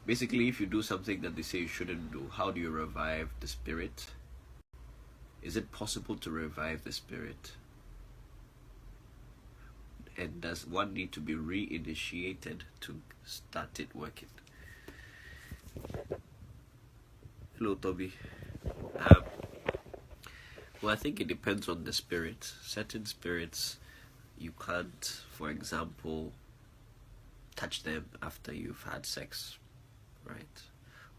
Basically, if you do something that they say you shouldn't do, how do you revive the spirit? Is it possible to revive the spirit? And does one need to be reinitiated to start it working? Hello, Toby. Well, I think it depends on the spirit. Certain spirits, you can't, for example, touch them after you've had sex, right?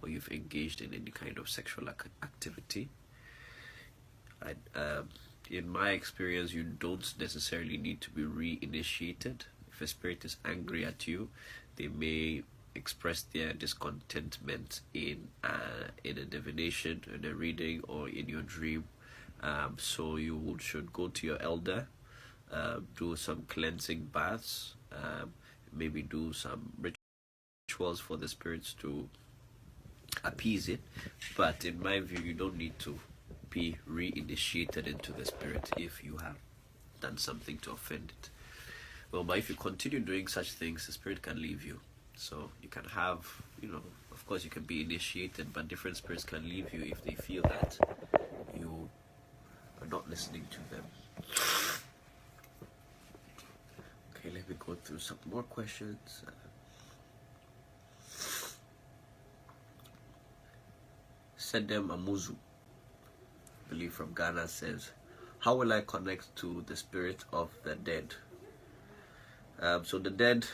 Or you've engaged in any kind of sexual activity. In my experience, you don't necessarily need to be reinitiated. If a spirit is angry at you, they may express their discontentment in a divination, in a reading, or in your dream. So you should go to your elder, do some cleansing baths, maybe do some rituals for the spirits to appease it. But in my view, you don't need to be reinitiated into the spirit if you have done something to offend it. Well, but if you continue doing such things, the spirit can leave you. So you can have, of course you can be initiated, but different spirits can leave you if they feel that you are not listening to them. Okay, let me go through some more questions. Sedem Amuzu, I believe from Ghana, says, how will I connect to the spirit of the dead? So the dead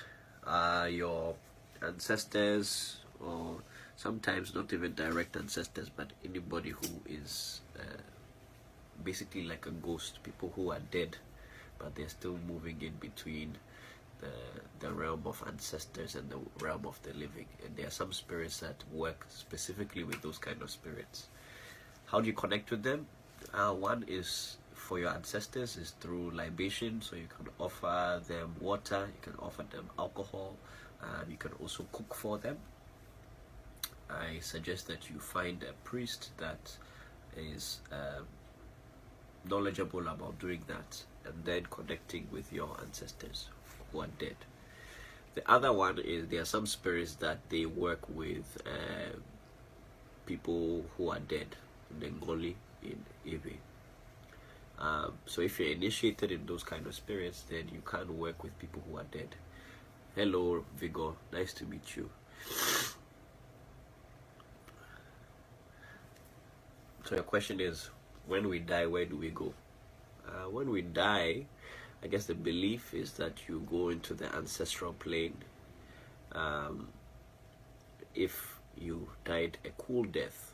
are your ancestors, or sometimes not even direct ancestors, but anybody who is basically like a ghost, people who are dead but they're still moving in between the realm of ancestors and the realm of the living. And there are some spirits that work specifically with those kind of spirits. How do you connect with them? One is, for your ancestors, is through libation. So you can offer them water, you can offer them alcohol, you can also cook for them. I suggest that you find a priest that is knowledgeable about doing that, and then connecting with your ancestors who are dead. The other one is, there are some spirits that they work with people who are dead, in Ngoli, in Ewe. So if you're initiated in those kind of spirits, then you can work with people who are dead. Hello, Vigor, nice to meet you. So your question is, when we die, where do we go? When we die, I guess the belief is that you go into the ancestral plane. If you died a cool death,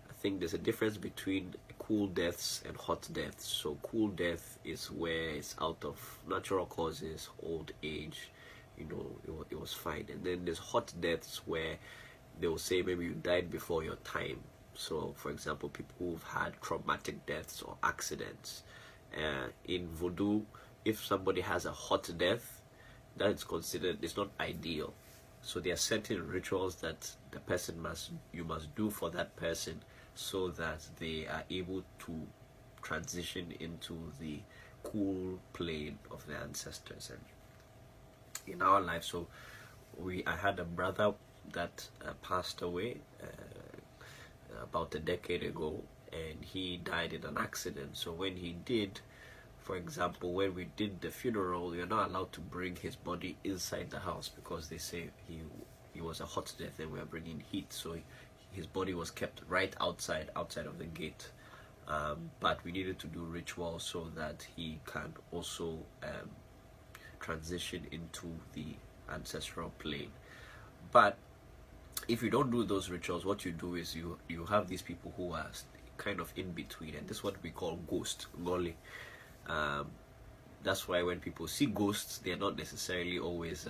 I think there's a difference between cool deaths and hot deaths. So cool death is where it's out of natural causes, old age, it was fine. And then there's hot deaths where they will say maybe you died before your time. So, for example, people who've had traumatic deaths or accidents. In Voodoo, if somebody has a hot death, that is considered, it's not ideal. So there are certain rituals that the person you must do for that person, so that they are able to transition into the cool plane of their ancestors. And in our life, so I had a brother that passed away about a decade ago, and he died in an accident. So when he did, for example, when we did the funeral, you're not allowed to bring his body inside the house, because they say he was a hot death and we are bringing heat. So his body was kept right outside of the gate. But we needed to do rituals so that he can also transition into the ancestral plane. But if you don't do those rituals, what you do is you have these people who are kind of in between, and this is what we call ghost, Ngoli. That's why when people see ghosts, they're not necessarily always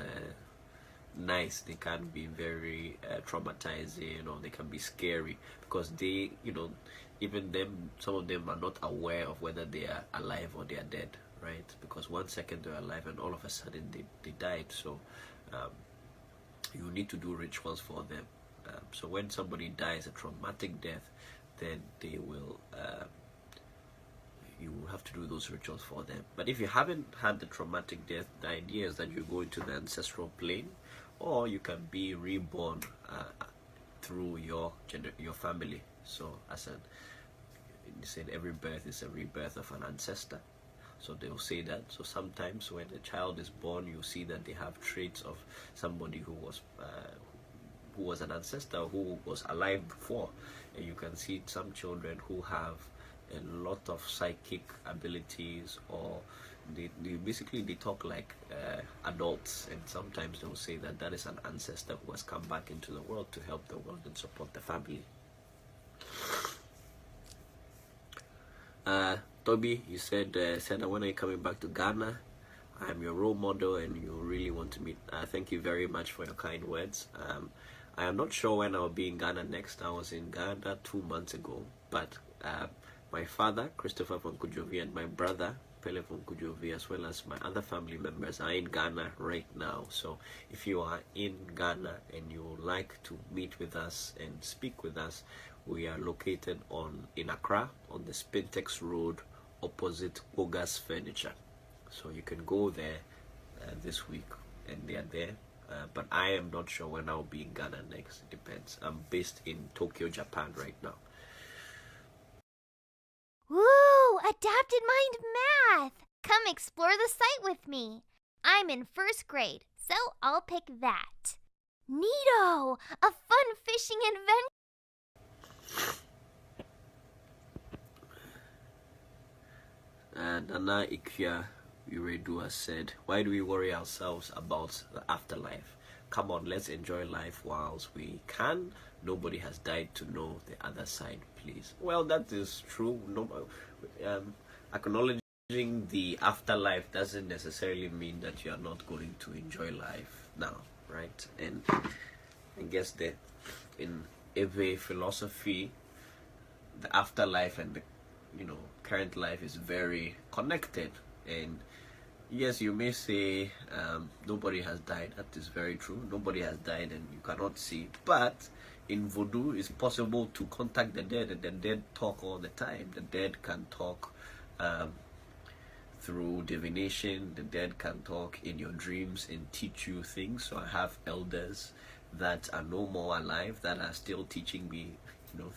nice. They can be very traumatizing, or they can be scary, because they, even them, some of them are not aware of whether they are alive or they are dead, right? Because 1 second they're alive and all of a sudden they died. So you need to do rituals for them. So when somebody dies a traumatic death, then they will you will have to do those rituals for them. But if you haven't had the traumatic death, the idea is that you go into the ancestral plane, or you can be reborn through your family. So as an they said, every birth is a rebirth of an ancestor. So they'll say that. So sometimes when a child is born, you see that they have traits of somebody who was an ancestor, who was alive before. And you can see some children who have a lot of psychic abilities, or they basically they talk like adults, and sometimes they'll say that that is an ancestor who has come back into the world to help the world and support the family. Toby, you said when are you coming back to Ghana? I'm your role model and you really want to meet. Thank you very much for your kind words. I am not sure when I'll be in Ghana next. I was in Ghana 2 months ago, but my father, Christopher Voncujovi, and my brother, Pele Voncujovi, as well as my other family members are in Ghana right now. So if you are in Ghana and you would like to meet with us and speak with us, we are located in Accra on the Spintex Road opposite Bogas Furniture. So you can go there this week and they are there. But I am not sure when I'll be in Ghana next. It depends. I'm based in Tokyo, Japan right now. Woo! Adapted mind math! Come explore the site with me. I'm in 1st grade, so I'll pick that. Neato! A fun fishing adventure! Nana Ikea Uredua said, why do we worry ourselves about the afterlife? Come on, let's enjoy life whilst we can. Nobody has died to know the other side, please. Well, that is true. Acknowledging the afterlife doesn't necessarily mean that you are not going to enjoy life now, right? And I guess that in Ewe philosophy, the afterlife and the current life is very connected. And yes, you may say nobody has died. That is very true. Nobody has died and you cannot see. But in Voodoo, it's possible to contact the dead, and the dead talk all the time. The dead can talk through divination. The dead can talk in your dreams and teach you things. So I have elders that are no more alive that are still teaching me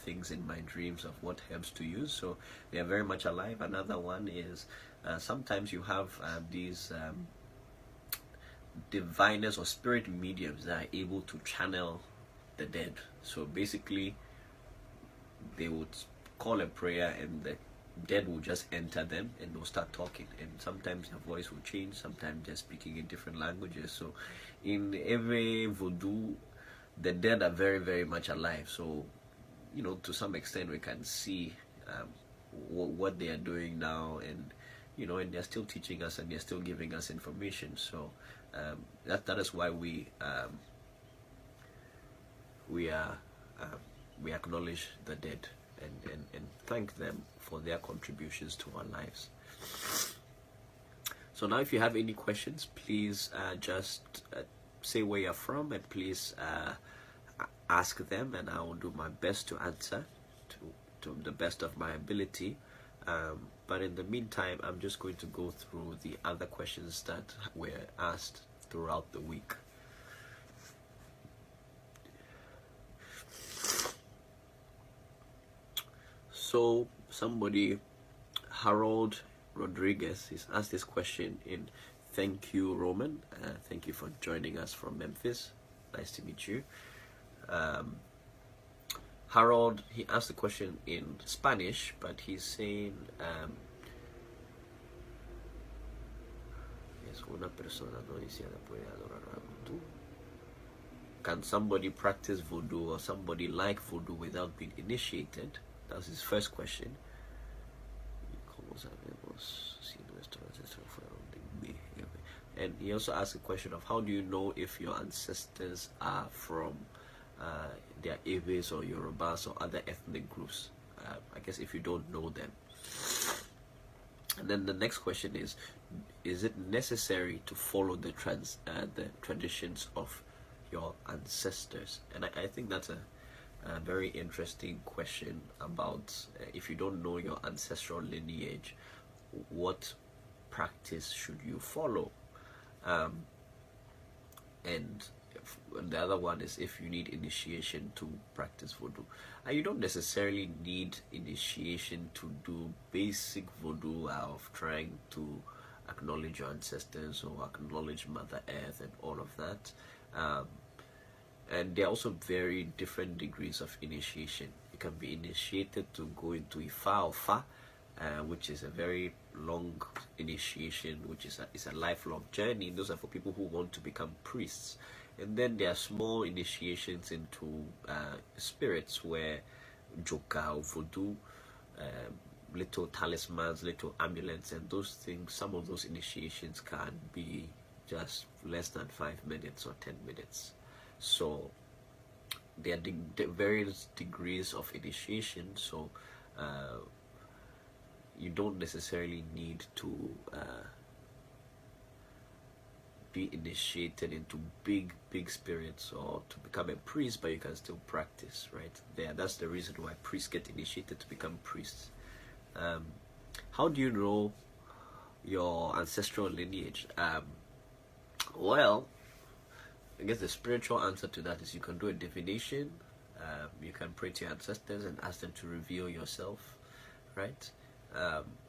things in my dreams of what herbs to use. So they are very much alive. Another one is sometimes you have these diviners or spirit mediums that are able to channel the dead. So basically they would call a prayer and the dead will just enter them and they'll start talking, and sometimes their voice will change, sometimes they're speaking in different languages. So in every Voodoo, the dead are very, very much alive. So to some extent we can see what they are doing now, and and they're still teaching us and they're still giving us information. So that is why we acknowledge the dead and thank them for their contributions to our lives. So now if you have any questions, please just say where you're from, and please ask them, and I will do my best to answer to the best of my ability. But in the meantime, I'm just going to go through the other questions that were asked throughout the week. So somebody, Harold Rodriguez, is asked this question in Thank You Roman. Thank you for joining us from Memphis. Nice to meet you. Harold, he asked the question in Spanish, but he's saying una persona no iniciada puede adorar a voodoo. Can somebody practice voodoo or somebody like voodoo without being initiated? That's his first question. And he also asked a question of how do you know if your ancestors are from their Ewes or Yorubas or other ethnic groups. I guess if you don't know them. And then the next question is it necessary to follow the traditions of your ancestors? And I think that's a very interesting question about if you don't know your ancestral lineage, what practice should you follow? And the other one is if you need initiation to practice voodoo. And you don't necessarily need initiation to do basic voodoo of trying to acknowledge your ancestors or acknowledge Mother Earth and all of that. And there are also very different degrees of initiation. You can be initiated to go into Ifa or Fa, which is a very long initiation, which is a lifelong journey. Those are for people who want to become priests. And then there are small initiations into spirits, where joka or voodoo, little talismans, little amulets, and those things. Some of those initiations can be just less than 5 minutes or 10 minutes. So there are various degrees of initiation. So you don't necessarily need to be initiated into big spirits or to become a priest, but you can still practice, right? That's the reason why priests get initiated, to become priests. How do you know your ancestral lineage? Well, I guess the spiritual answer to that is you can do a divination. You can pray to your ancestors and ask them to reveal yourself, right?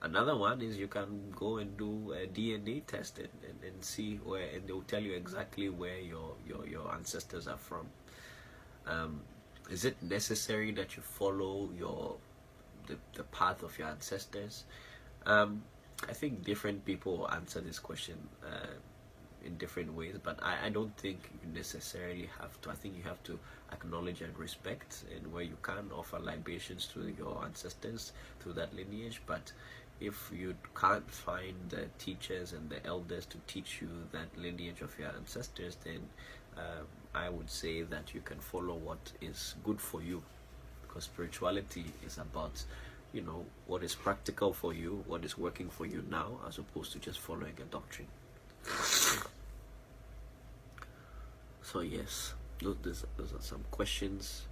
Another one is you can go and do a DNA test and see where, and they'll tell you exactly where your ancestors are from. Is it necessary that you follow the path of your ancestors? I think different people will answer this question in different ways, but I don't think you necessarily have to. I think you have to acknowledge and respect, and where you can offer libations to your ancestors through that lineage. But if you can't find the teachers and the elders to teach you that lineage of your ancestors, then I would say that you can follow what is good for you, because spirituality is about, you know, what is practical for you, what is working for you now, as opposed to just following a doctrine. So yes, those are some questions,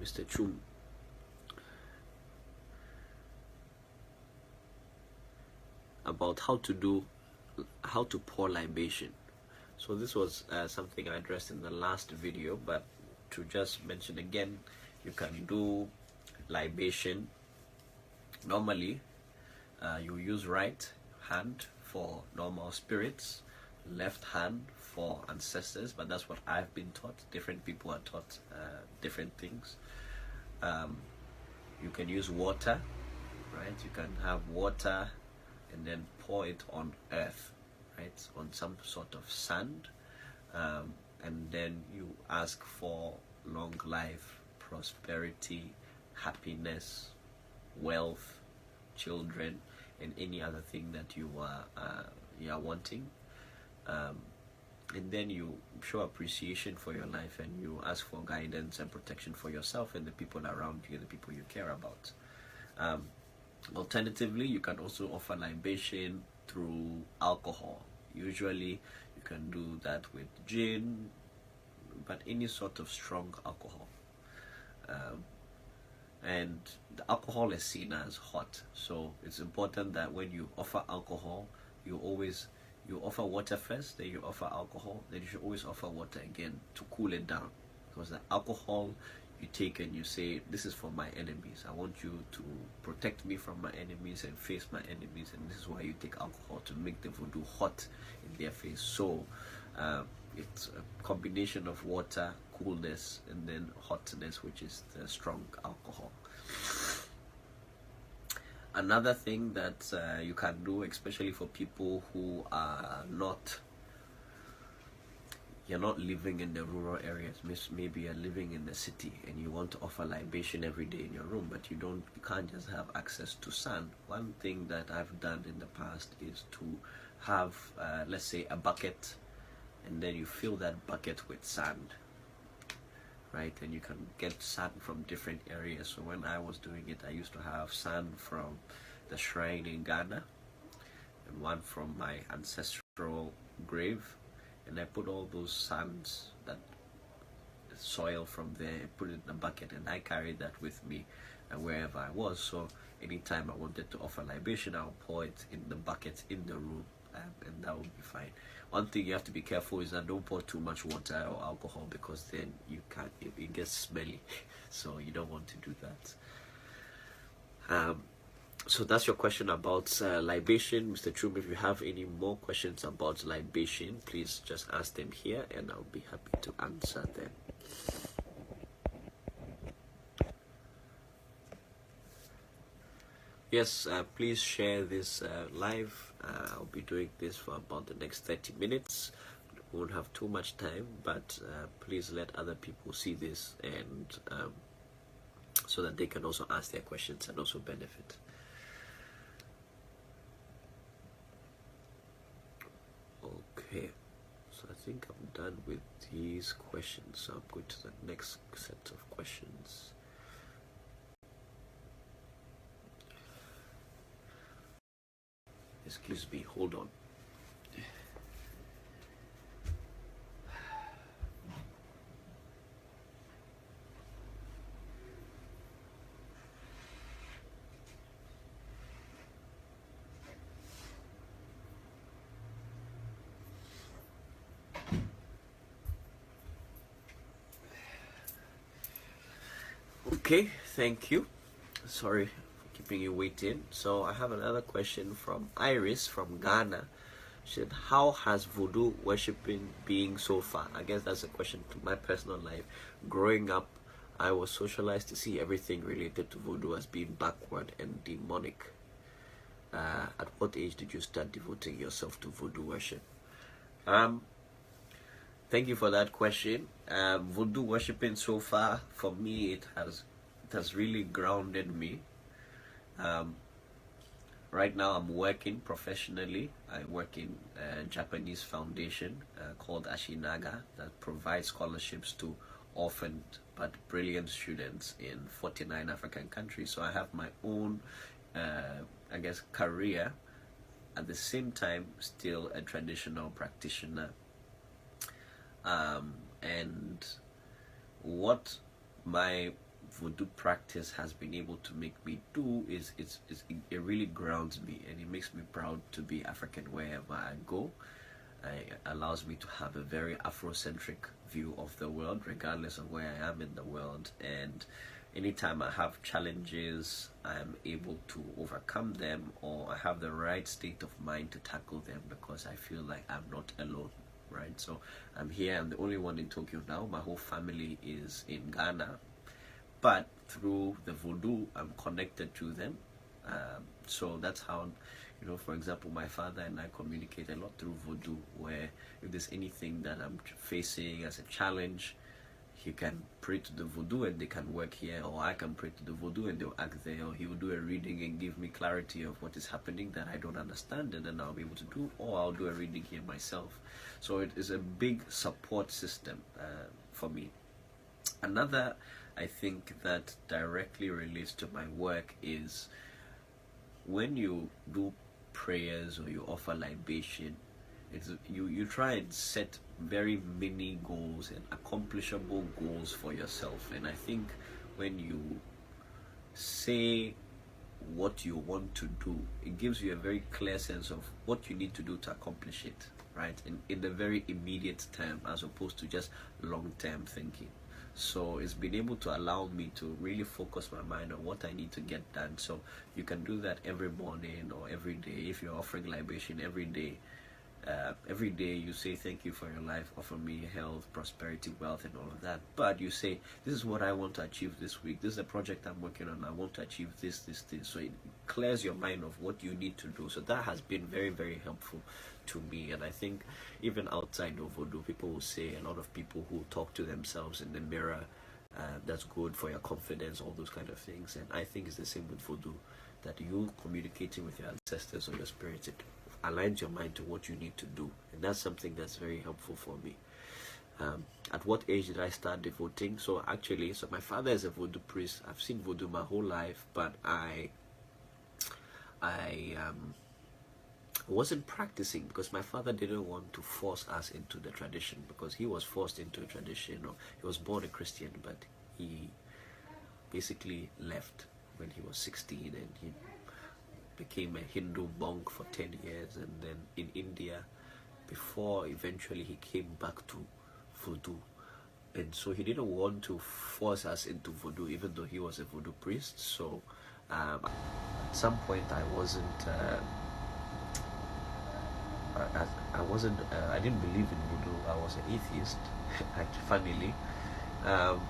Mr. Chum. About how to pour libation. So this was something I addressed in the last video, but to just mention again, you can do libation. Normally, you use right hand for normal spirits, left hand for ancestors, but that's what I've been taught. Different people are taught different things. You can use water, right? You can have water and then pour it on earth, right? On some sort of sand, and then you ask for long life, prosperity, happiness, wealth, children, and any other thing that you are wanting. And then you show appreciation for your life, and you ask for guidance and protection for yourself and the people around you, the people you care about. Alternatively, you can also offer libation through alcohol. Usually you can do that with gin, but any sort of strong alcohol. And the alcohol is seen as hot, so it's important that when you offer alcohol, you offer water first, then you offer alcohol, then you should always offer water again to cool it down, because the alcohol you take and you say, this is for my enemies, I want you to protect me from my enemies and face my enemies, and this is why you take alcohol, to make the voodoo hot in their face. So it's a combination of water, coolness, and then hotness, which is the strong alcohol. Another thing that you can do, especially for people who are you're not living in the rural areas, maybe you're living in the city and you want to offer libation every day in your room, but you can't just have access to sand. One thing that I've done in the past is to have let's say a bucket, and then you fill that bucket with sand, right? And you can get sand from different areas. So when I was doing it, I used to have sand from the shrine in Ghana and one from my ancestral grave, and I put all those sands, that soil from there, put it in a bucket, and I carried that with me wherever I was. So anytime I wanted to offer libation, I'll pour it in the bucket in the room, and that will be fine. One thing you have to be careful is that don't pour too much water or alcohol, because then you can't, it gets smelly. So you don't want to do that. So that's your question about libation. Mr. Trum, if you have any more questions about libation, please just ask them here and I'll be happy to answer them. Yes, please share this live. I'll be doing this for about the next 30 minutes. We won't have too much time, but please let other people see this, and so that they can also ask their questions and also benefit. Okay, so I think I'm done with these questions. So I'm going to the next set of questions. Excuse me, hold on. Okay, thank you. Sorry for keeping you waiting. So I have another question from Iris from Ghana. She said, how has voodoo worshiping been so far? I guess that's a question to my personal life. Growing up, I was socialized to see everything related to voodoo as being backward and demonic. At what age did you start devoting yourself to voodoo worship? Thank you for that question. Voodoo worshiping so far, for me, it has really grounded me. Right now I'm working professionally. I work in a Japanese foundation called Ashinaga that provides scholarships to orphaned but brilliant students in 49 African countries. So I have my own, I guess, career. At the same time, still a traditional practitioner. And what my voodoo practice has been able to make me do is it really grounds me, and it makes me proud to be African wherever I go. It allows me to have a very Afrocentric view of the world, regardless of where I am in the world. And anytime I have challenges, I'm able to overcome them, or I have the right state of mind to tackle them, because I feel like I'm not alone. Right, so I'm here. I'm the only one in Tokyo now. My whole family is in Ghana, but through the voodoo, I'm connected to them. So that's how, for example, my father and I communicate a lot through voodoo. Where if there's anything that I'm facing as a challenge, he can pray to the voodoo and they can work here, or I can pray to the voodoo and they'll act there, or he will do a reading and give me clarity of what is happening that I don't understand, and then I'll be able to do, or I'll do a reading here myself. So it is a big support system for me. Another, I think, that directly relates to my work is when you do prayers or you offer libation, you try and set very many goals and accomplishable goals for yourself. And I think when you say what you want to do, it gives you a very clear sense of what you need to do to accomplish it, right? In the very immediate term, as opposed to just long-term thinking. So it's been able to allow me to really focus my mind on what I need to get done. So you can do that every morning or every day. If you're offering libation every day you say, thank you for your life, offer me health, prosperity, wealth, and all of that. But you say, this is what I want to achieve this week. This is a project I'm working on. I want to achieve this. So it clears your mind of what you need to do. So that has been very, very helpful to me. And I think even outside of voodoo, people will say, a lot of people who talk to themselves in the mirror, that's good for your confidence, all those kind of things. And I think it's the same with voodoo, that you communicating with your ancestors or your spirits, it aligns your mind to what you need to do. And that's something that's very helpful for me. At what age did I start devoting? So my father is a voodoo priest. I've seen voodoo my whole life, but I wasn't practicing because my father didn't want to force us into the tradition, because he was forced into a tradition. He was born a Christian, but he basically left when he was 16, and he became a Hindu monk for 10 years, and then in India before eventually he came back to Voodoo. And so he didn't want to force us into Voodoo, even though he was a Voodoo priest. So at some point I didn't believe in Voodoo. I was an atheist, funnily,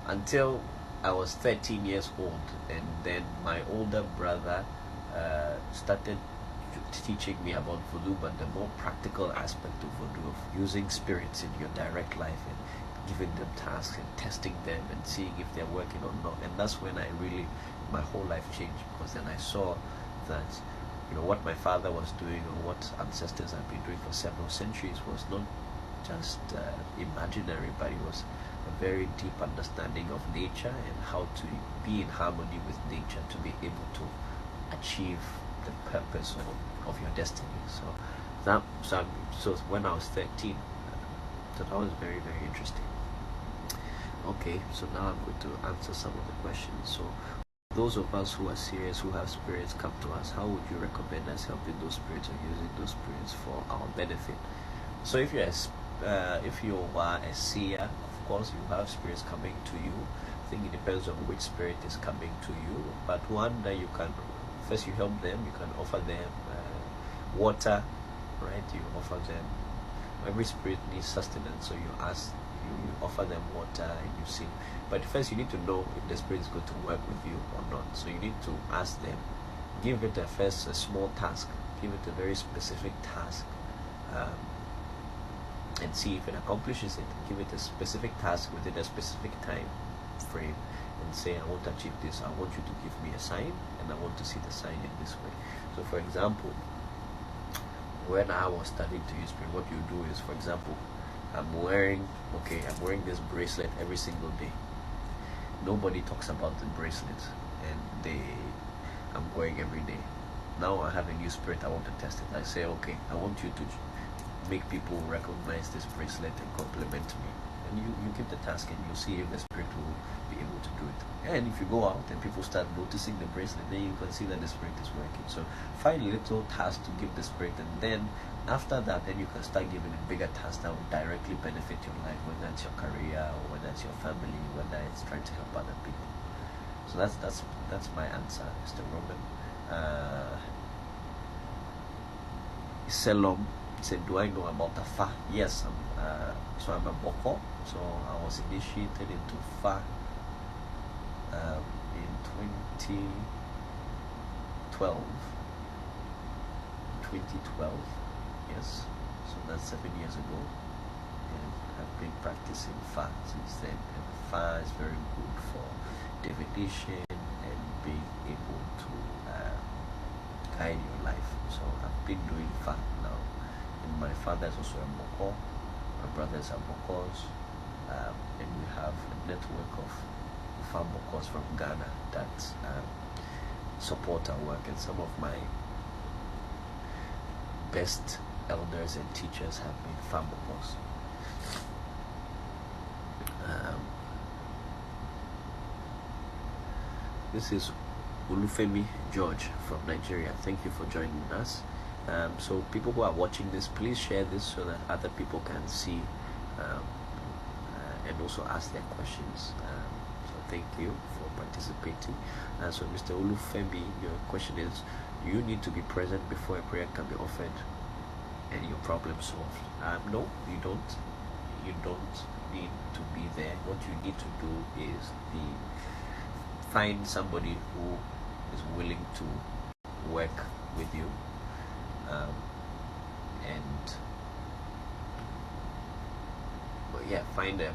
until I was 13 years old, and then my older brother started teaching me about Voodoo, but the more practical aspect of Voodoo, of using spirits in your direct life and giving them tasks and testing them and seeing if they're working or not. And that's when my whole life changed, because then I saw that what my father was doing, or what ancestors had been doing for several centuries, was not just imaginary, but it was a very deep understanding of nature and how to be in harmony with nature to be able to achieve the purpose of your destiny. So when I was 13, so that was very, very interesting. Okay, so now I'm going to answer some of the questions. So those of us who are serious, who have spirits come to us, how would you recommend us helping those spirits or using those spirits for our benefit? So if you are a seer, of course you have spirits coming to you. I think it depends on which spirit is coming to you, but one that you can first, you help them. You can offer them water, right? You offer them, every spirit needs sustenance, so you offer them water and you see. But first you need to know if the spirit is going to work with you or not. So you need to ask them, give it a small task, give it a very specific task, and see if it accomplishes it. Give it a specific task within a specific time frame, and say, I want to achieve this, I want you to give me a sign, and I want to see the sign in this way. So for example, when I was studying to use spirit, what you do is, for example, I'm wearing this bracelet every single day. Nobody talks about the bracelet, and I'm wearing every day. Now I have a new spirit, I want to test it. I say, okay, I want you to make people recognize this bracelet and compliment me. And you give the task, and you see if the spirit will be able to do it. And if you go out and people start noticing the bracelet, then you can see that the spirit is working. So find a little task to give the spirit, and then after that, then you can start giving it bigger tasks that will directly benefit your life, whether it's your career or whether it's your family, whether it's trying to help other people. So that's my answer, Mr. Roman. Selom said, do I know about the Fa? Yes, so I'm a Bokor. So I was initiated into Fa in 2012. Yes, so that's 7 years ago, and I've been practicing Fa since then. And Fa is very good for divination and being able to guide your life. So I've been doing Fa now, and my father is also a Bokor, my brothers are Bokors, and we have a network of Fa Bokors from Ghana that support our work, and some of my best elders and teachers have been Fa Bokors. This is Olufemi George from Nigeria. Thank you for joining us. So people who are watching this, please share this so that other people can see and also ask their questions. So thank you for participating. So Mr. Olufemi, your question is, you need to be present before a prayer can be offered and your problem solved. No, you don't. You don't need to be there. What you need to do is find somebody who is willing to work with you, find a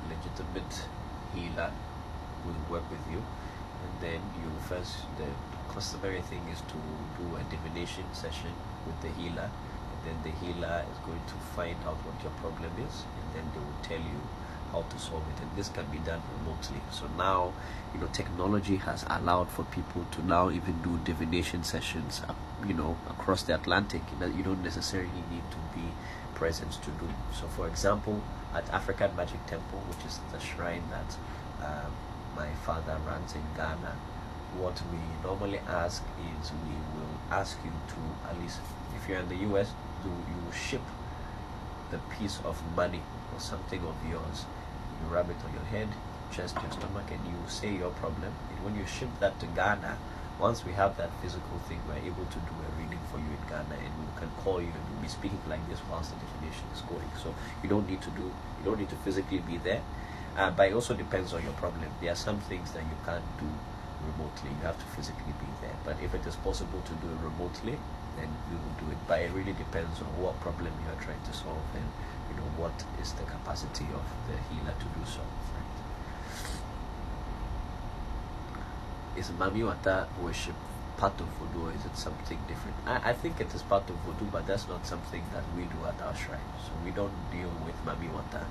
legitimate healer who will work with you, and then the customary thing is to do a divination session with the healer, and then the healer is going to find out what your problem is, and then they will tell you how to solve it. And this can be done remotely. So now, technology has allowed for people to now even do divination sessions, across the Atlantic. You don't necessarily need to be present to do. So for example, at African Magic Temple, which is the shrine that my father runs in Ghana, what we normally ask is we will ask you to, at least if you're in the US, you ship the piece of money or something of yours. You rub it on your head, chest, your stomach, and you say your problem. And when you ship that to Ghana, once we have that physical thing, we're able to do a reading for you in Ghana, and we can call you and we'll be speaking like this whilst the definition is going. So you don't need to physically be there. But it also depends on your problem. There are some things that you can't do remotely. You have to physically be there. But if it is possible to do it remotely, then we will do it. But it really depends on what problem you are trying to solve, and what is the capacity of the healer to do so. Right? Is Mami Wata worship part of Voodoo, or is it something different? I think it is part of Voodoo, but that's not something that we do at our shrine. So we don't deal with Mami Wata.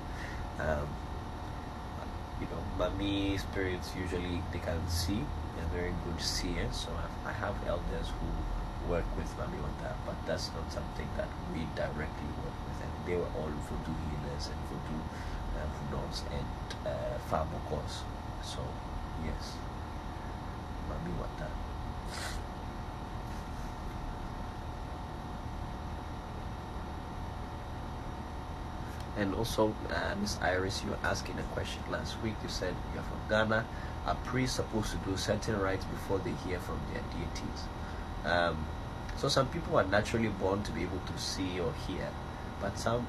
Mami spirits usually they can see. They're very good seers. So I have elders who work with Mami Wata, but that's not something that we directly work with. And they were all Voodoo healers and Voodoo Voodoos and Bokors. So yes, Mami Wata. And also, Miss Iris, you were asking a question last week. You said you're from Ghana. Are priests supposed to do certain rites before they hear from their deities? So some people are naturally born to be able to see or hear, but some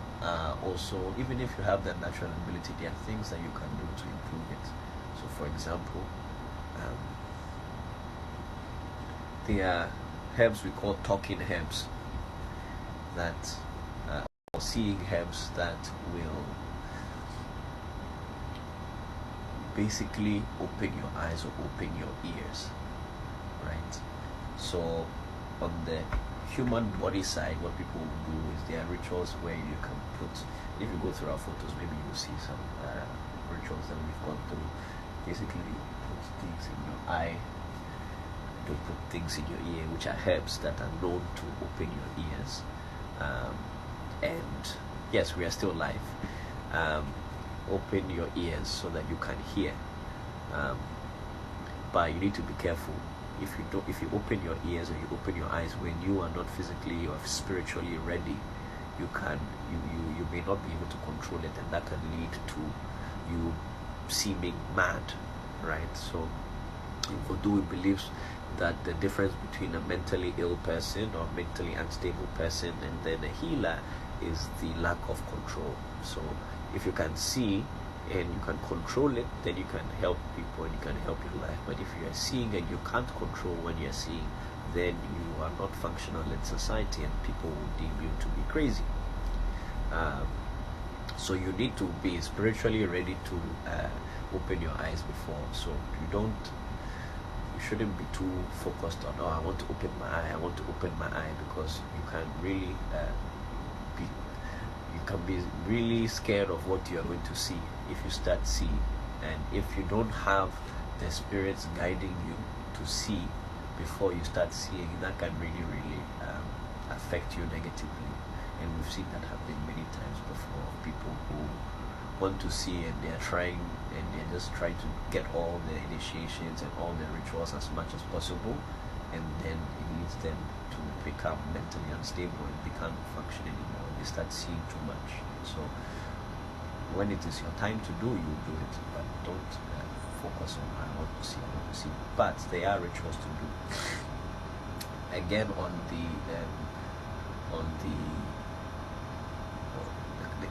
also, even if you have that natural ability, there are things that you can do to improve it. So for example, there are herbs we call talking herbs that or seeing herbs that will basically open your eyes or open your ears, right? So on the human body side, what people will do is there are rituals where you can put, if you go through our photos, maybe you'll see some rituals that we've gone through. Basically, you put things in your eye, to put things in your ear, which are herbs that are known to open your ears. And yes, we are still live. Open your ears so that you can hear. But you need to be careful. If you open your ears or you open your eyes when you are not physically or spiritually ready, you may not be able to control it, and that can lead to you seeming mad, right? So Voodoo believes that the difference between a mentally ill person or mentally unstable person and then a healer is the lack of control. So if you can see and you can control it, then you can help people and you can help your life. But if you are seeing and you can't control when you're seeing, then you are not functional in society and people will deem you to be crazy. So you need to be spiritually ready to open your eyes before. So you shouldn't be too focused on, I want to open my eye, because you can really be really scared of what you are going to see if you start seeing. And if you don't have the spirits guiding you to see before you start seeing, that can really affect you negatively. And we've seen that happen many times before. People who want to see and they're trying and they're just trying to get all the initiations and all the rituals as much as possible, and then it leads them to become mentally unstable and become function anymore. They start seeing too much. So when it is your time to do, you do it, but don't focus on I want to see. But there are rituals to do. Again, on the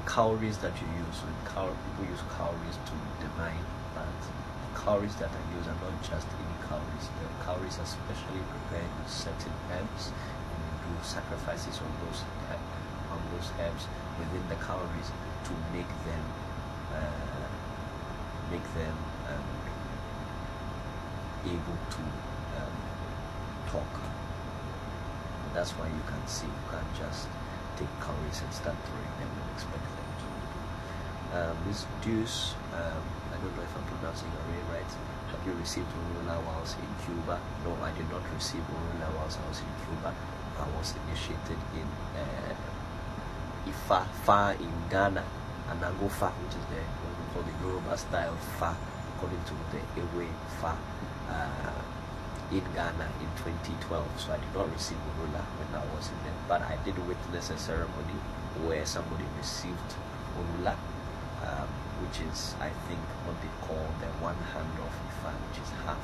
cowries that you use. So people use cowries to divine, but the cowries that are used are not just any cowries. The cowries are specially prepared with certain herbs, and you do sacrifices on those herbs within the cowries to make them able to talk. And that's why you can see. You can't just take cowries and start throwing them and expect them to. Miss Deuce, I don't know if I'm pronouncing your name right. Have you received Orula whilst in Cuba? No, I did not receive Orula whilst I was in Cuba. I was initiated in Fa in Ghana, and Nago Fa, which is what we call the Yoruba style Fa, according to the Ewe in Ghana in 2012, so I did not receive Orula when I was in there, but I did witness a ceremony where somebody received Orula, which is, I think, what they call the one hand of Ifa, which is half.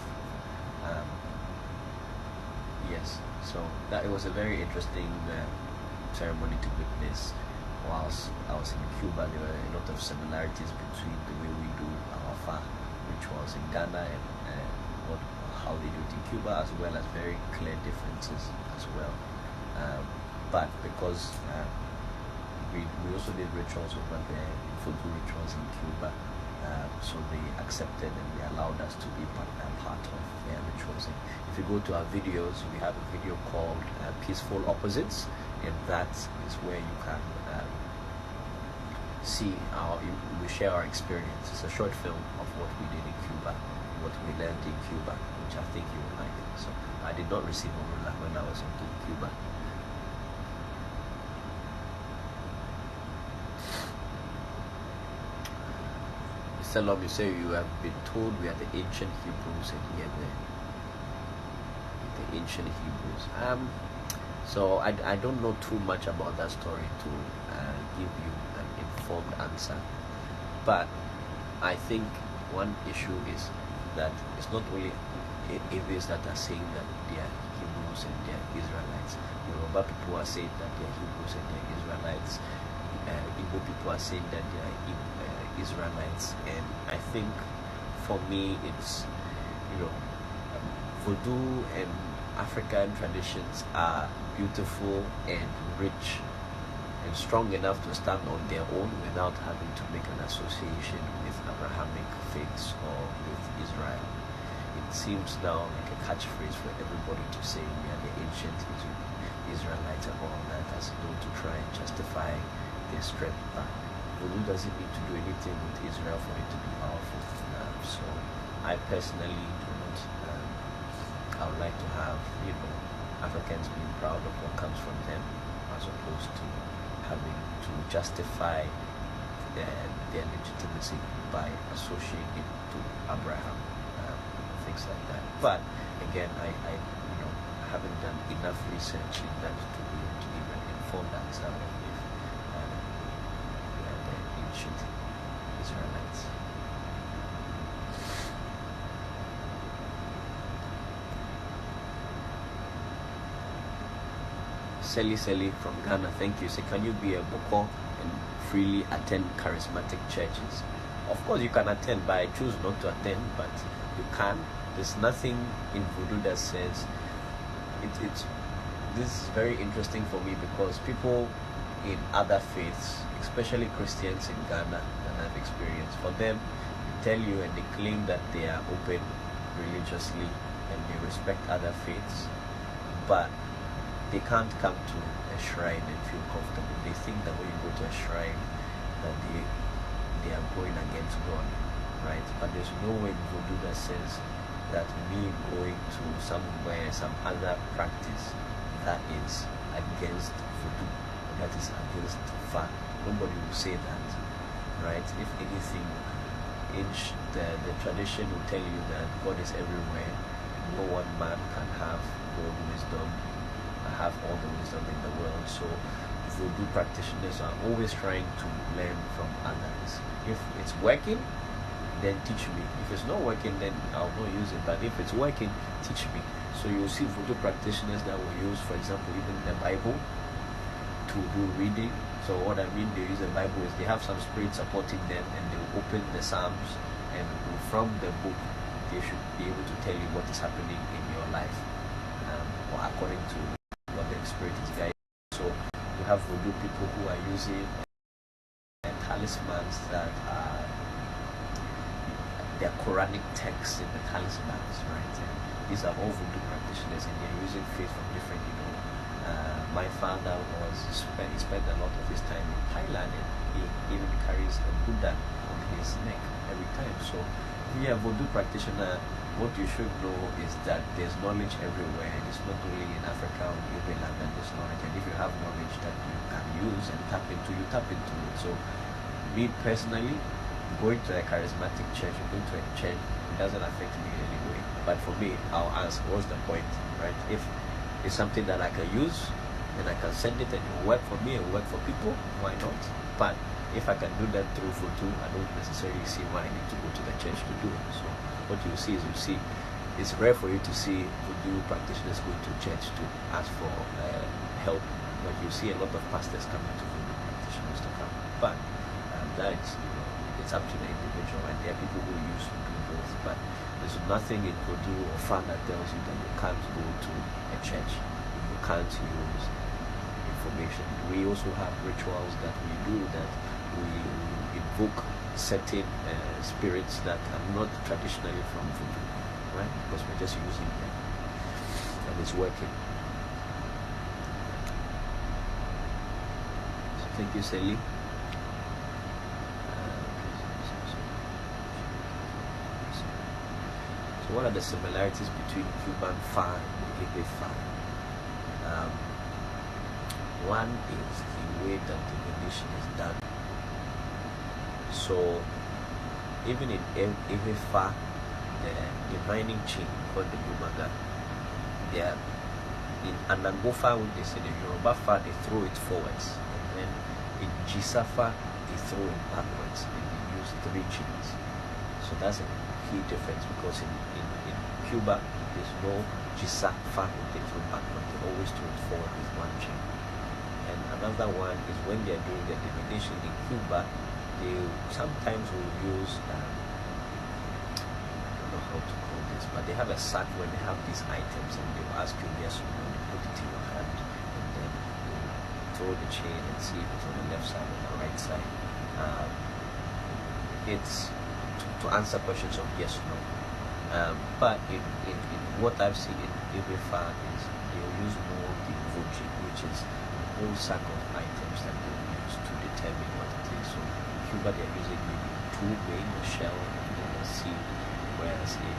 Yes, so that it was a very interesting ceremony to witness. Whilst I was in Cuba, there were a lot of similarities between the way we do our Fa rituals in Ghana and how they do it in Cuba, as well as very clear differences as well. But because we also did rituals over there, Vodu rituals in Cuba, so they accepted and they allowed us to be part of their rituals. And if you go to our videos, we have a video called Peaceful Opposites, and that is where you can see we share our experience. It's a short film of what we did in Cuba, what we learned in Cuba, which I think you would like. So I did not receive Orula when I was in Cuba. Salam, you say you have been told we are the ancient Hebrews and Ewe, the ancient Hebrews. So I don't know too much about that story to give you an informed answer, but I think one issue is that it's not only Ewes that are saying that they are Hebrews and they are Israelites. Yoruba people are saying that they are Hebrews and they are Israelites. Igbo people are saying that they are Israelites, and I think for me it's, Voodoo and African traditions are beautiful and rich and strong enough to stand on their own without having to make an association with Abrahamic faiths or with Israel. It seems now like a catchphrase for everybody to say we are the ancient Israelites and all that, as though to try and justify their strength. But Voodoo doesn't need to do anything with Israel for it to be powerful. So I personally do not. I would like to have Africans being proud of what comes from them, as opposed to having to justify their legitimacy by associating it to Abraham, things like that. But again, I haven't done enough research in that to be able to give an informed answer of if we are the ancient Israelites. Seli from Ghana, thank you. Say, can you be a Bokor and freely attend charismatic churches? Of course you can attend, but I choose not to attend, but you can. There's nothing in Voodoo that says this is very interesting for me, because people in other faiths, especially Christians in Ghana that I've experienced, for them tell you and they claim that they are open religiously and they respect other faiths, but they can't come to a shrine and feel comfortable. They think that when you go to a shrine that they are going against God, right? But there's nowhere in Voodoo that says that me going to somewhere, some other practice that is against Voodoo, that is against Fa. Nobody will say that, right? If anything, the tradition will tell you that God is everywhere. No one man can have God wisdom, have all the wisdom in the world. So Voodoo practitioners are always trying to learn from others. If it's working, then teach me. If it's not working, then I'll not use it. But if it's working, teach me. So you'll see Voodoo practitioners that will use, for example, even the Bible to do reading. So what I mean, they use the Bible is they have some spirit supporting them, and they will open the Psalms, and from the book they should be able to tell you what is happening in your life, or according to what the spirit is guiding. So you have Voodoo people who are using talismans that are their Quranic texts in the talismans, right? And these are all Voodoo practitioners, and they're using faith from different, my father he spent a lot of his time in Thailand, and he even carries a Buddha on his neck every time. So if you're a Voodoo practitioner, what you should know is that there's knowledge everywhere, and it's not only in Africa or Igbo land that there's knowledge. And if you have knowledge that you can use and tap into, you tap into it. So me personally, going to a charismatic church, going to a church it doesn't affect me in any way. But for me, I'll ask, what's the point, right? If it's something that I can use and I can send it and it will work for me and work for people, why not? But if I can do that through Voodoo, I don't necessarily see why I need to go to the church to do it. So what you see is it's rare for you to see Voodoo practitioners going to church to ask for help, but you see a lot of pastors coming to Voodoo practitioners to come. But that is, it's up to the individual, and there are people who use Voodoo both. But there's nothing in Voodoo or Fa that tells you that you can't go to a church, you can't use information. We also have rituals that we do, that we invoke certain spirits that are not traditionally from Voodoo, right? Because we're just using them and it's working. So thank you, Sally. So what are the similarities between Cuban Fa and Ewe Fa? One is the way that divination is done. So even in Ewe Fa, the divining chain called the Yumaga, they are in Anangofa, when they say the Yoruba Fa, they throw it forwards, and then in Jisafa they throw it backwards, and they use 3 chains. So that's a key difference, because in Cuba there's no Jisafa when they throw backward, they always throw it forward with 1 chain. And another one is when they are doing the divination in Cuba, they sometimes will use I don't know how to call this, but they have a sack where they have these items, and they will ask you yes or no, they put it in your hand, and then you throw the chain and see if it's on the left side or the right side. It's to answer questions of yes or no. But in what I've seen in Ewe Fa is they'll use more the voji, which is a whole sack of items that they use to determine what it is. So in Cuba they're using maybe 2 main, a shell and then a seed, whereas in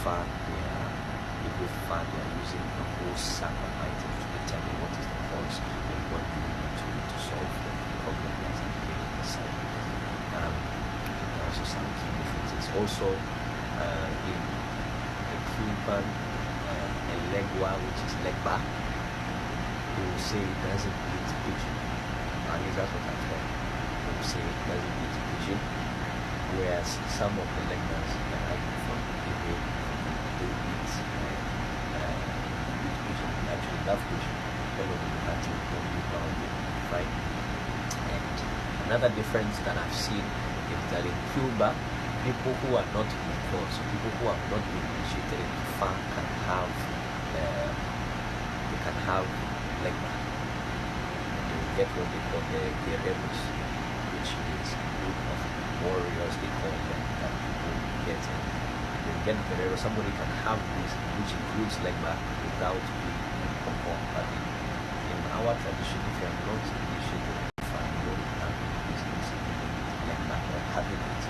Fa they are using a whole sack of items to determine what is the cause and what you need to solve the problem that's indicated in the side. There are also some key differences. Also in the Cuban legua, which is legba, they will say it doesn't eat pigeon. At least that's what I've heard. They will say it doesn't eat pigeon, whereas some of the legbas that I eat from Ewe, they eat pigeon. They actually love pigeon. All of them have to right? And another difference that I've seen is that in Cuba, people who are not equal, so people who have not been initiated into Fa can have legba. They will get what they call the guerreros, which is a group of warriors, they call them, that people get. They get guerrero. Somebody can have this, which includes legba, without being bokor. But in our tradition, if you are not initiated into Fa, you don't have business legba or having it.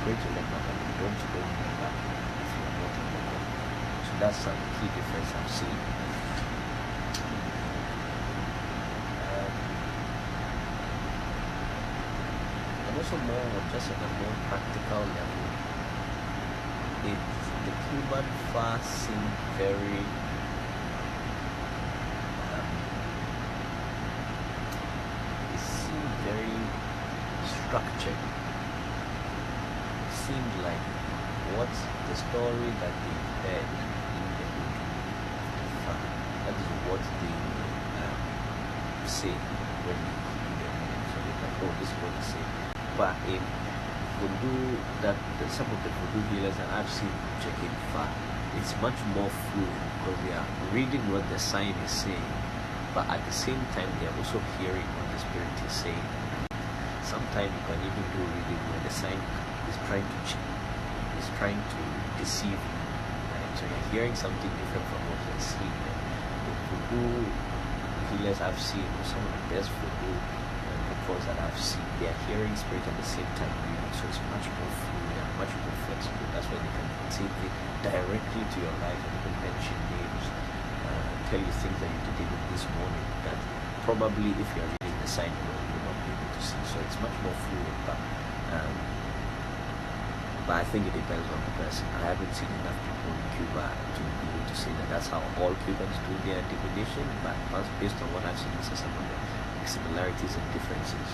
To legba, but you don't go legba if you are not in bokor. So that's some key difference I'm seeing. And also more just on a more practical level, the Cuban Fa seem very structured. Seemed like what the story that they heard in the book, that is what they say when they hear them. So they're like, oh, this is what they say. But in Voodoo, some of the Voodoo healers that I've seen checking Fa, it's much more fluid, because they are reading what the sign is saying, but at the same time they are also hearing what the spirit is saying. Sometimes you can even do reading where the sign is trying to cheat, is trying to deceive you. Right? So you're hearing something different from what you're seeing. The Voodoo healers I've seen, or some of the best Voodoo bokors that I've seen, they are hearing spirit at the same time reading. So it's much more fluid and much more flexible. That's why they can take it directly to your life and even mention names, tell you things that you did even this morning that probably if you're reading the sign you will not be able to see. So it's much more fluid. But But I think it depends on the person. I haven't seen enough people in Cuba to be able to say that that's how all Cubans do their divination, but based on what I've seen, this is some of the similarities and differences.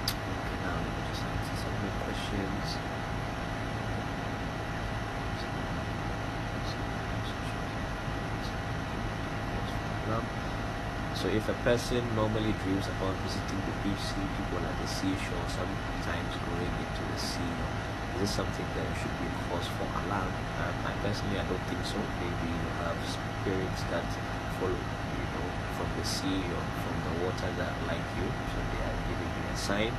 Okay, now let me just answer some more questions. So if a person normally dreams about visiting the beach, see people at the seashore, sometimes going into the sea, is this something that should be a cause for alarm? I personally, I don't think so. Maybe you have spirits that follow, from the sea or from the water that like you, so they are giving you a sign.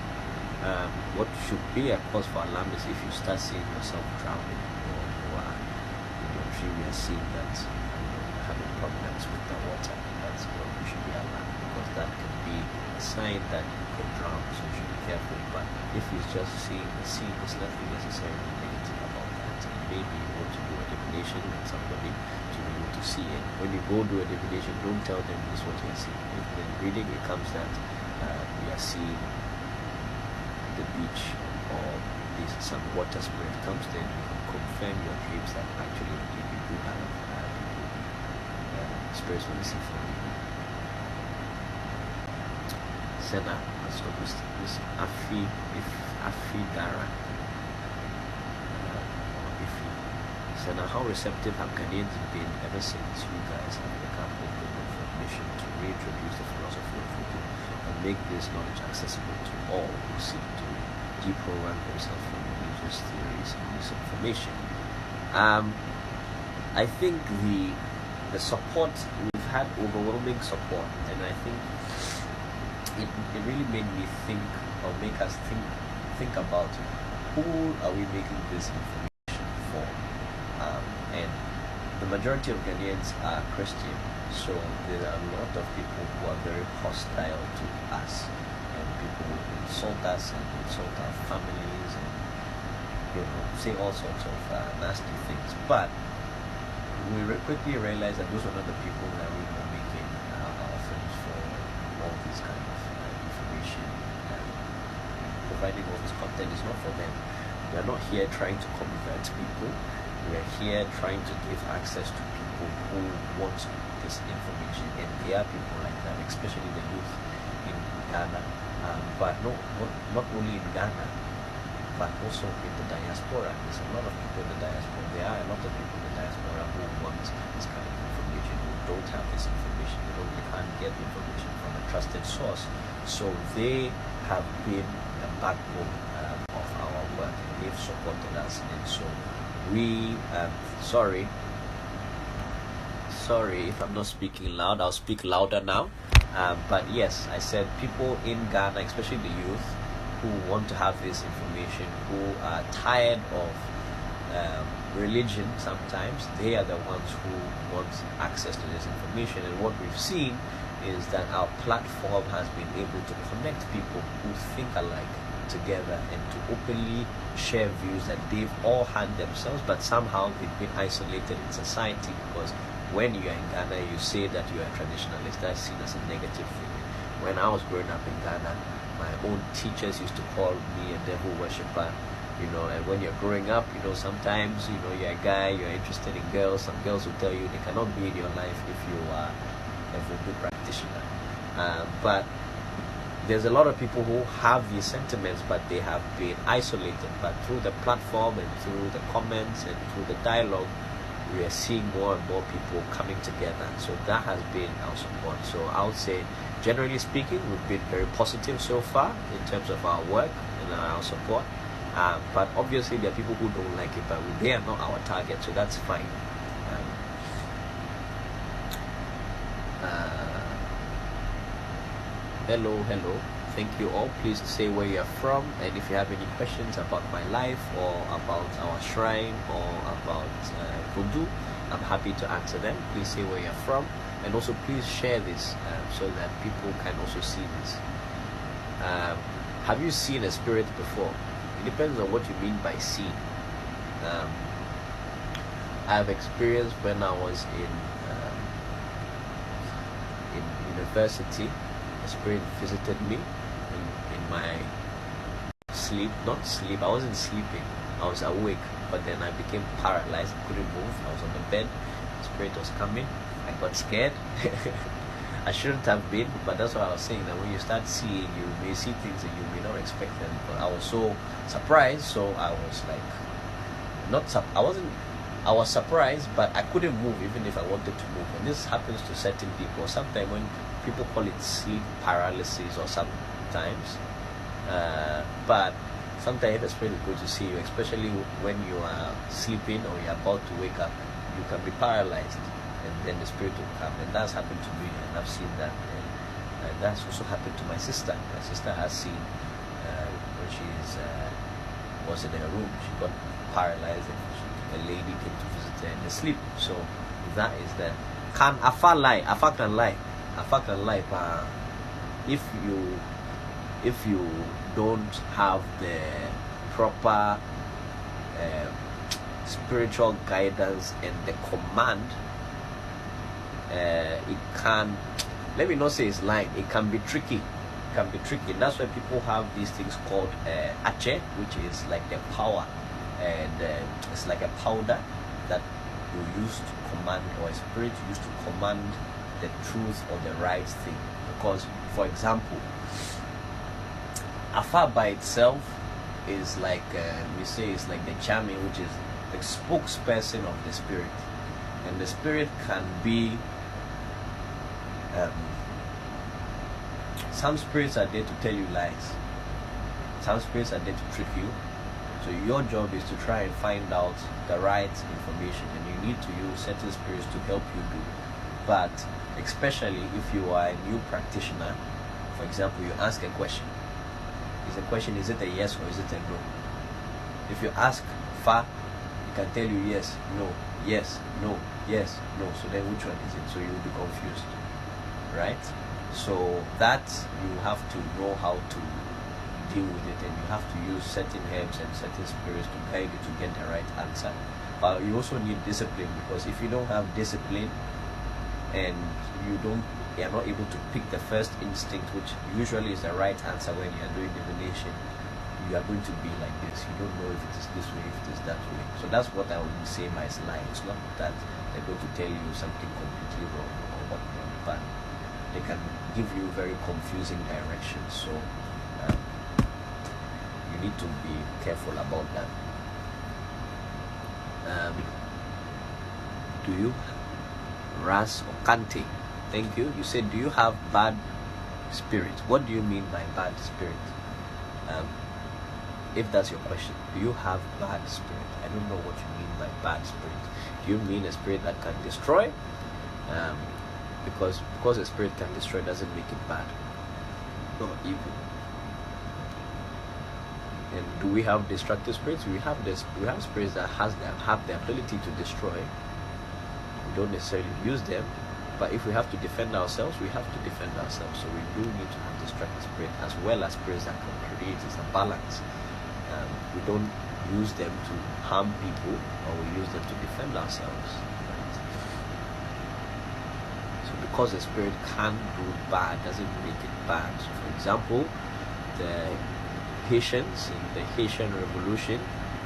What should be a cause for alarm is if you start seeing yourself drowning, or in your dream you are seeing that you're having problems with the water. That's what you should be alarmed, because that can be a sign that you could drown, so you should be careful. But if it's just seeing the sea, there's nothing necessarily negative about that. And maybe you want to do a divination with somebody to be able to see it. When you go do a divination, don't tell them this is what you're seeing. If in reading it comes that we are seeing the beach, or some water spirit comes, then you can confirm your dreams that actually you do have spirits from the sea for you. Sena, so this Afi Dara, Ifi. Sena, how receptive have Ghanaians been ever since you guys have become open with mission to reintroduce the philosophy of Vodu and make this knowledge accessible to all who seek to deprogram themselves from religious theories and misinformation? I think the support, we've had overwhelming support, and I think it really made me think, or make us think about who are we making this information for. And the majority of Ghanaians are Christian, so there are a lot of people who are very hostile to us, and people will insult us and insult our families and say all sorts of nasty things. But we quickly realized that those were not the people that we were making our films for. All this kind of information and providing all this content is not for them. We are not here trying to convert people. We are here trying to give access to people who want this information, and there are people like that, especially the youth in Ghana, but not only in Ghana, but also in the diaspora. There's a lot of people in the diaspora. There are a lot of people in the diaspora who want this kind of information, who don't have this information. They can't get information from a trusted source. So they have been the backbone of our work, and they've supported us. And so we, sorry if I'm not speaking loud, I'll speak louder now. But yes, I said people in Ghana, especially the youth, who want to have this information, who are tired of religion sometimes, they are the ones who want access to this information. And what we've seen is that our platform has been able to connect people who think alike together and to openly share views that they've all had themselves, but somehow they've been isolated in society, because when you are in Ghana, you say that you are a traditionalist, that's seen as a negative thing. When I was growing up in Ghana, my own teachers used to call me a devil worshipper, and when you're growing up, sometimes, you're a guy, you're interested in girls, some girls will tell you they cannot be in your life if you are a Vodu practitioner. But there's a lot of people who have these sentiments, but they have been isolated. But through the platform and through the comments and through the dialogue, we are seeing more and more people coming together. So that has been our support. So I would say, generally speaking, we've been very positive so far in terms of our work and our support. But obviously there are people who don't like it, but they are not our target, so that's fine. Hello, thank you all. Please say where you are from, and if you have any questions about my life or about our shrine or about Vodu, I'm happy to answer them. Please say where you are from, and also please share this so that people can also see this. Have you seen a spirit before? It depends on what you mean by see. I've experienced when I was in university, a spirit visited me in my sleep, not sleep, I wasn't sleeping, I was awake, but then I became paralyzed, I couldn't move, I was on the bed, the spirit was coming, I got scared. I shouldn't have been, but that's what I was saying, that when you start seeing, you may see things that you may not expect them. But I was so surprised, so I was like, I was surprised, but I couldn't move even if I wanted to move. And this happens to certain people. Sometimes when people call it sleep paralysis or sometimes, but sometimes the spirit will go to see you, especially when you are sleeping or you're about to wake up, you can be paralyzed, and then the spirit will come. And that's happened to me, and I've seen that. And that's also happened to my sister. My sister has seen when she was in her room, she got paralyzed, and a lady came to visit her in the sleep. So that is the Afa can lie. But if you don't have the proper spiritual guidance and the command, it can, let me not say it's lying, it can be tricky. That's why people have these things called ache, which is like the power, and it's like a powder that you use to command, or a spirit used to command the truth or the right thing. Because, for example, Afa by itself is like, we say it's like the charming, which is the spokesperson of the spirit. And the spirit can be, some spirits are there to tell you lies. Some spirits are there to trick you. So your job is to try and find out the right information, and you need to use certain spirits to help you do. But especially if you are a new practitioner, for example, you ask a question. Is it a yes or is it a no? If you ask Fa, it can tell you yes, no, yes, no, yes, no. So then which one is it? So you will be confused, right? So that you have to know how to deal with it, and you have to use certain herbs and certain spirits to guide you to get the right answer. But you also need discipline, because if you don't have discipline and you're not able to pick the first instinct, which usually is the right answer when you are doing divination, you are going to be like this. You don't know if it is this way, if it is that way. So that's what I would say by lying. It's not that they're going to tell you something completely wrong or whatnot, but they can give you very confusing directions. So you need to be careful about that. Do you Ras or Kante? Thank you. You said, do you have bad spirit? What do you mean by bad spirit? If that's your question, do you have bad spirit? I don't know what you mean by bad spirit. Do you mean a spirit that can destroy? Because a spirit can destroy doesn't make it bad or evil. And do we have destructive spirits? We have spirits that have the ability to destroy. We don't necessarily use them, but if we have to defend ourselves, we have to defend ourselves. So we do need to have destructive spirit as well as spirits that can create. It's a balance. We don't use them to harm people, or we use them to defend ourselves. Right? So because a spirit can do bad doesn't make it bad. So for example, the Haitians in the Haitian Revolution,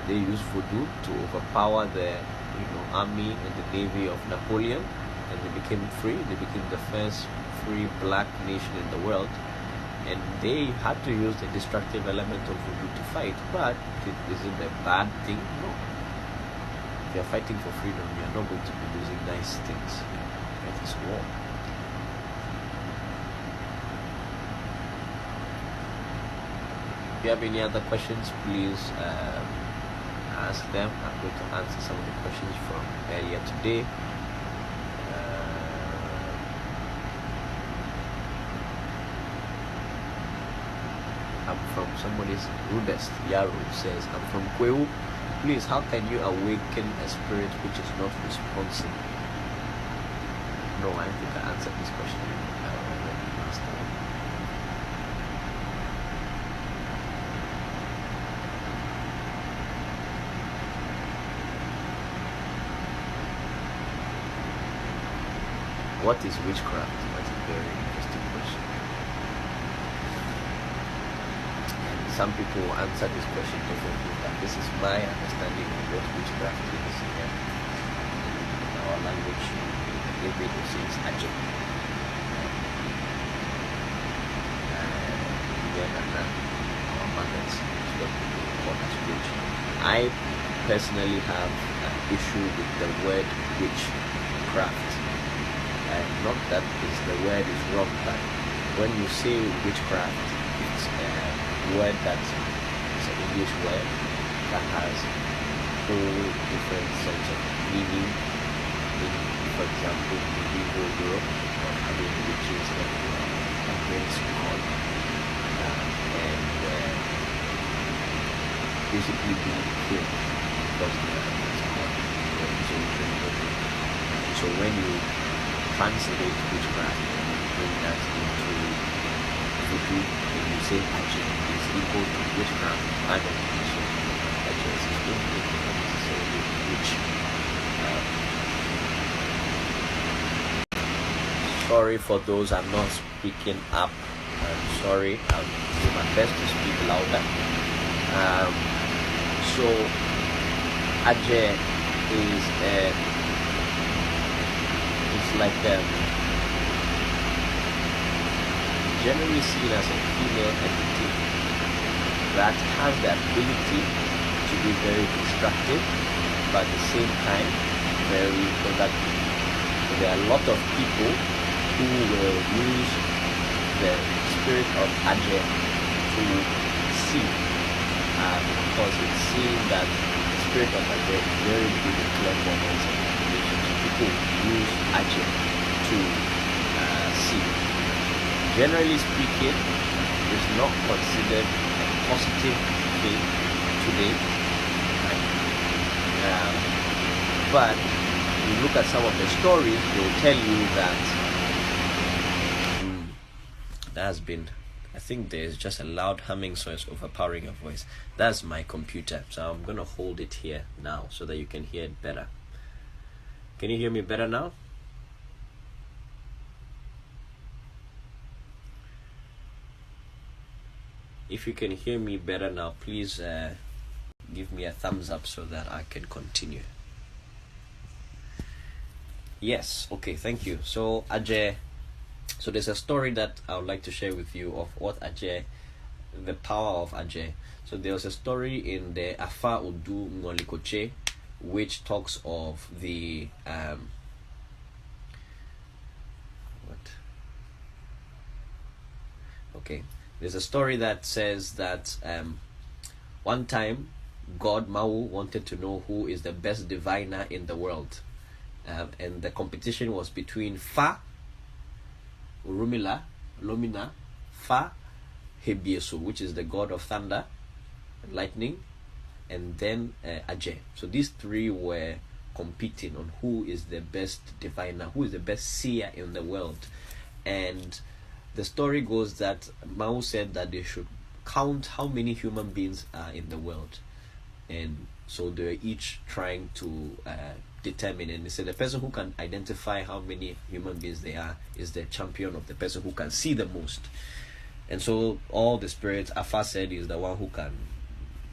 they used voodoo to overpower the army and the navy of Napoleon, and they became free. They became the first free black nation in the world, and they had to use the destructive element of voodoo to fight. But is it a bad thing? No. If you're fighting for freedom, you're not going to be using nice things. It is war. If you have any other questions, please ask them. I'm going to answer some of the questions from earlier today. I'm from somebody's rudest. Yaro says, I'm from Kweu. Please, how can you awaken a spirit which is not responsive? No, I think I answered this question already last time. What is witchcraft? That's a very interesting question. some people answer this question differently, but this is my understanding of what witchcraft is. In our language, in Ewe Vodu says Aje. Our mothers is what we call as witch. I personally have an issue with the word witchcraft. Not that the word is wrong, but when you say witchcraft, it's a word that is an English word that has whole different sense of meaning. For example, in medieval Europe, having witches that were against God and basically being killed because they are against God. So when you translate witchcraft and you bring that into voodoo and you say Aje is equal to witchcraft, I don't think so. Aje is equal to necessarily witch. Sorry for those I'm not speaking up. I'm sorry. I'll do my best to speak louder. So Aje is it's like generally seen as a female entity that has the ability to be very destructive, but at the same time very productive. So there are a lot of people who will use the spirit of Aje to see, because it's seen that the spirit of Aje is very good in clairvoyance and relationship. People use Aje to see. Generally speaking, it's not considered a positive thing today, right? But you look at some of the stories, they will tell you that there has been, I think there's just a loud humming, so it's overpowering your voice. That's my computer, so I'm gonna hold it here now so that you can hear it better. Can you hear me better now? If you can hear me better now, please give me a thumbs up so that I can continue. Yes, okay, thank you. So Aje, so there's a story that I would like to share with you of what Aje, the power of Aje. So there was a story in the Afa Udu Ngolikoche, which talks of the there's a story that says that one time God Mau wanted to know who is the best diviner in the world, and the competition was between Fa Urumila Lomina, Fa Hebiesu, which is the god of thunder and lightning, and then Aje. So these three were competing on who is the best diviner, who is the best seer in the world. And the story goes that Mao said that they should count how many human beings are in the world, and so they're each trying to determine, and they said the person who can identify how many human beings there are is the champion of the person who can see the most. And so all the spirits, Afa said, is the one who can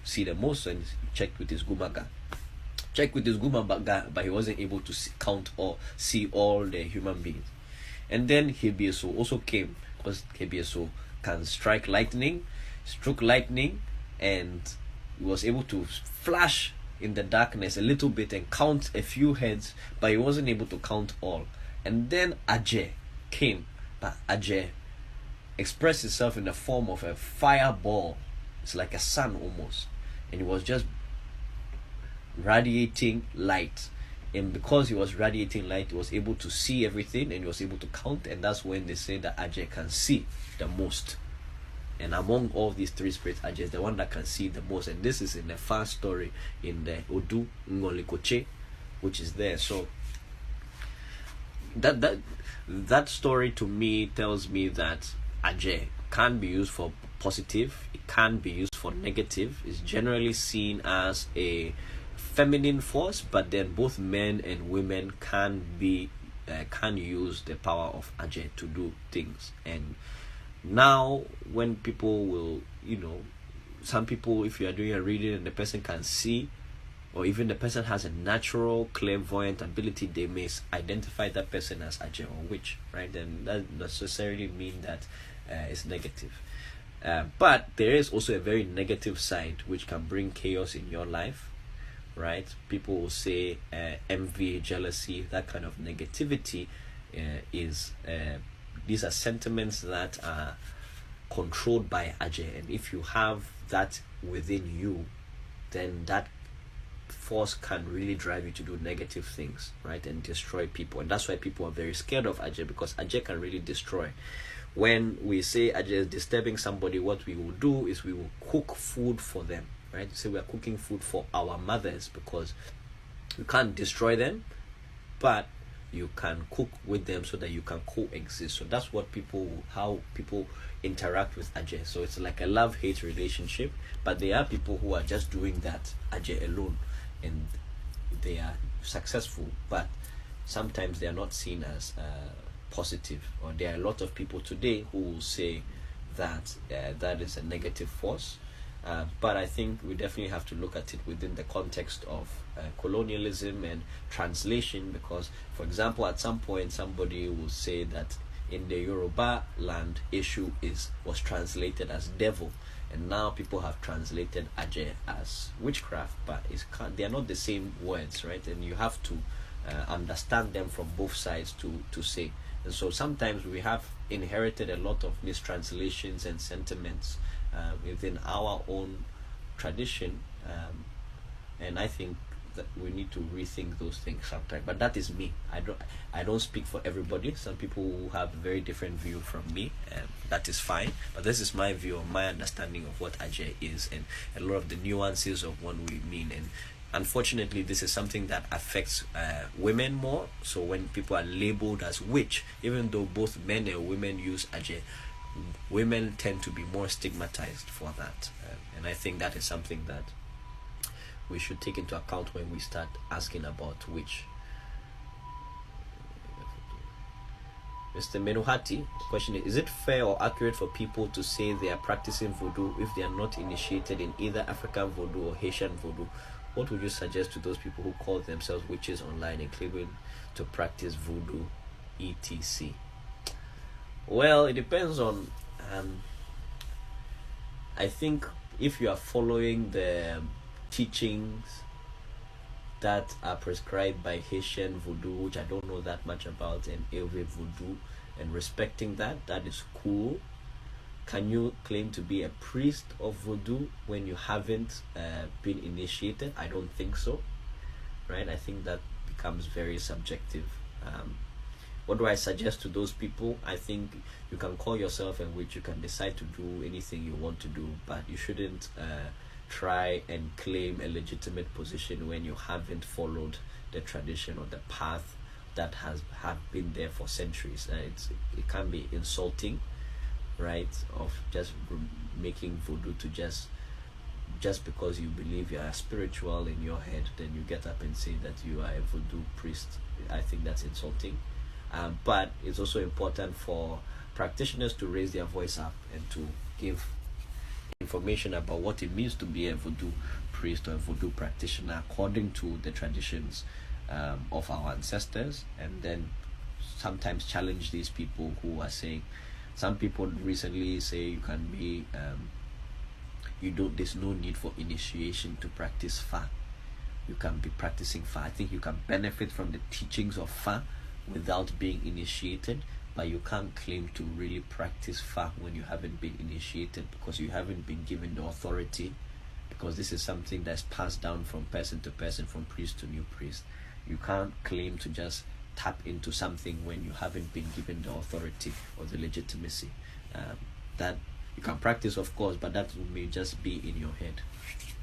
see the most, and checked with his gumaga, but he wasn't able to count or see all the human beings. And then Hebiesu also came, because Hebiesu can struck lightning, and he was able to flash in the darkness a little bit and count a few heads, but he wasn't able to count all. And then Aje came, but Aje expressed itself in the form of a fireball. It's like a sun almost, and it was just radiating light. And because he was radiating light, he was able to see everything, and he was able to count. And that's when they say that Aje can see the most. And among all these three spirits, Aje is the one that can see the most. And this is in the first story in the Odu Ngolikoche, which is there. So that story to me tells me that Aje can be used for positive, it can be used for negative. It's generally seen as a feminine force, but then both men and women can use the power of Aje to do things. And now when people will some people, if you are doing a reading and the person can see, or even the person has a natural clairvoyant ability, they may identify that person as Ajay or witch, right? Then that doesn't necessarily mean that it's negative. But there is also a very negative side which can bring chaos in your life, right? People will say envy, jealousy, that kind of negativity is these are sentiments that are controlled by Ajay, and if you have that within you, then that force can really drive you to do negative things, right, and destroy people. And that's why people are very scared of Ajay, because Ajay can really destroy. When we say Ajay is disturbing somebody, what we will do is we will cook food for them, right? So we are cooking food for our mothers, because you can't destroy them, but you can cook with them so that you can coexist. So that's what how people interact with Ajay. So it's like a love-hate relationship, but there are people who are just doing that Ajay alone, and they are successful, but sometimes they are not seen as positive. Or there are a lot of people today who will say that that is a negative force. But I think we definitely have to look at it within the context of colonialism and translation, because, for example, at some point somebody will say that in the Yoruba land, Eshu was translated as devil, and now people have translated Ajay as witchcraft, but they are not the same words, right? And you have to understand them from both sides to say. And so sometimes we have inherited a lot of mistranslations and sentiments within our own tradition, and I think that we need to rethink those things sometimes. But that is me. I don't speak for everybody. Some people will have a very different view from me, and that is fine. But this is my view, my understanding of what Ajay is, and a lot of the nuances of what we mean. And unfortunately, this is something that affects women more. So when people are labeled as witch, even though both men and women use Ajay, women tend to be more stigmatized for that. And I think that is something that we should take into account when we start asking about witch. Mr. Menuhati, the question is it fair or accurate for people to say they are practicing voodoo if they are not initiated in either African voodoo or Haitian voodoo? What would you suggest to those people who call themselves witches online and claiming to practice voodoo, etc.? Well, it depends on, I think if you are following the teachings that are prescribed by Haitian voodoo, which I don't know that much about, and Ewe Vodu, and respecting that is cool. Can you claim to be a priest of voodoo when you haven't been initiated? I don't think so, right? I think that becomes very subjective. What do I suggest to those people? I think you can call yourself a witch, you can decide to do anything you want to do, but you shouldn't try and claim a legitimate position when you haven't followed the tradition or the path that have been there for centuries. It can be insulting, right, of just making voodoo to just because you believe you are spiritual in your head, then you get up and say that you are a voodoo priest. I think that's insulting. But it's also important for practitioners to raise their voice up and to give information about what it means to be a voodoo priest or a voodoo practitioner according to the traditions of our ancestors, and then sometimes challenge these people who are saying, some people recently say you can be there's no need for initiation to practice Fa. You can be practicing Fa. I think you can benefit from the teachings of Fa without being initiated, but you can't claim to really practice Fa when you haven't been initiated, because you haven't been given the authority, because this is something that's passed down from person to person, from priest to new priest. You can't claim to just tap into something when you haven't been given the authority or the legitimacy. That you can practice, of course, but that may just be in your head.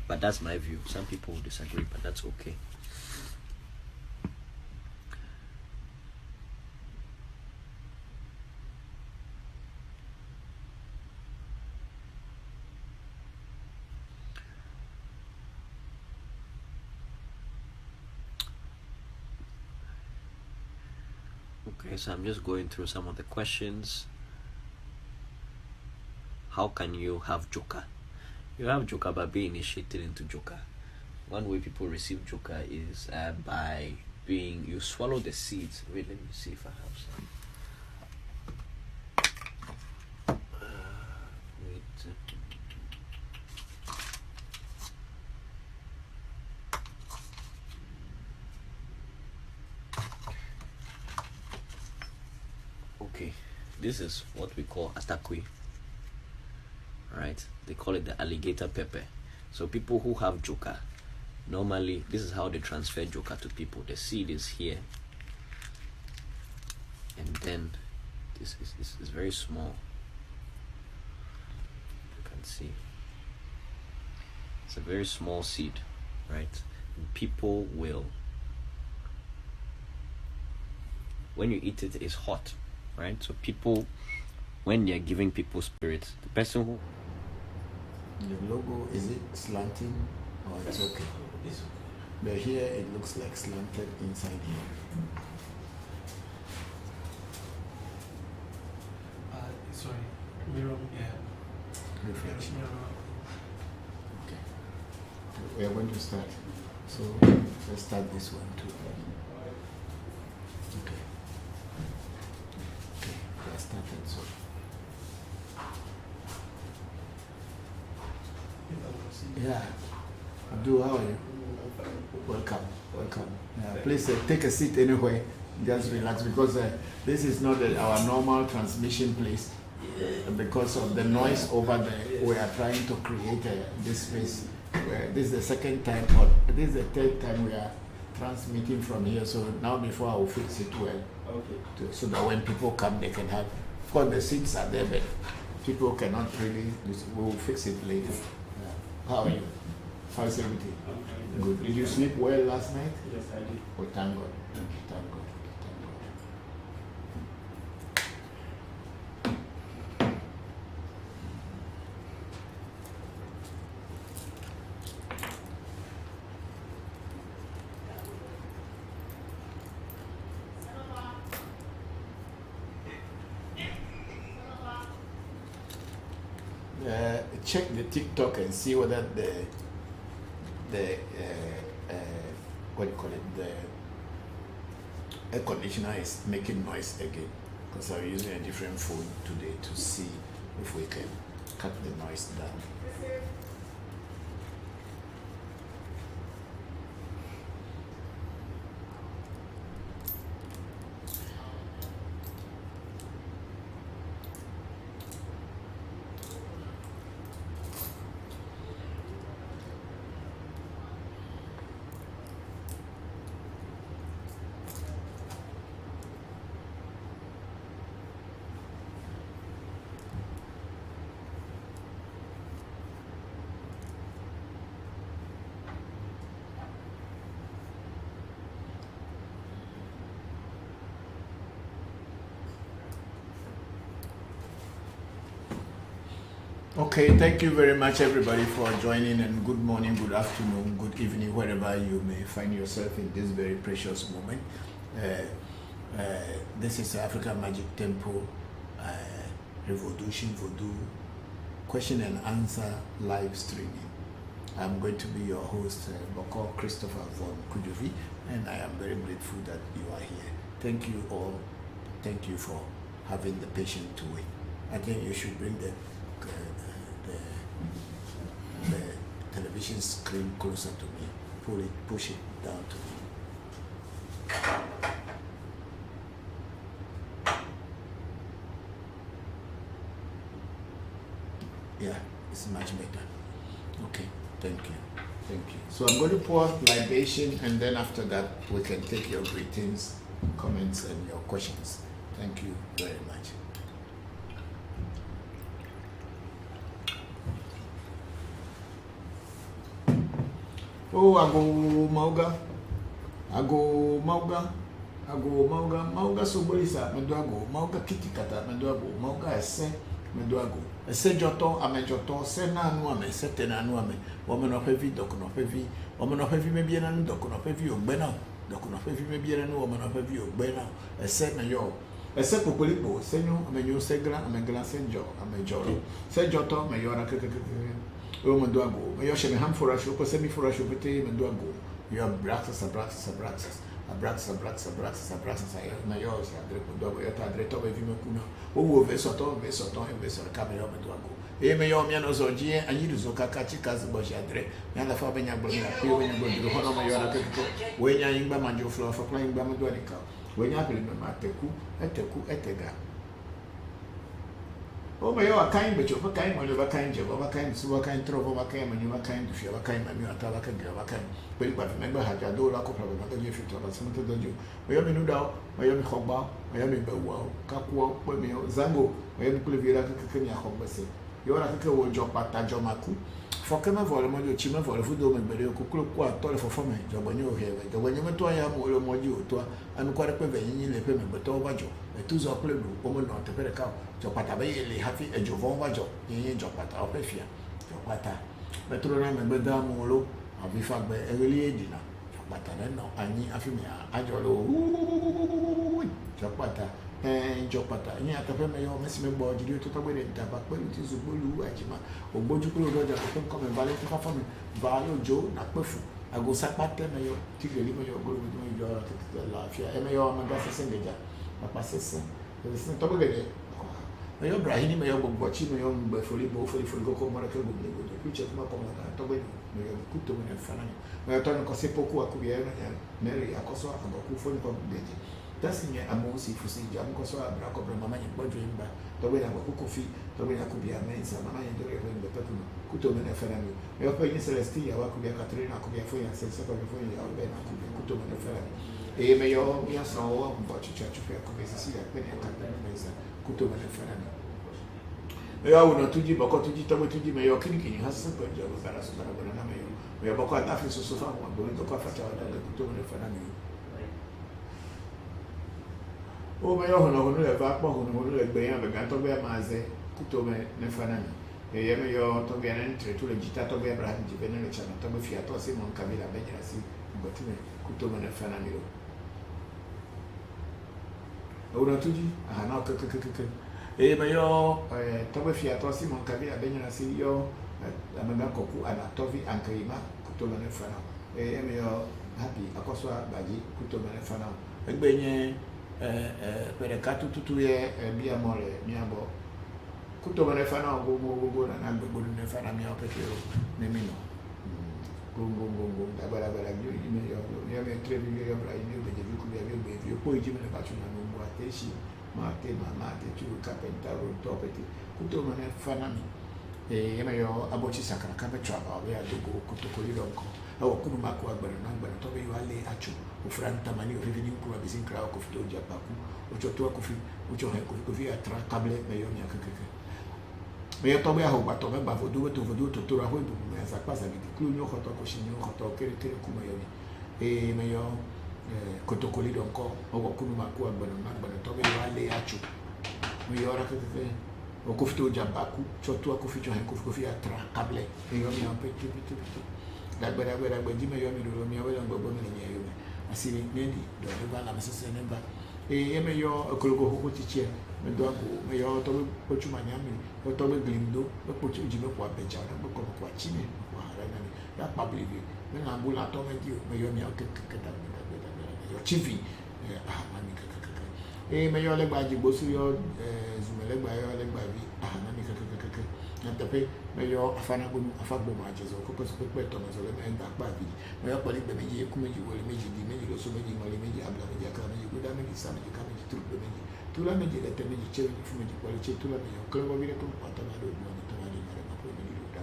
But that's my view. Some people will disagree, but that's okay. Okay, so I'm just going through some of the questions. How can you have Joker You have Joker by being initiated into Joker. One way people receive Joker is by being, you swallow the seeds. Wait, let me see if I have some. Okay, this is what we call atakwe. Right? They call it the alligator pepper. So people who have Joker, normally this is how they transfer Joker to people. The seed is here, and then this is very small. You can see it's a very small seed, right? And people will, when you eat it, it's hot, right? So people, when they're giving people spirits, the person who, the logo, is it slanting or it's okay? It's okay. But here it looks like slanted inside here. Sorry, mirror, yeah. Reflection. Mirror. Okay. We are going to start. So let's start this one too. Okay. Okay, we are started. So yeah. Abdul, how are you? Welcome. Welcome. Please take a seat anywhere. Just relax because this is not our normal transmission place. Because of the noise over there, we are trying to create this space. Where this is the second time, or this is the third time we are transmitting from here. So now before I will fix it well, okay, so that when people come, they can have. Of course, the seats are there, but people cannot really. We will fix it later. How are you? How's everything? Good. Did you sleep well last night? Yes, I did. Oh, thank God. Thank God. Thank God. Check the TikTok and see whether the what do you call it, the air conditioner is making noise again, because I'm using a different phone today to see if we can cut the noise down. Okay, thank you very much everybody for joining, and good morning, good afternoon, good evening, wherever you may find yourself in this very precious moment. This is African Magic Temple Revolution Voodoo question and answer live streaming. I'm going to be your host, Bokor Christopher Voncujovi, and I am very grateful that you are here. Thank you all. Thank you for having the patience to wait. I think you should bring the television screen closer to me. Push it down to me. Yeah, it's much better. Okay, thank you. Thank you. So I'm going to pour libation, and then after that we can take your greetings, comments, and your questions. Thank you very much. Oh, Mauga Sobolisa, Meduago, Mauga Kitikata, Meduago, Mauga Esse, Meduago, Esse Joto, Amejoto, Sena Nuame, Setena Nuame, woman of heavy, docon of heavy, woman of heavy, maybe an docon of heavy or Bena, docon of heavy, maybe a woman of heavy or Bena, a set mayo, a set Popolipo, Senu, Ameyo Segra, Amegla Senjo, Amejoro, Sejoto, Mayora, o me do ago me yo she me ham for asho ko se mi for asho pete me do ago yo abraxas aí me yo se adre ko do yo ta adre to be vi me kuna o wo ve so to ka me yo me do ago e me yo me no so ji anyi du so kaka chika ze bo she adre me la fa be nya gbo na pe we nya gbo du ho no me yo na ke ko we nya yin gba manjo flo fa plan gba me do ni ka we nya pe me ma teku etega o me yo akan be cho fa kan mo le ba kan je ba kan su ba kan tro ba kan mo ni ba kan du fi ba kan ma mi ata ba kan ba kan pe ba me ba ha ja do la ko pra ba ka je fi to ba se mo to do me yo me nu da me yo mi khogba me yo mi be wa ka ku pe me yo zango me yo mi kule vira ka mi khogba se yo ra ka wo jo pata jo maku fo ke me vole mo jo chi me vole fu do me bere ko kulo ku ato le fo fo me jo banyo he we jo banyo me to ya mo le mo ji o to anu kwa re pe be yin le pe me be to ba jo e tu zo kule lu o mo no te pe ka jo pata be le hafi e jo von ba jo yin jo pata o pe fia jo pata me tro na me be da mo lo abi fa be e le di na jo pata no ani afi me a jo lo jo pata jo pata ni atape me yo mesi me bo jiri to togbe de daba pe ti zugbolu ajima ogboju kuro doja ko ko me vale ti fa fa me va yo jo na pefu ago sapate me yo ti geli me yo go me yo la fia e me yo ma ga sesen deja papa sesen to be gele me yo brahini me yo gbogbo chi me yo mbe foli ko mara ke gbogbo go to piche ma ko na to be me yo kuto me fana me yo to ko se poku akubia na meri akoso agoku foni ko deje that's in a most if you see jam because I black over mamma in budget but the way I go coffee the way I could be a man some mamma in the river in the petrol could to me a family your pay celestia I could be a Katrina could be a foyer and say second for you then I could be put to me a family e me yo mi aso but church for could be see a penny and could to me a family e au no tuji boko tuji to tuji me yo kini has super job para super na me yo boko atafi so so fa mo do to kwa fata da could to me a family o me yo hono le va po hono le gbe yan be gan to be ma ze kuto me ne fana mi e ye me yo to be an entre to le jita to be Abraham ji be ne chana to be fia to se mon kabila be jira si ngoti me kuto me ne fana mi lo o na tuji aha na ke e me yo to be fia to se mon kabila be jira si yo amanga koku ana to vi ankaima kuto me ne fana e me yo happy akoso baji kuto me ne fana egbe yen per cato tutto è mia amore mia bo tutto me ne fa no go na go ne fa na mia perché nemmeno go da bara io me trevi io bra io be di ku io poi ji me ne faccio na no a te si ma te tu capentaro topeti tutto me ne fa na mi e io aboci sacra capeccia aveva dogo tutto quello awo kunu mako agbara na agbara to be wale achu ufranta mani ofifini ku abisin kra ko fito japaku ocho to ko fi ocho he ko fi atra kable me yo nya kekeke me yo to be aho ba to me ba vodu to ra ho ibu me sa pasa bi klu nyo khoto ko shinyo khoto kere ku me yo ni me yo kotokoli don ko owo kunu mako agbara na agbara to be wale achu me yo ra kekeke o ko fito japaku cho to ko fi cho he ko fi atra kable me yo nya pe tu dagbara ji me yo mi do mi awela ngbo mi ni yo asiri nendi do ba la mesese nemba e me yo okologo hoko tichie me do ago me yo to po chuma nyami yo to be glindo me po ji me kwa beja na me ko kwa chini kwa ara na ya public me na bula to me dio me yo mi akeketa yo chivi mami e me yo le gba ji gbo si yo zumele gba yo le gba bi mami ntape me yo afana gbo afagbo ma jezo ko ko pe to ma so le me ngba pa bi me yo pali gbe meji eku meji wole meji di meji lo so meji mole meji abla meji aka meji goda meji sa meji ka meji tru meji tula meji le te meji che meji fu meji kwali che tula me yo ko bo bi le ko pa to na do bo ni to na ni mare ma ko meji do da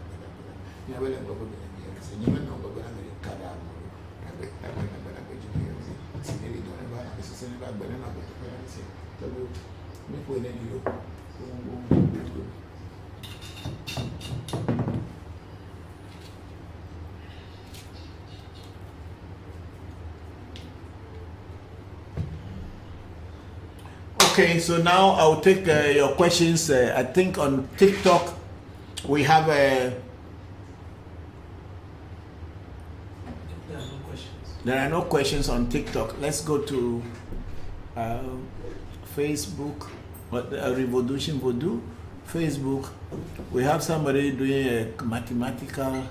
ni abele ngbo bo ni ya se ni me no ngbo na me ka da mo da be ji ni yo si ni ri do na ba se se ni ba gbe na ba to pa ni se to bo mi ko le ni yo Okay, so now I'll take your questions. I think on TikTok we have there are no questions on TikTok. Let's go to Facebook, Revolution Vodu. Facebook, we have somebody doing a mathematical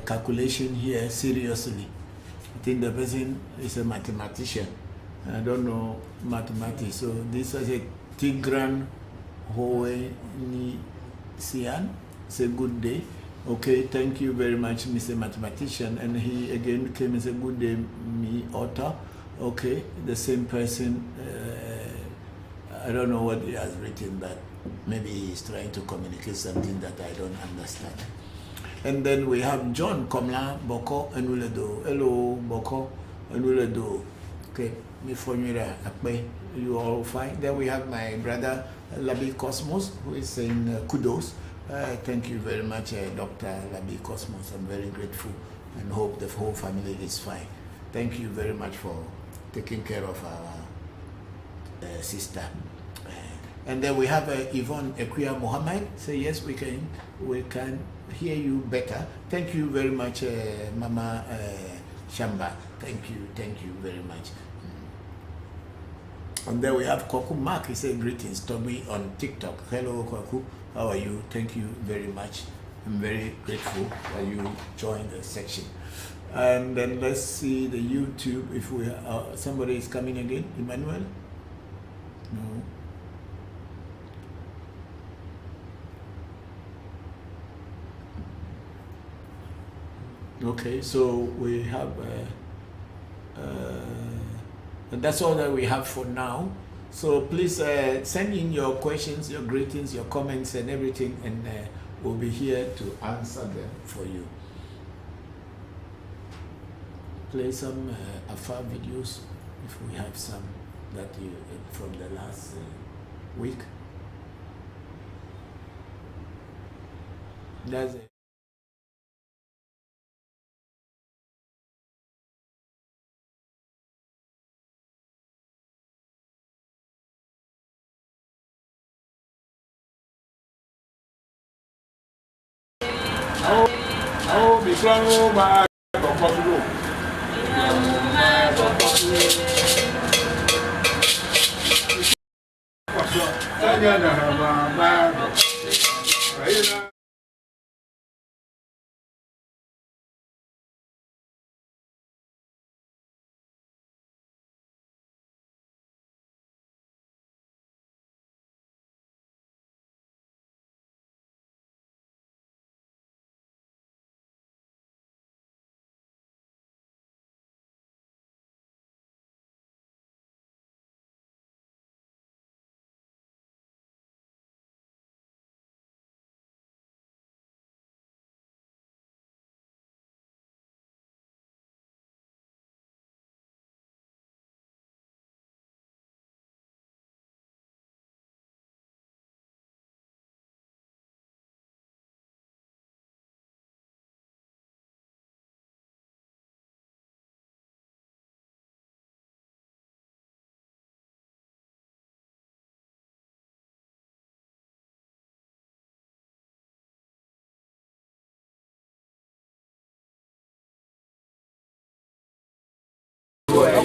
calculation here seriously. I think the person is a mathematician. I don't know mathematics. So this is a Tigran Hoenisian. It's a good day. Okay, thank you very much, Mr. Mathematician. And he again came and said, good day, me, author. Okay, the same person. I don't know what he has written, but maybe he's trying to communicate something that I don't understand. And then we have John Komla Bokor Enuledo. Hello, Bokor Enuledo. Okay, me for you all fine. Then we have my brother Labi Cosmos, who is saying kudos. Thank you very much, Dr. Labi Cosmos. I'm very grateful and hope the whole family is fine. Thank you very much for taking care of our sister. And then we have Yvonne Equia Mohammed. Say yes, we can hear you better. Thank you very much, Mama Shamba. Thank you very much. And then we have Kwaku Mark. He said greetings to me on TikTok. Hello, Kwaku. How are you? Thank you very much. I'm very grateful that you joined the section. And then let's see the YouTube. If we somebody is coming again, Emmanuel. No. Okay, so we have. And that's all that we have for now. So please send in your questions, your greetings, your comments, and everything, and we'll be here to answer them for you. Play some Afar videos if we have some that you from the last week. That's it.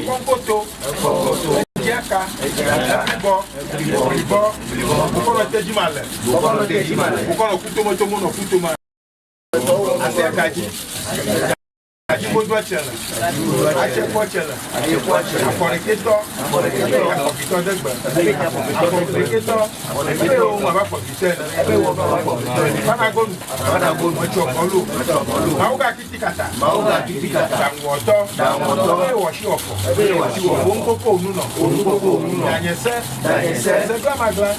Kompoto, Ejaka, Ebibo, Bokor Tejimale, Bokor Kutomo no Kutoma, Asekaji, Ajibodwa Chela, Achepo Chela, Aforiketo, Aforiketo Degba, Aforiketo, Ebe Mama Foriketo, Panagon, Machokolu, Mauga Kitikata, Damwoto, Ebe Washiofo, Onkoko Nuno, Danyese, Seglamagla,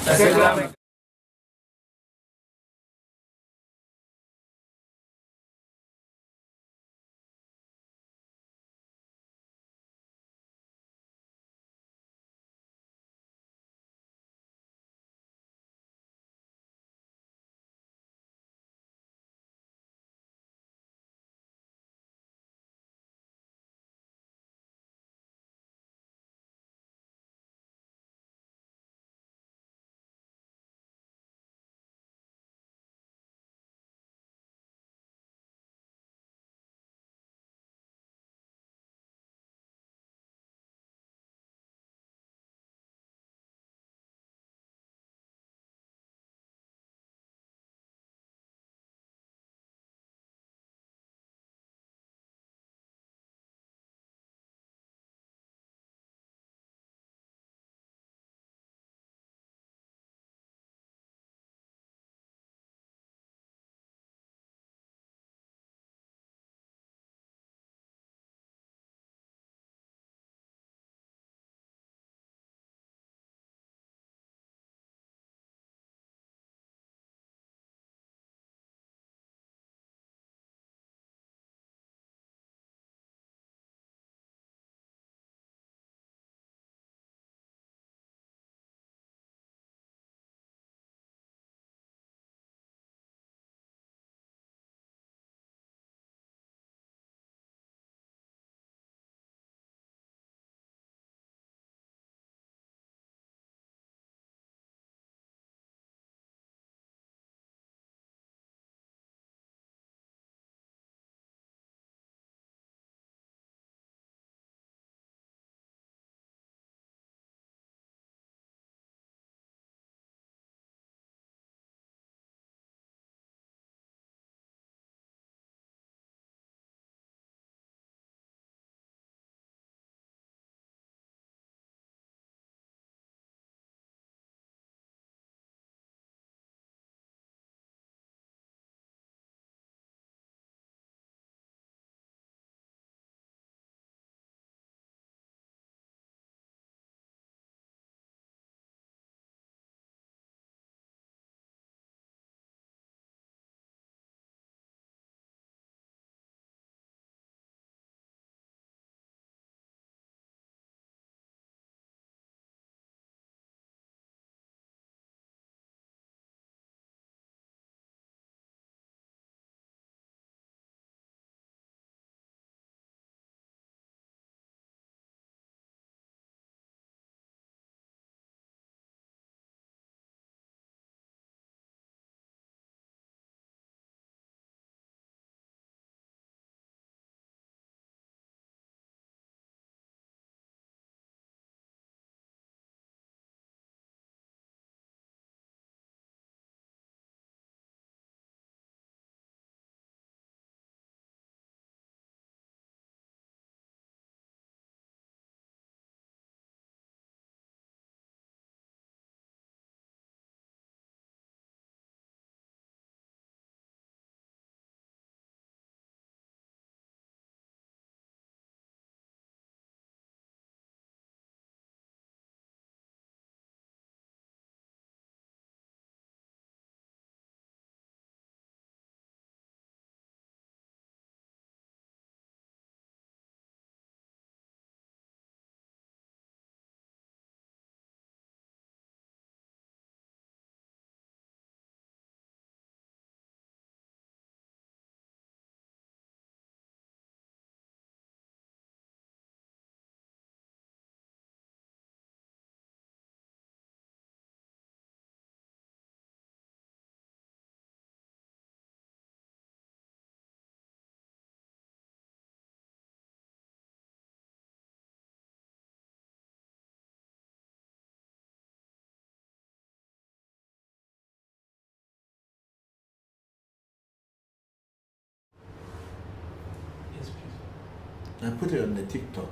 I put it on the TikTok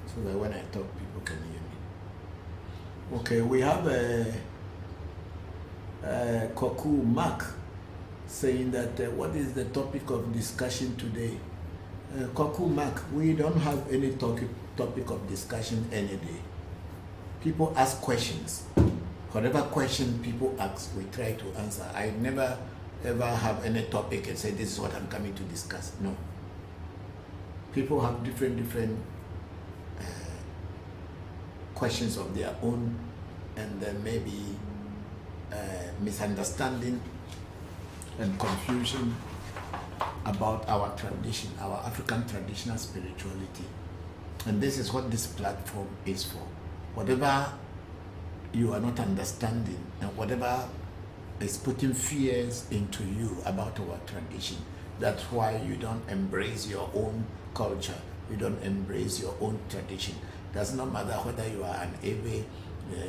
so that when I talk, people can hear me. Okay, we have a Koku Mark saying that what is the topic of discussion today? Koku Mark, we don't have any topic of discussion any day. People ask questions. Whatever question people ask, we try to answer. I never ever have any topic and say this is what I'm coming to discuss. No. People have different questions of their own, and then maybe misunderstanding and confusion about our tradition, our African traditional spirituality. And this is what this platform is for. Whatever you are not understanding and whatever is putting fears into you about our tradition, that's why you don't embrace your own culture, you don't embrace your own tradition. Does not matter whether you are an Ewe,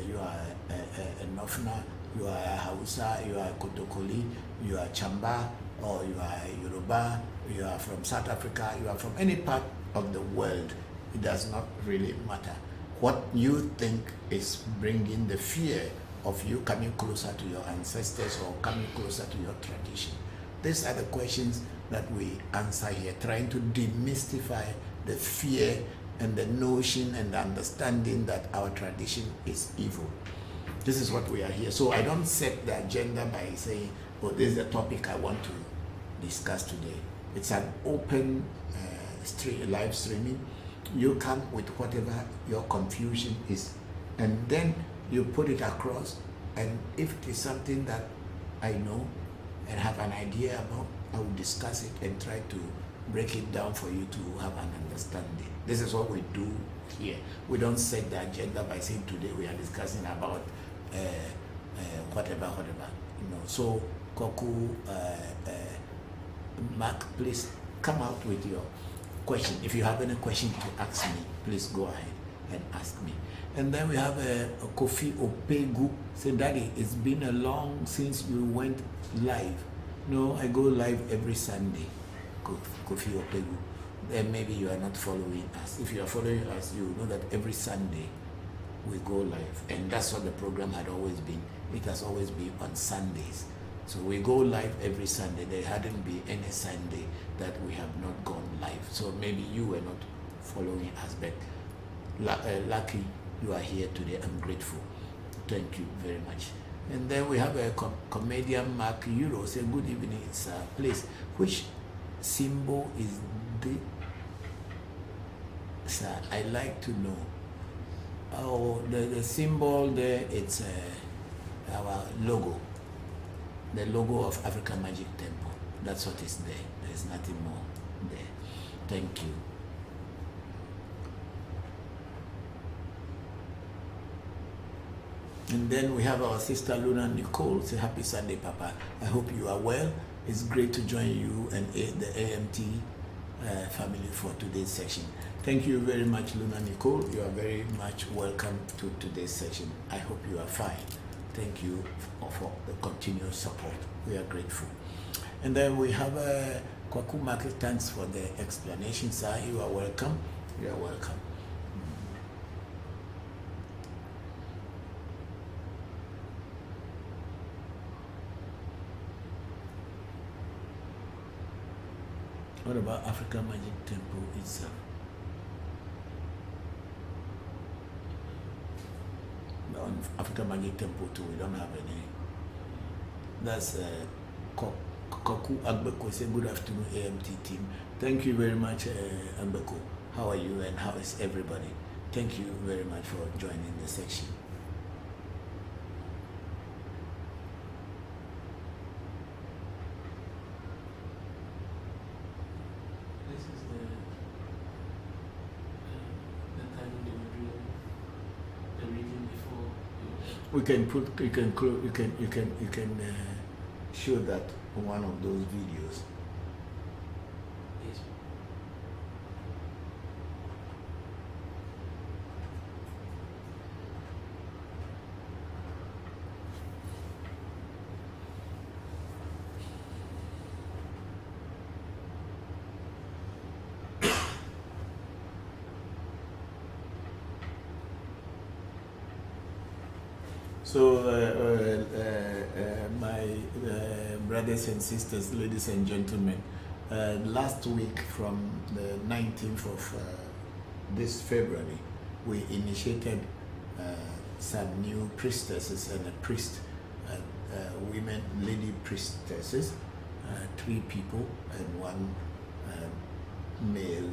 you are a Nofna, you are a Hausa, you are a Kotokoli, you are Chamba, or you are a Yoruba, you are from South Africa, you are from any part of the world. It does not really matter. What you think is bringing the fear of you coming closer to your ancestors or coming closer to your tradition. These are the questions that we answer here, trying to demystify the fear and the notion and the understanding that our tradition is evil. This is what we are here. So I don't set the agenda by saying, oh, this is the topic I want to discuss today. It's an open live streaming. You come with whatever your confusion is, and then you put it across, and if it is something that I know and have an idea about, I will discuss it and try to break it down for you to have an understanding. This is what we do here. We don't set the agenda by saying today we are discussing about whatever, you know. So Koku, Mark, please come out with your question. If you have any question to ask me, please go ahead and ask me. And then we have a Kofi Opegu saying, Daddy, it's been a long since you went live. No, I go live every Sunday. Kofi Opegu. Then maybe you are not following us. If you are following us, you know that every Sunday we go live. And that's what the program had always been. It has always been on Sundays. So we go live every Sunday. There hadn't been any Sunday that we have not gone live. So maybe you were not following us, but lucky you are here today. I'm grateful. Thank you very much. And then we have a comedian, Mark Euro, say, good evening, sir. Please, which symbol is the, sir? I like to know. Oh, the symbol there, it's our logo. The logo of African Magic Temple. That's what is there. There's nothing more there. Thank you. And then we have our sister Luna Nicole. Say, happy Sunday, Papa. I hope you are well. It's great to join you and the AMT family for today's session. Thank you very much, Luna Nicole. You are very much welcome to today's session. I hope you are fine. Thank you for the continuous support. We are grateful. And then we have Kwaku Market. Thanks for the explanation, sir. You are welcome. You are welcome. What about African Magic Temple itself? On African Magic Temple too, we don't have any. That's Koku Agbeko. Say good afternoon, AMT team. Thank you very much, Agbeko. How are you and how is everybody? Thank you very much for joining the section. This is the time they were doing the reading before. We can put, you can show that on one of those videos. Yes. So, my brothers and sisters, ladies and gentlemen, last week from the 19th of this February, we initiated some new priestesses and a priest, women, lady priestesses, 3 people and 1 male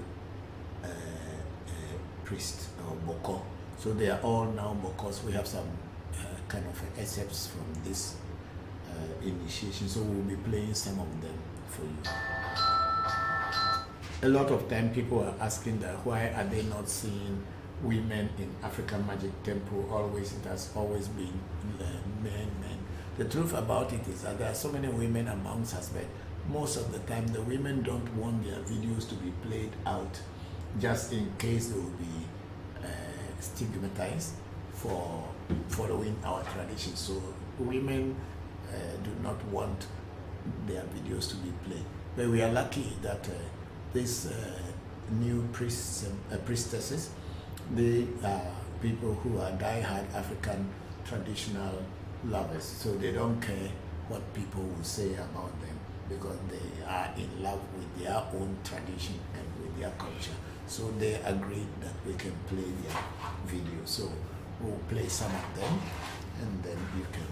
priest or Bokor. So they are all now Bokors. We have some kind of excerpts from this initiation, so we'll be playing some of them for you. A lot of time people are asking that why are they not seeing women in African Magic Temple? It has always been men. The truth about it is that there are so many women amongst us, but most of the time the women don't want their videos to be played out just in case they will be stigmatized for following our tradition. So women do not want their videos to be played. But we are lucky that these new priests and priestesses, they are people who are die-hard African traditional lovers. So they don't care what people will say about them because they are in love with their own tradition and with their culture. So they agreed that we can play their videos. So we'll play some of them, and then you can,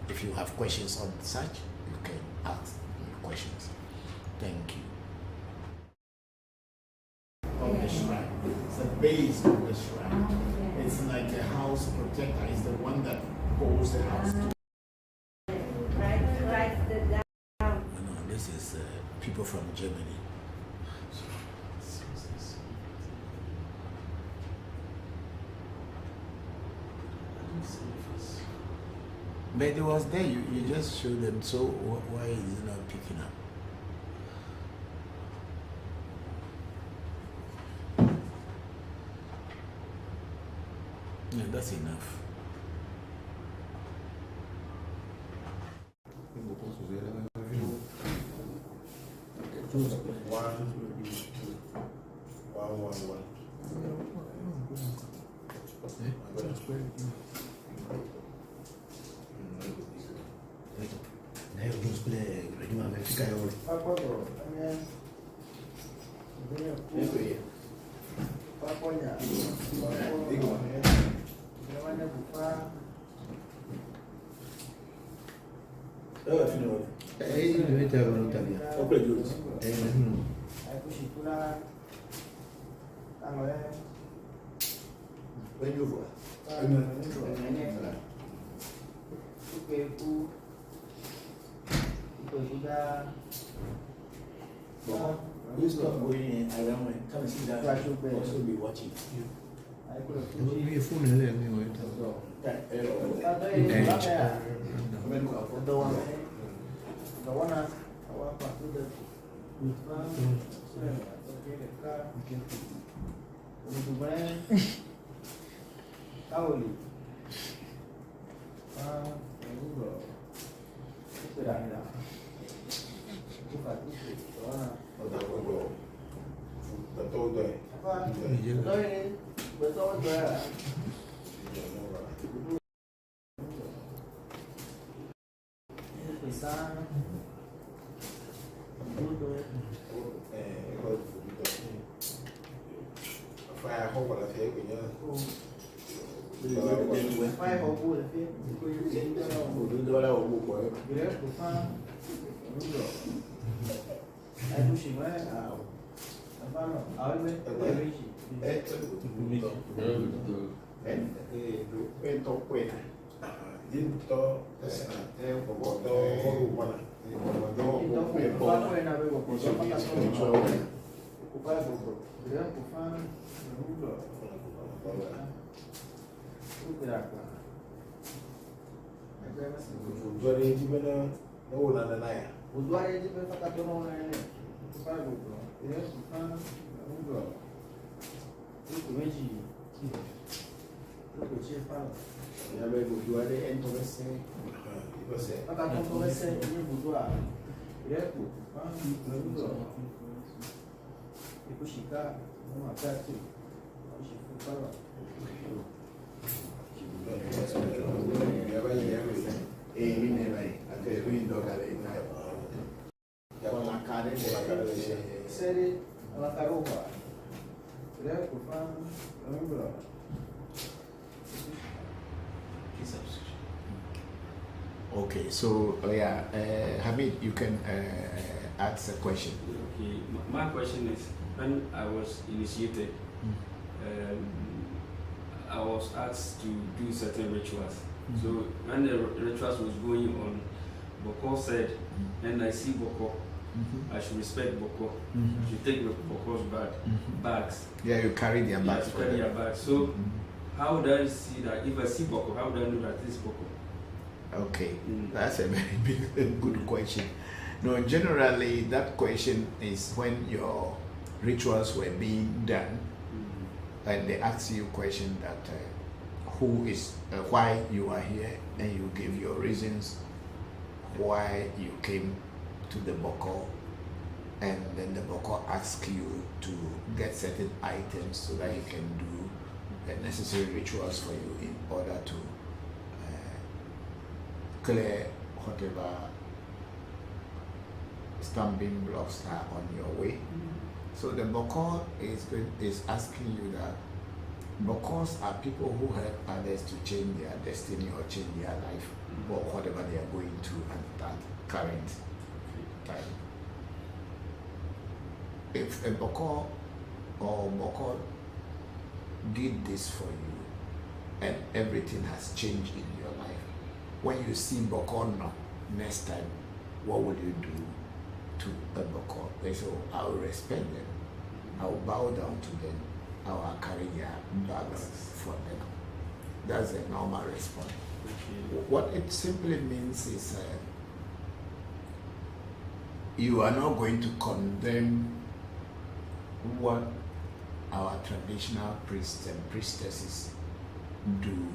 if you have questions on such, you can ask your questions. Thank you. Of the shrine. It's the base of the shrine. It's like a house protector. It's the one that holds the house. No, this is people from Germany. But it was there, you just showed them, so why is it not picking up? Yeah, that's enough. You stop going in around and come and see that I should also be watching. seri alataruba. There kufan remember. Okay, so Hamid, you can ask a question. Okay, my question is, when I was initiated, I was asked to do certain rituals. So when the rituals was going on, Bokor said, when I see Bokor, I should respect Bokor. I should take Bokor's bags. Yeah, you carry their bags. Yeah, carry their bags. So how would I see that? If I see Bokor, how would I know that this is Bokor? Okay, that's a very good question. No, generally that question is when your rituals were being done, and they ask you a question that who is, why you are here, and you give your reasons why you came to the Bokor, and then the Bokor asks you to get certain items so that he can do the necessary rituals for you in order to clear whatever stumbling blocks are on your way. So the Bokor is asking you that Bokors are people who help others to change their destiny or change their life or whatever they are going through at that current time. If a Bokor or Bokor did this for you and everything has changed in your life, when you see Bokor now, next time, what will you do to a Bokor? They say, oh, I will respect them, I will bow down to them, I will carry their bags for them. That's a normal response. What it simply means is you are not going to condemn what our traditional priests and priestesses do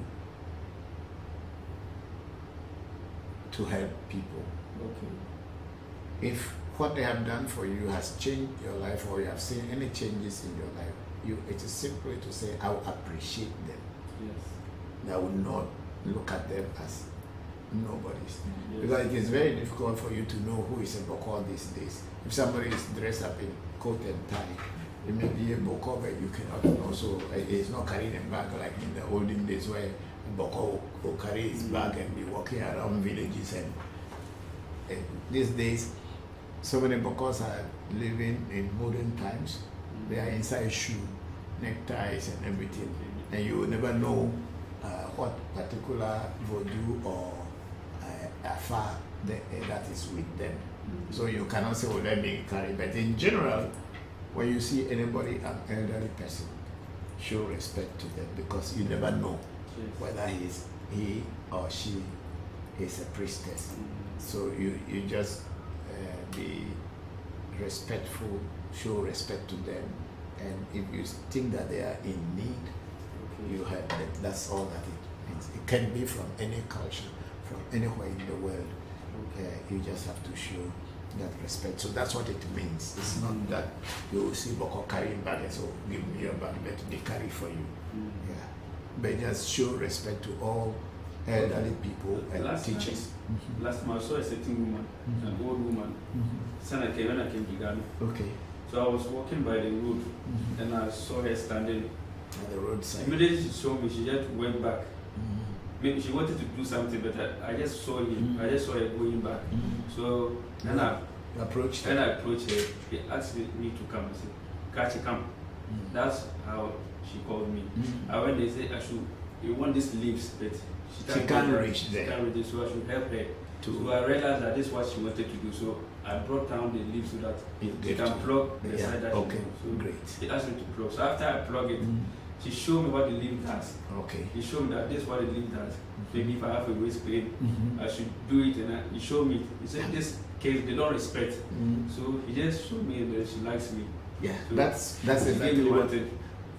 to help people. Okay. If what they have done for you has changed your life, or you have seen any changes in your life, it is simply to say, I will appreciate them. Yes. I will not look at them as nobodies. Yes. Because it is very difficult for you to know who is a Bokor these days. If somebody is dressed up in coat and tie, it may be a Bokor, but you cannot know. So it's not carrying a bag like in the olden days where a Bokor will carry his bag and be walking around villages. And these days, so many Bokors are living in modern times. They are inside shoe, neckties and everything. And you will never know what particular Vodu or Afa that is with them. So you cannot say, well, let me carry. But in general, when you see anybody, an elderly person, show respect to them, because you never know whether he or she is a priestess. So you just be respectful, show respect to them, and if you think that they are in need, you help them. That's all that it means. It can be from any culture, from anywhere in the world. You just have to show that respect. So that's what it means. It's not that you will see Bokor carrying bag and so give me your bag, let me carry for you. Yeah, but just show respect to all elderly people and teachers. Last time I saw a certain woman, an old woman. When I came to Ghana. Okay. So I was walking by the road and I saw her standing at the roadside. Immediately she saw me, she just went back. Maybe she wanted to do something, but I just saw him. I just saw her going back. So then I approached her. He asked me to come. I said, "Kachi, come." That's how she called me. And when they say you want these leaves, but she can't reach there. She can't reach, so I should help her. So I realized that this is what she wanted to do. So I brought down the leaves so that she can plug the side that she wants. So great. She asked me to plug. So after I plug it, she showed me what the leaf does. Okay. He showed me that this is what the leaf does. Maybe if I have a waist pain, I should do it. And he showed me. He said, this case they don't respect. So he just showed me and then she likes me. Yeah, so that's exactly what it.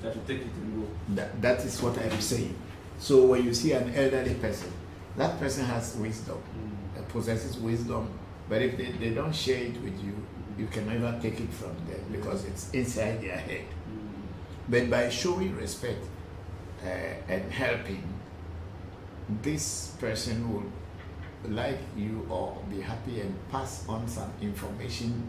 That you take it and go. That is what I'm saying. So when you see an elderly person, that person has wisdom, possesses wisdom, but if they don't share it with you, you can never take it from them because it's inside their head. But by showing respect and helping, this person will like you or be happy and pass on some information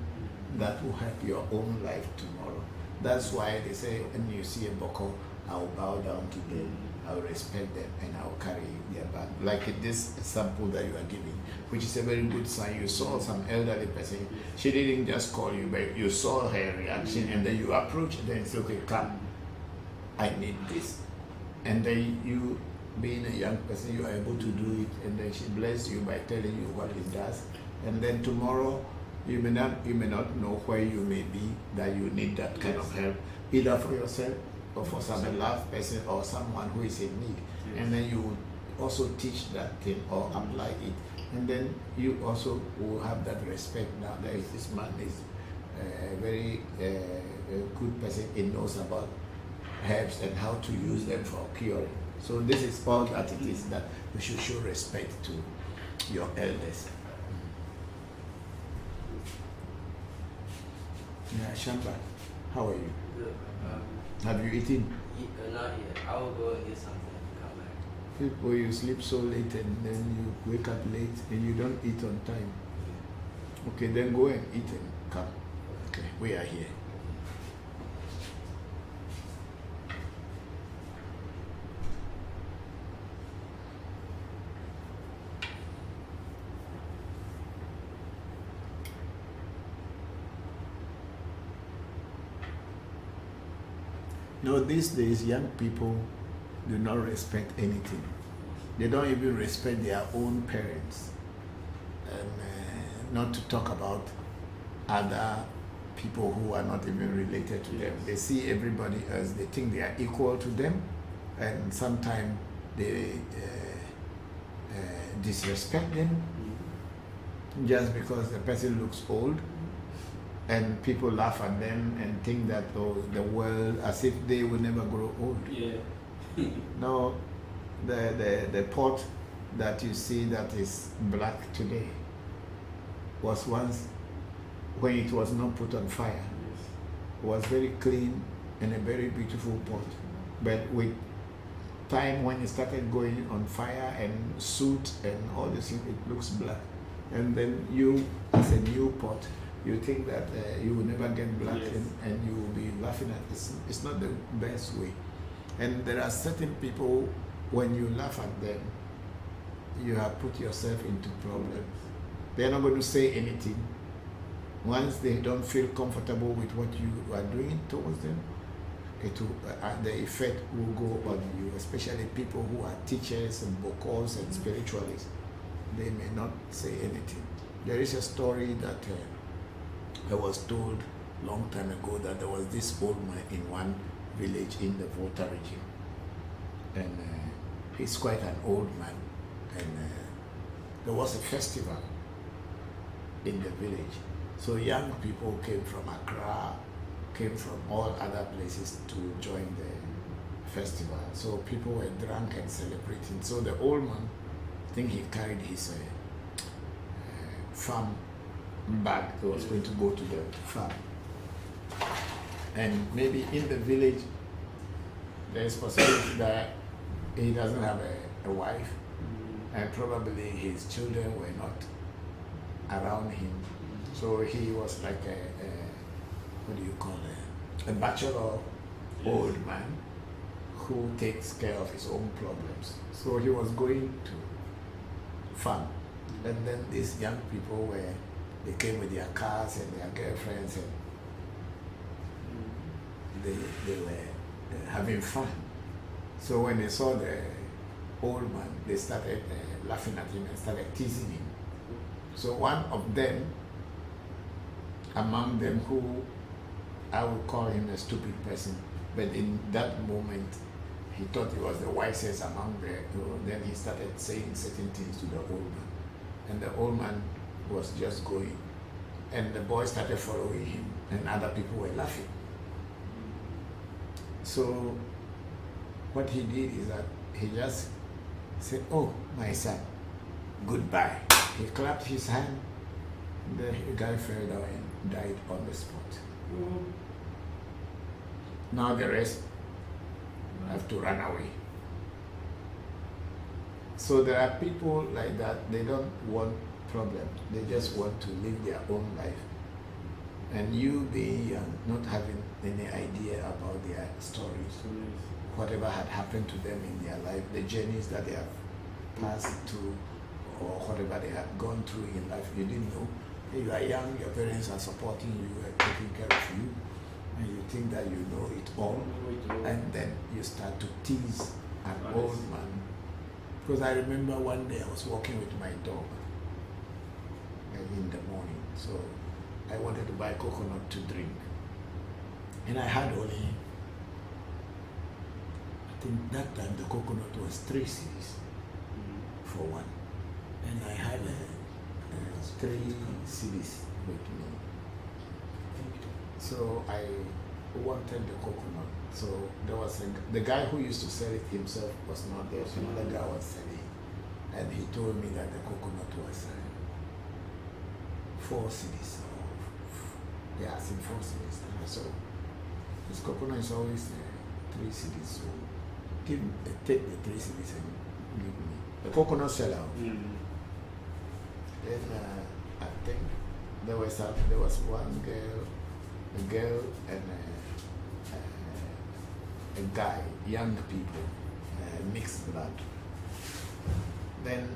that will help your own life tomorrow. That's why they say when you see a Bokor, I'll bow down to them, I'll respect them, and I'll carry their back. Like this example that you are giving, which is a very good sign. You saw some elderly person, she didn't just call you, but you saw her reaction, and then you approach her and say, okay, come, I need this. And then you, being a young person, you are able to do it, and then she bless you by telling you what it does. And then tomorrow, you may not know where you may be, that you need that kind of help, either for yourself or for some loved person or someone who is in need. And then you also teach that thing or apply it. And then you also will have that respect now that this man is a very good person. He knows about herbs and how to use them for curing. So this is all that it is, that you should show respect to your elders. Yeah, Shamba, how are you? Good. Have you eaten? Not yet. I will go and get something and come back. People, you sleep so late and then you wake up late and you don't eat on time. Okay, then go and eat and come. Okay, we are here. No, these days young people do not respect anything. They don't even respect their own parents. And not to talk about other people who are not even related to them. They see everybody else, they think they are equal to them, and sometimes they disrespect them just because the person looks old. And people laugh at them and think that, oh, the world, as if they will never grow old. Yeah. No, the pot that you see that is black today was once, when it was not put on fire, was very clean and a very beautiful pot. But with time, when it started going on fire and soot and all this, it looks black. And then you, as a new pot, you think that you will never get black. Yes. and you will be laughing at this. It's not the best way. And there are certain people, when you laugh at them, you have put yourself into problems. They're not going to say anything. Once they don't feel comfortable with what you are doing towards them, the effect will go on you, especially people who are teachers and bokors and spiritualists. They may not say anything. There is a story that I was told long time ago, that there was this old man in one village in the Volta region, and he's quite an old man, and there was a festival in the village. So young people came from Accra, came from all other places to join the festival. So people were drunk and celebrating. So the old man, I think he carried his farm bag. He was going to go to the farm. And maybe in the village, there is possibility that he doesn't have a wife, and probably his children were not around him. So he was like what do you call it? A bachelor old man who takes care of his own problems. So he was going to farm. And then these young people they came with their cars and their girlfriends, and they were having fun. So when they saw the old man, they started laughing at him and started teasing him. So one of them, among them, who I would call him a stupid person, but in that moment he thought he was the wisest among them. Then he started saying certain things to the old man, and the old man was just going, and the boy started following him, and other people were laughing. So what he did is that he just said, "Oh, my son, goodbye." He clapped his hand, and the guy fell down and died on the spot. Now the rest have to run away. So there are people like that. They don't want problem. They just want to live their own life. And you being young, not having any idea about their stories, whatever had happened to them in their life, the journeys that they have passed through, or whatever they have gone through in life, you didn't know. You are young, your parents are supporting you and taking care of you, and you think that you know it all, and then you start to tease an old man. Because I remember one day I was walking with my dog in the morning, so I wanted to buy coconut to drink, and I had only, I think that time the coconut was 3 cedis for one, and I had 3 cedis with me. So I wanted the coconut. So there was the guy who used to sell it himself was not there. So another guy was selling, and he told me that the coconut was 4 cedis. Yeah, I said 4 cedis. So this coconut is always 3 cedis. So take the 3 cedis and give me the coconut seller. Then I think there was one girl, a girl and a guy, young people, mixed blood. Then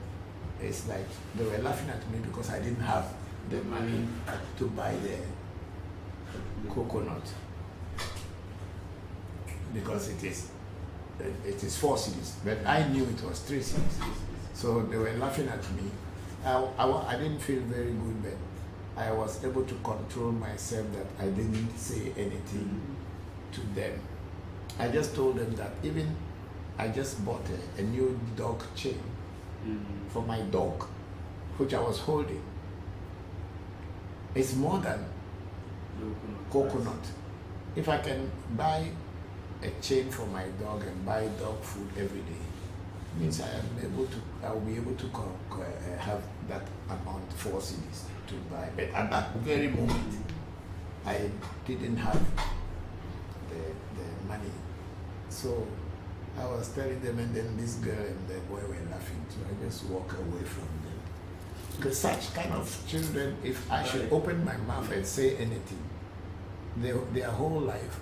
it's like they were laughing at me because I didn't have the money to buy the coconut, because it is 4 cedis, but I knew it was 3 cedis. So they were laughing at me. I didn't feel very good, but I was able to control myself that I didn't say anything to them. I just told them that even I just bought a new dog chain for my dog, which I was holding. It's more than coconut. If I can buy a chain for my dog and buy dog food every day, means I will be able to have that amount, 4 cedis to buy. But at that very moment, I didn't have the money. So I was telling them, and then this girl and the boy were laughing. So I just walk away from them. Because such kind of children, if I should open my mouth and say anything, their whole life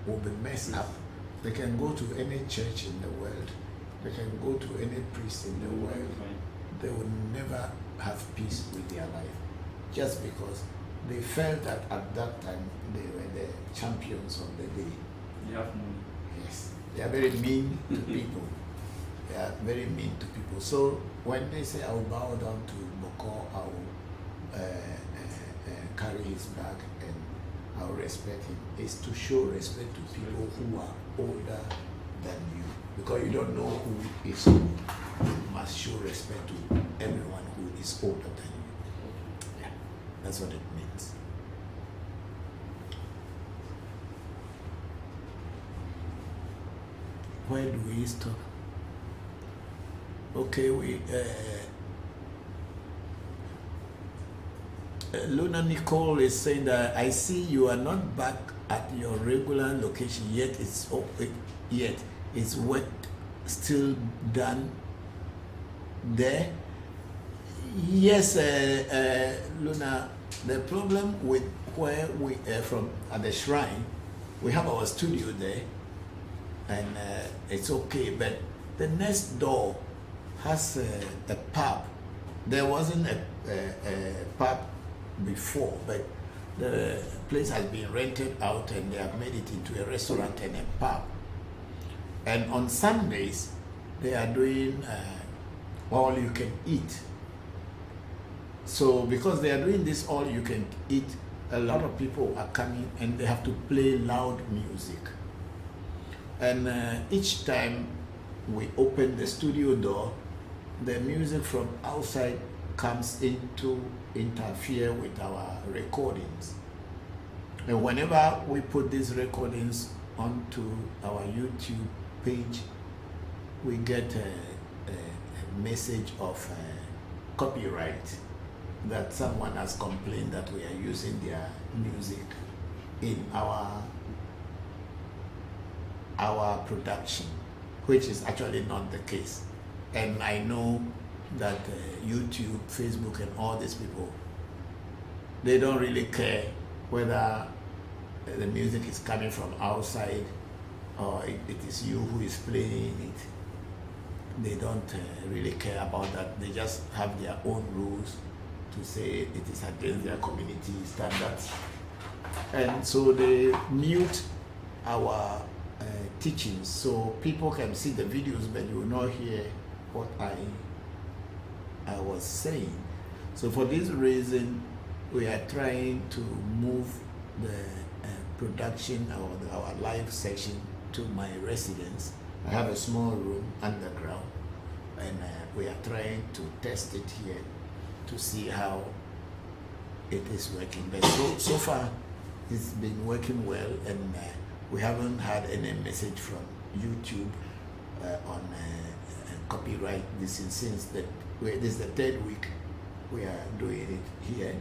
will be messed up. They can go to any church in the world. They can go to any priest in the world. They will never have peace with their life, just because they felt that at that time they were the champions of the day. They have money. Yes, they are very mean to people. They are very mean to people. So when they say I will bow down to Bokor, I will carry his bag and I will respect him, is to show respect to people who are older than you. Because you don't know who is who. You must show respect to everyone who is older than you. Yeah, that's what it means. Where do we stop? Okay, Luna Nicole is saying that I see you are not back at your regular location yet. It's work still done there. Yes, Luna. The problem with where we are from at the shrine, we have our studio there, and it's okay. But the next door has a pub. There wasn't a pub before, but the place has been rented out and they have made it into a restaurant and a pub. And on Sundays, they are doing all you can eat. So because they are doing this all you can eat, a lot of people are coming and they have to play loud music. And each time we open the studio door, the music from outside comes into interfere with our recordings. And whenever we put these recordings onto our YouTube page, we get a message of copyright, that someone has complained that we are using their music in our production, which is actually not the case. And I know that YouTube, Facebook, and all these people, they don't really care whether the music is coming from outside or it is you who is playing it. They don't really care about that. They just have their own rules to say it is against their community standards. And so they mute our teachings so people can see the videos but you will not hear what I was saying. So for this reason, we are trying to move the production or our live section to my residence. I have a small room underground and we are trying to test it here to see how it is working. But so far it's been working well, and we haven't had any message from YouTube on copyright. This is since this is the third week we are doing it here,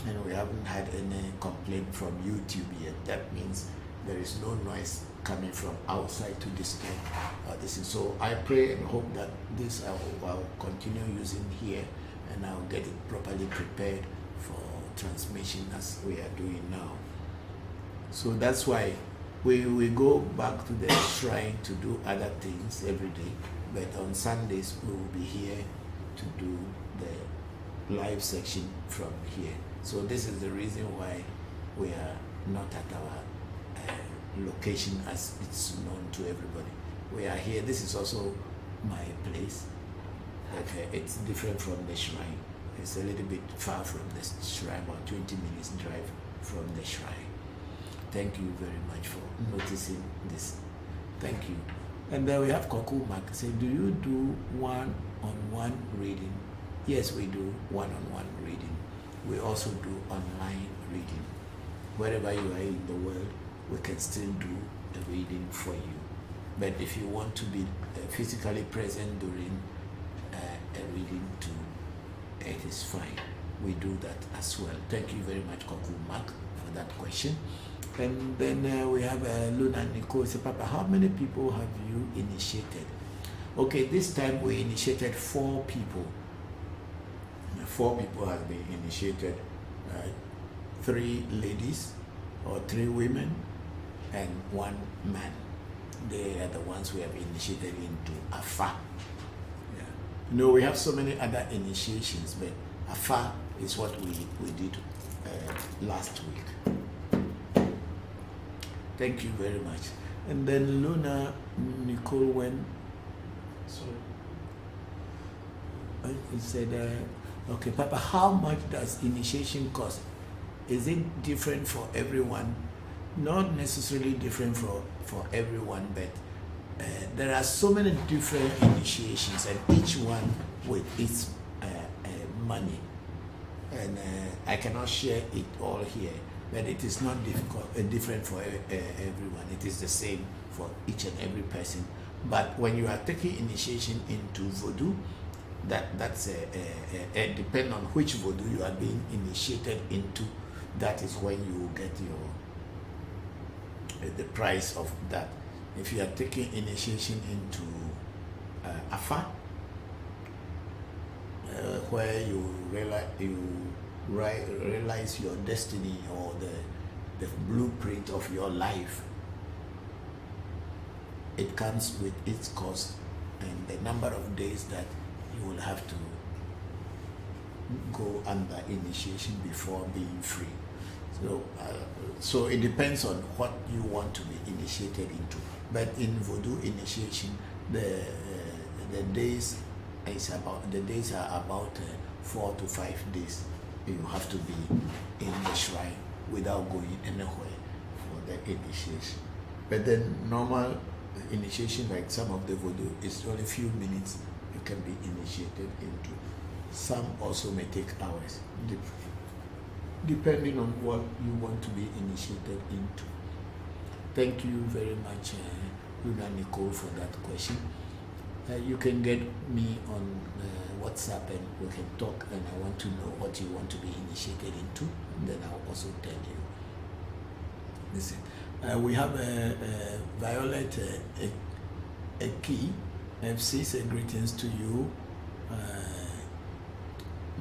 and we haven't had any complaint from YouTube yet. That means there is no noise coming from outside to disturb this is. So I pray and hope that this I'll continue using here, and I'll get it properly prepared for transmission as we are doing now. So that's why we go back to the shrine to do other things every day, but on Sundays we will be here to do the live section from here. So this is the reason why we are not at our location as it's known to everybody. We are here. This is also my place. Okay, it's different from the shrine. It's a little bit far from the shrine, about 20 minutes drive from the shrine. Thank you very much for noticing this. Thank you. And then we have Koku Mark say, do you do one-on-one reading? Yes, we do one-on-one reading. We also do online reading. Wherever you are in the world, we can still do a reading for you. But if you want to be physically present during a reading too, it is fine. We do that as well. Thank you very much, Koku Mark, for that question. And then we have Luna Nicole say, Papa, how many people have you initiated? Okay, this time we initiated 4 people. 4 people have been initiated. 3 ladies or 3 women and 1 man. They are the ones we have initiated into Afa. Yeah. You know, we have so many other initiations, but Afa is what we did last week. Thank you very much. And then Luna Nicole went. Sorry. He said, okay, Papa, how much does initiation cost? Is it different for everyone? Not necessarily different for everyone, but there are so many different initiations, and each one with its money. And I cannot share it all here, but it is not different for everyone. It is the same for each and every person. But when you are taking initiation into Vodu, that's depend on which Vodu you are being initiated into. That is when you will get the price of that. If you are taking initiation into Afa, where you realize your destiny or the blueprint of your life, it comes with its cost and the number of days that you will have to go under initiation before being free. So it depends on what you want to be initiated into. But in Vodu initiation, the days are about 4 to 5 days. You have to be in the shrine without going anywhere for the initiation. But then normal initiation, like some of the Vodu, is only a few minutes you can be initiated into. Some also may take hours, depending on what you want to be initiated into. Thank you very much, Luna Nicole, for that question. You can get me on WhatsApp and we can talk, and I want to know what you want to be initiated into, and then I'll also tell you. Listen, we have Violet Eki FC, say greetings to you.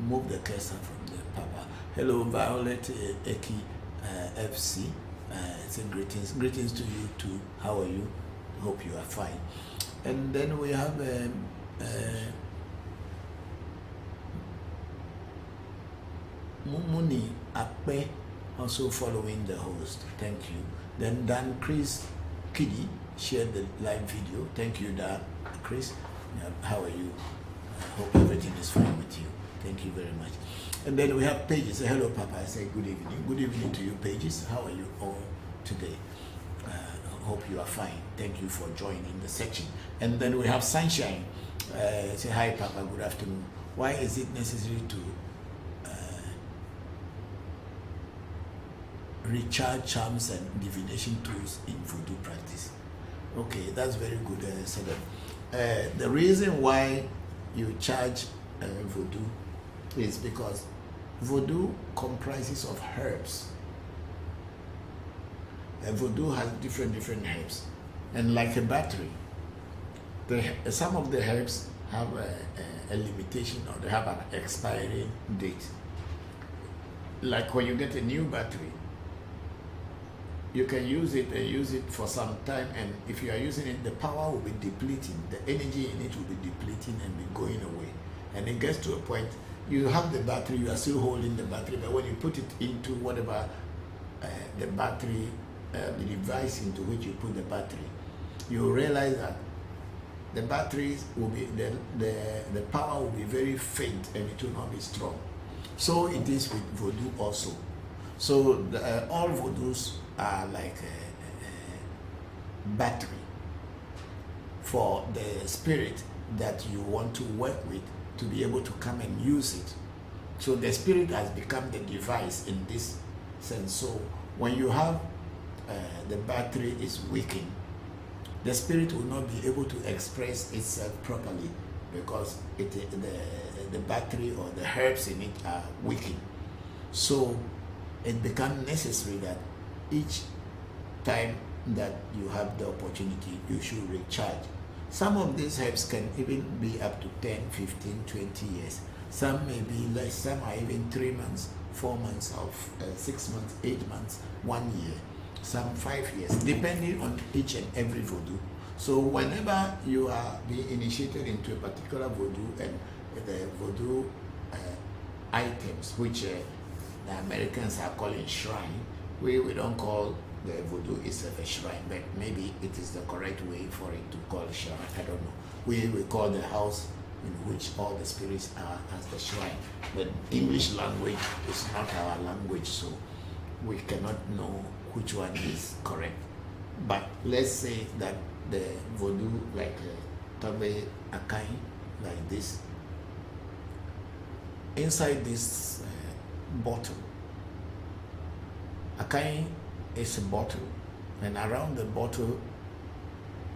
Move the cursor from the Papa. Hello, Violet Eki. FC. Say greetings to you too. How are you? Hope you are fine. And then we have Mumuni Akpe also following the host. Thank you. Then Dan Chris Kiddy shared the live video. Thank you, Dan Chris. How are you? I hope everything is fine with you. Thank you very much. And then we have Pages. Hello, Papa. I say good evening. Good evening to you, Pages. How are you all today? Hope you are fine. Thank you for joining the section. And then we have Sunshine. Say hi, Papa. Good afternoon. Why is it necessary to recharge charms and divination tools in voodoo practice? Okay, that's very good, Sadam. The reason why you charge voodoo is because voodoo comprises of herbs. Voodoo has different herbs, and like a battery, some of the herbs have a limitation, or they have an expiry date. Like when you get a new battery, you can use it for some time, and if you are using it, the power will be depleting, the energy in it will be depleting and be going away, and it gets to a point you have the battery, you are still holding the battery, but when you put it into whatever the battery, the device into which you put the battery, you realize that the batteries will be the power will be very faint and it will not be strong. So it is with voodoo also. So all voodoos are like a battery for the spirit that you want to work with to be able to come and use it. So the spirit has become the device in this sense. So when you have the battery is weakened, the spirit will not be able to express itself properly because the battery or the herbs in it are weakened. So it becomes necessary that each time that you have the opportunity, you should recharge. Some of these herbs can even be up to 10, 15, 20 years. Some may be less, some are even 3 months, 4 months, of 6 months, 8 months, 1 year, some 5 years, depending on each and every voodoo. So whenever you are being initiated into a particular voodoo, and the voodoo items, which the Americans are calling shrine, we don't call the voodoo itself a shrine, but maybe it is the correct way for it to call shrine. I don't know. We call the house in which all the spirits are as the shrine. But English language is not our language, so we cannot know which one is correct. But let's say that the voodoo, like Tabe Akai, like this, inside this bottle, Akai is a bottle, and around the bottle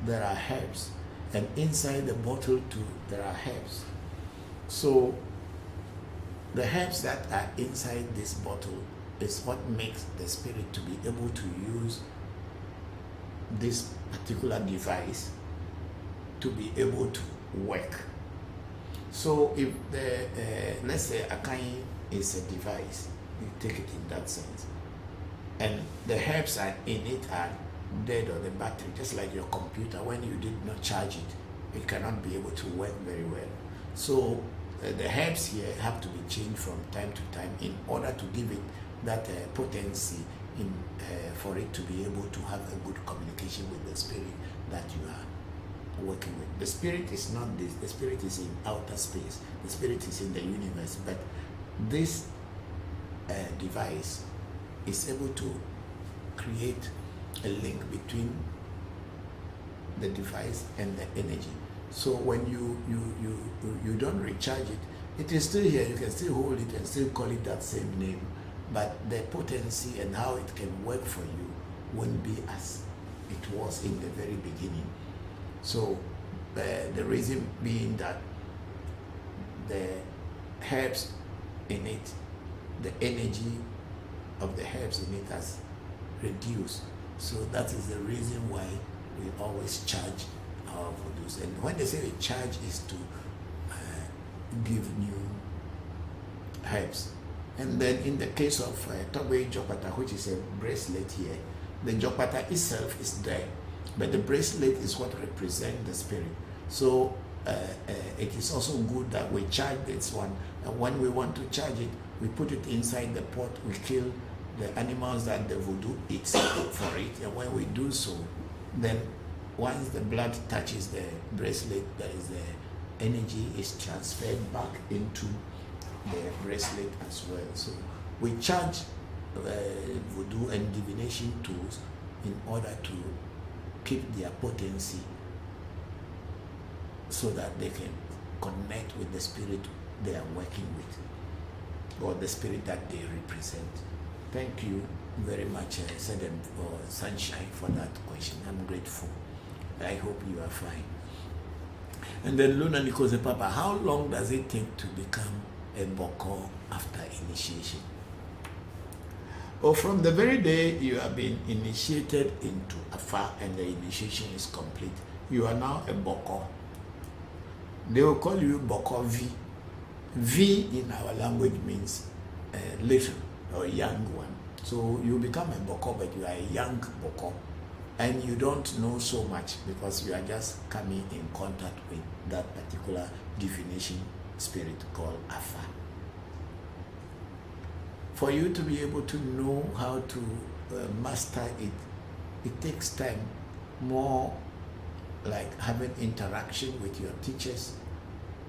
there are herbs, and inside the bottle too there are herbs. So the herbs that are inside this bottle is what makes the spirit to be able to use this particular device to be able to work. So if the let's say Akai is a device, you take it in that sense, and the herbs are in it are dead, or the battery, just like your computer, when you did not charge it, it cannot be able to work very well. So the herbs here have to be changed from time to time in order to give it that potency in for it to be able to have a good communication with the spirit that you are working with. The spirit is not this, the spirit is in outer space, the spirit is in the universe, but this device is able to create a link between the device and the energy. So when you don't recharge it, it is still here, you can still hold it and still call it that same name, but the potency and how it can work for you won't be as it was in the very beginning. So the reason being that the herbs in it, the energy of the herbs in it has reduced. So that is the reason why we always charge our voodoos. And when they say we charge, is to give new herbs. And then in the case of Togwe Jopata, which is a bracelet here, the Jopata itself is there, but the bracelet is what represents the spirit. So it is also good that we charge this one, and when we want to charge it, we put it inside the pot, we kill the animals that the voodoo eats for it, and when we do so, then once the blood touches the bracelet, there is the energy is transferred back into the bracelet as well. So we charge voodoo and divination tools in order to keep their potency so that they can connect with the spirit they are working with, or the spirit that they represent. Thank you very much, Sedem or Sunshine, for that question. I'm grateful. I hope you are fine. And then Luna Nikose Papa, how long does it take to become a Bokor after initiation? Or from the very day you have been initiated into Afa and the initiation is complete, you are now a Bokor. They will call you Bokor V. V in our language means little or young one. So you become a Bokor, but you are a young Bokor. And you don't know so much because you are just coming in contact with that particular divination spirit called Afa. For you to be able to know how to master it, it takes time, more like having interaction with your teachers,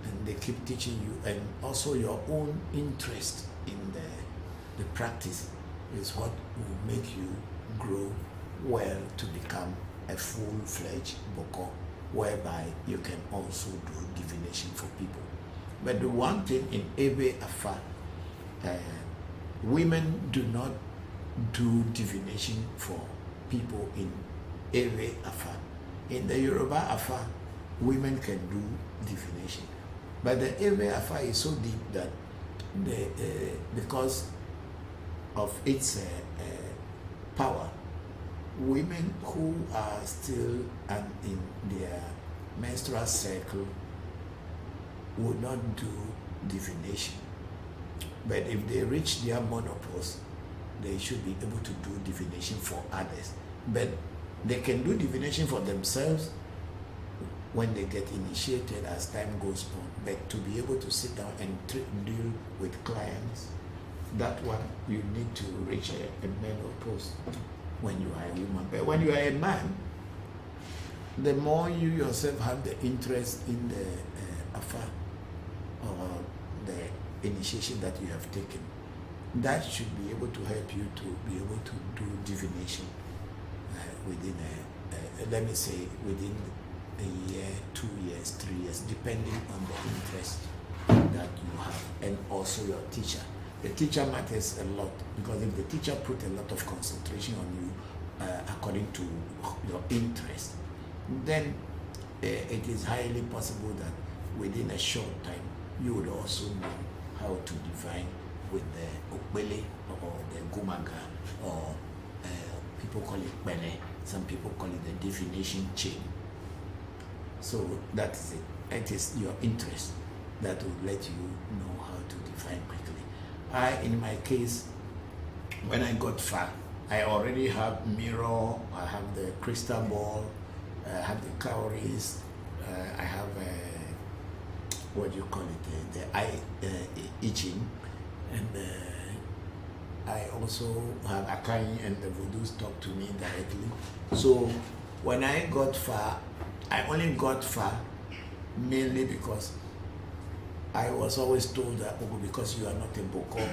and they keep teaching you, and also your own interest in the practice is what will make you grow well to become a full-fledged Bokor, whereby you can also do divination for people. But the one thing in Ewe Afa, women do not do divination for people in Ewe Afa. In the Yoruba Afa, women can do divination. But the Ewe Afa is so deep that because of its power, women who are still in their menstrual cycle would not do divination. But if they reach their menopause, they should be able to do divination for others. But they can do divination for themselves when they get initiated as time goes on. But to be able to sit down and deal with clients, that one you need to reach a menopause when you are a woman. But when you are a man, the more you yourself have the interest in the Afa or the initiation that you have taken, that should be able to help you to be able to do divination within let me say within a year, 2 years, 3 years, depending on the interest that you have, and also your teacher. The teacher matters a lot, because if the teacher put a lot of concentration on you according to your interest, then it is highly possible that within a short time you would also know how to divine with the Okbele or the Gumaga, or people call it Bene, some people call it the divination chain. So that is it. It is your interest that will let you know how to divine quickly. In my case, when I got far, I already have mirror, I have the crystal ball, I have the cowries, I have what do you call it, the eye itching, and I also have Akai and the Voodoos talk to me directly. So when I got far, I only got far mainly because I was always told that, oh, because you are not a Bokor,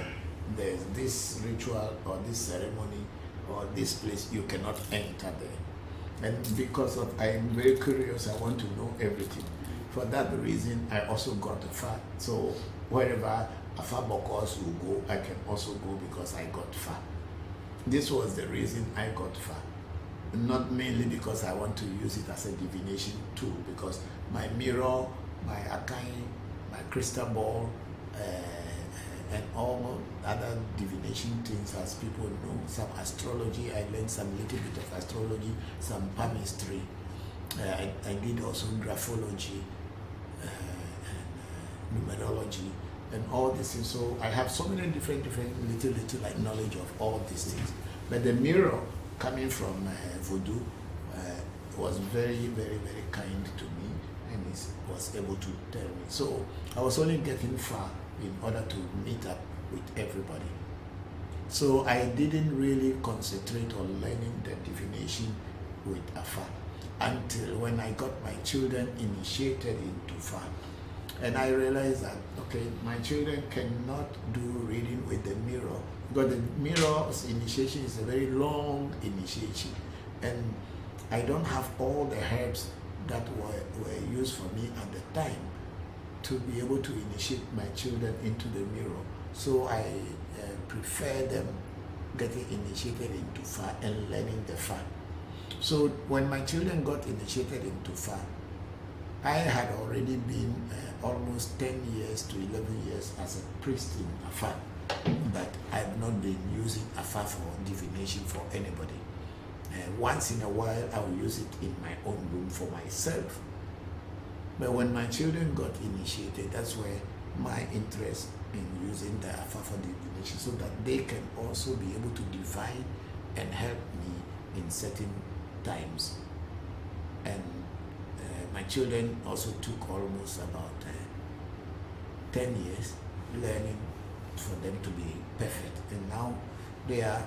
there's this ritual or this ceremony or this place, you cannot enter there. And because of I am very curious, I want to know everything. For that reason, I also got far. So wherever Afa Bokors will go, I can also go because I got far. This was the reason I got far. Not mainly because I want to use it as a divination tool, because my mirror, my Akai, my crystal ball, and all other divination things, as people know, some astrology, I learned some little bit of astrology, some palmistry, I did also graphology, and numerology, and all these things. So I have so many different little like knowledge of all these things. But the mirror coming from Vodu was very kind to me, and he was able to tell me. So I was only getting far in order to meet up with everybody. So I didn't really concentrate on learning the divination with Afa until when I got my children initiated into Fa. And I realized that, okay, my children cannot do reading with the mirror, because the mirror's initiation is a very long initiation. And I don't have all the herbs that were used for me at the time to be able to initiate my children into the mirror. So I prefer them getting initiated into Fa and learning the Fa. So when my children got initiated into Fa, I had already been almost 10 years to 11 years as a priest in Afa, but I've not been using Afa for divination for anybody. Once in a while, I will use it in my own room for myself. But when my children got initiated, that's where my interest in using the Afa for divination, so that they can also be able to divine and help me in certain times. And my children also took almost about 10 years learning for them to be perfect. And now they are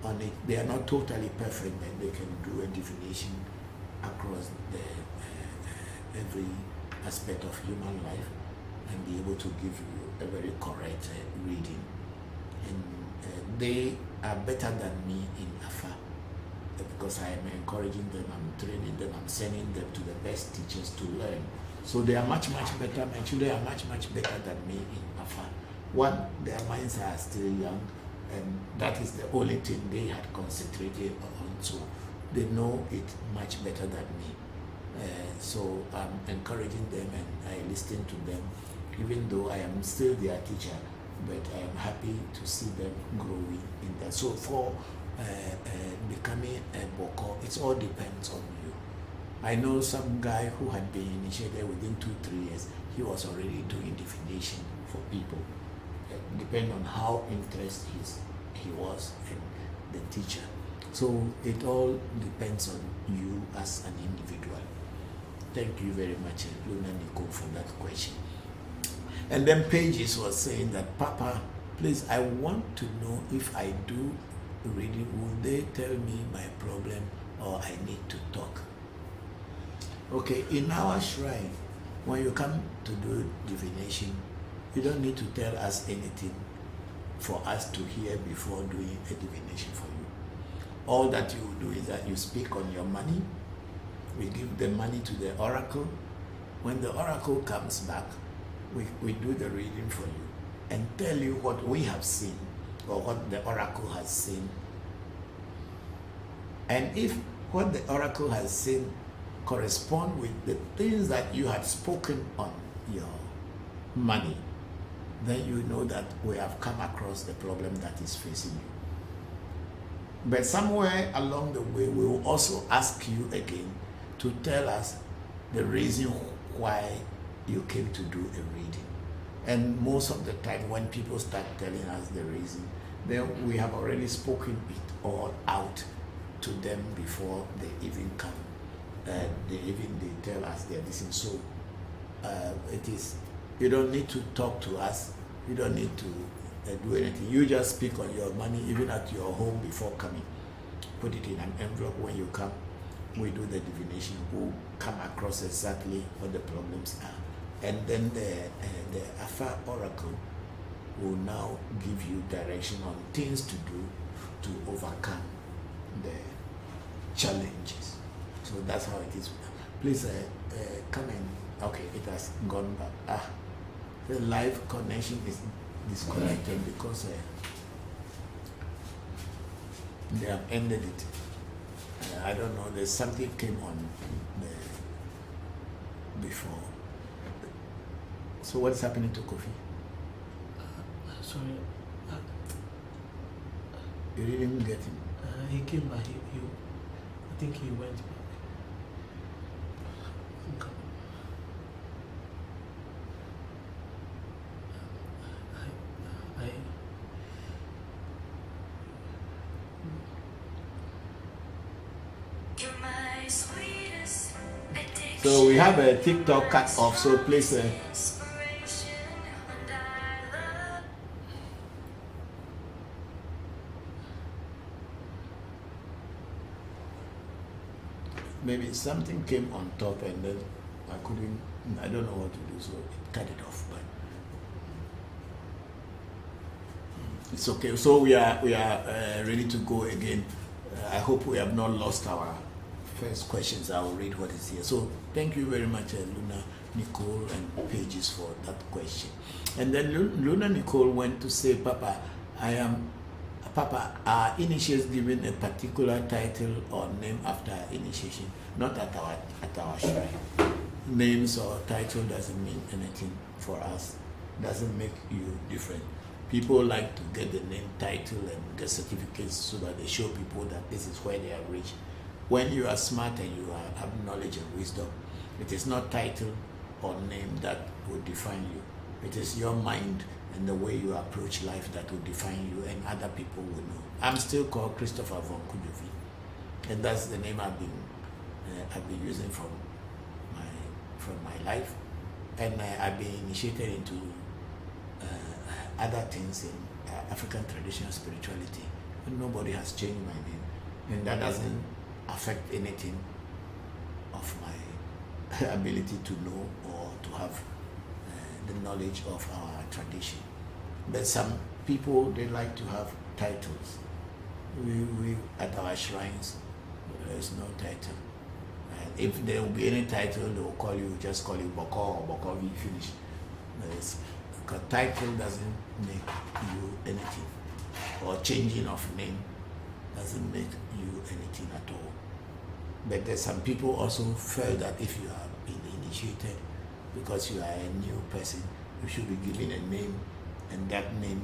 on it. They are not totally perfect, but they can do a divination across every aspect of human life and be able to give you a very correct reading. And they are better than me in Afa, because I am encouraging them, I'm training them, I'm sending them to the best teachers to learn. So they are much better. My children are much better than me in Afa. One, their minds are still young, and that is the only thing they had concentrated on. So they know it much better than me. So I'm encouraging them and I listen to them, even though I am still their teacher, but I am happy to see them growing in that. So for becoming a Bokor, it all depends on you. I know some guy who had been initiated within 2-3 years, he was already doing divination for people. Depending on how interested he was and the teacher. So it all depends on you as an individual. Thank you very much, Luna Nicole, for that question. And then Pages was saying that, Papa, please, I want to know if I do reading, will they tell me my problem or I need to talk? Okay, in our shrine, when you come to do divination, you don't need to tell us anything for us to hear before doing a divination for you. All that you will do is that you speak on your money. We give the money to the oracle. When the oracle comes back, we do the reading for you and tell you what we have seen or what the oracle has seen. And if what the oracle has seen correspond with the things that you had spoken on your money, then you know that we have come across the problem that is facing you. But somewhere along the way, we will also ask you again to tell us the reason why you came to do a reading. And most of the time when people start telling us the reason, then we have already spoken it all out to them before they even come. They tell us they're listening. So it is, you don't need to talk to us. You don't need to do anything. You just speak on your money, even at your home before coming. Put it in an envelope when you come. We do the divination. We'll come across exactly what the problems are. And then the Afa Oracle will now give you direction on things to do to overcome the challenges. So that's how it is. Please come in. Okay, it has gone back. The live connection is disconnected because they have ended it. I don't know, there's something came on before. So what's happening to Kofi? Sorry. You didn't get him? He came back. I think he went back. So we have a TikTok cut off, so please. Maybe something came on top and then I don't know what to do, so it cut it off. But it's okay. So we are ready to go again. I hope we have not lost our first questions. I will read what is here. So thank you very much, Luna, Nicole, and Pages for that question. And then Luna Nicole went to say, Papa, are initiates given a particular title or name after initiation? Not at our shrine. Names or title doesn't mean anything for us. Doesn't make you different. People like to get the name, title, and get certificates so that they show people that this is where they are reached. When you are smart and you have knowledge and wisdom, it is not title or name that will define you. It is your mind and the way you approach life that will define you, and other people will know. I'm still called Christopher Voncujovi, and that's the name I've been using from my life, and I've been initiated into other things in African traditional spirituality, and nobody has changed my name, and that doesn't affect anything of my ability to know or to have the knowledge of our tradition. But some people, they like to have titles. We at our shrines, there is no title. If there will be any title, they will call you, just call you Bokor or Bokor, we finish. Because title doesn't make you anything, or changing of name doesn't make you anything at all. But there's some people also feel that if you have been initiated, because you are a new person, you should be given a name, and that name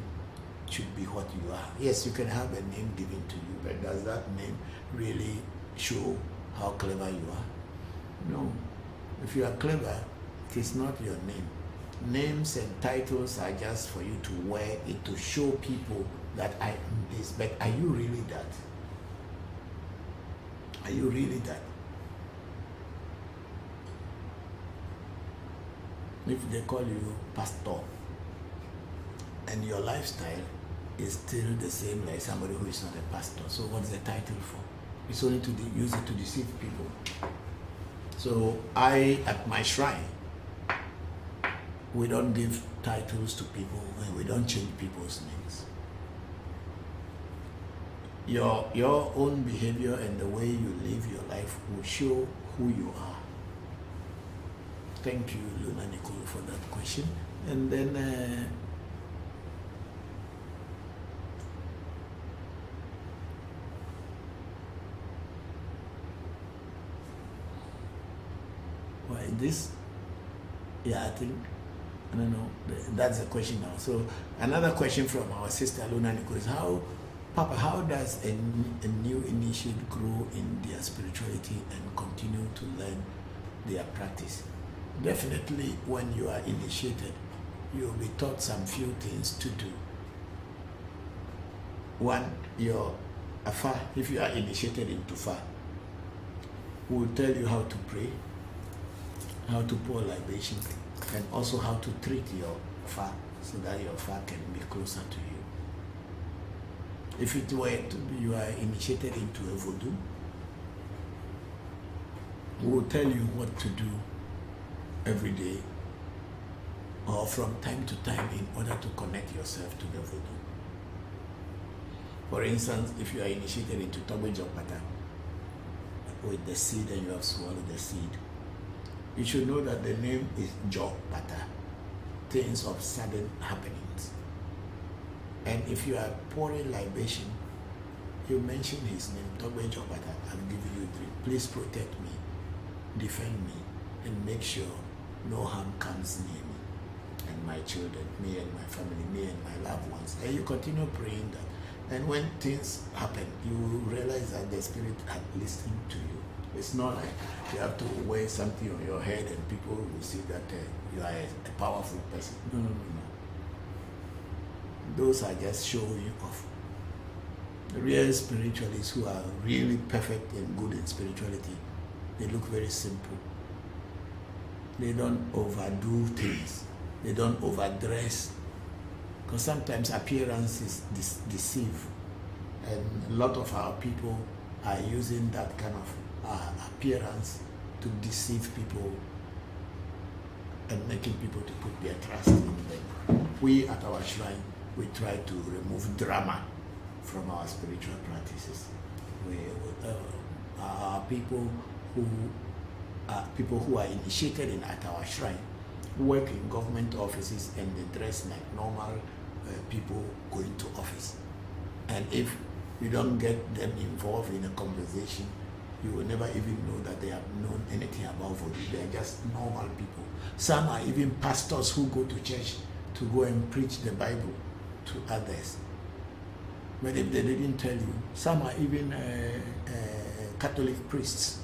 should be what you are. Yes, you can have a name given to you, but does that name really show how clever you are? No. If you are clever, it is not your name. Names and titles are just for you to wear it to show people that I am this. But are you really that? Are you really that? If they call you pastor and your lifestyle is still the same like somebody who is not a pastor, so what's the title for? It's only to use it to deceive people. So at my shrine, we don't give titles to people and we don't change people's names. Your own behavior and the way you live your life will show who you are. Thank you, Luna Nicole, for that question. And then I don't know, that's the question now. So another question from our sister Luna Nicole is, how does a new initiate grow in their spirituality and continue to learn their practice? Definitely, when you are initiated, you will be taught some few things to do. One, your Afa, if you are initiated into Fa, will tell you how to pray, how to pour libation, and also how to treat your Fa so that your Fa can be closer to you. If it were to be you are initiated into Ewe Vodu, we will tell you what to do every day or from time to time in order to connect yourself to the Vodu. For instance, if you are initiated into Tobe Jokpata with the seed and you have swallowed the seed, you should know that the name is Jokpata, things of sudden happenings. And if you are pouring libation, you mention his name, Tobe Jokpata, I'm giving you drink. Please protect me, defend me, and make sure no harm comes near me and my children, me and my family, me and my loved ones. And you continue praying that. And when things happen, you will realize that the Spirit had listened to you. It's not like you have to wear something on your head and people will see that you are a powerful person. No. Those are just showing you off. The real spiritualists who are really perfect and good in spirituality, they look very simple. they don't overdo things. They don't overdress. Because sometimes appearances deceive. And a lot of our people are using that kind of appearance to deceive people and making people to put their trust in them. We at our shrine, we try to remove drama from our spiritual practices. Our people who are initiated at our shrine work in government offices and they dress like normal people going to office. And if you don't get them involved in a conversation, you will never even know that they have known anything about Vodu. They are just normal people. Some are even pastors who go to church to go and preach the Bible to others. But if they didn't tell you, some are even Catholic priests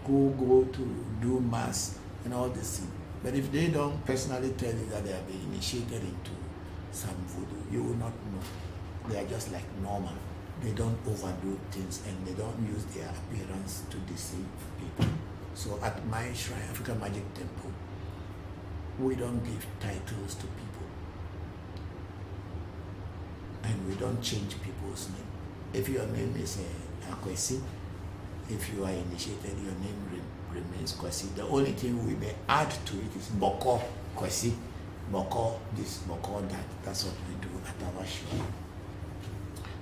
who go to do mass and all this thing. But if they don't personally tell you that they have been initiated into some Voodoo, you will not know. They are just like normal. They don't overdo things and they don't use their appearance to deceive people. So at my shrine, African Magic Temple, we don't give titles to people. And we don't change people's name. If your name is Kwesi, if you are initiated, your name remains Kwesi. The only thing we may add to it is Bokor Kwesi, Bokor this, Bokor that. That's what we do at our shrine.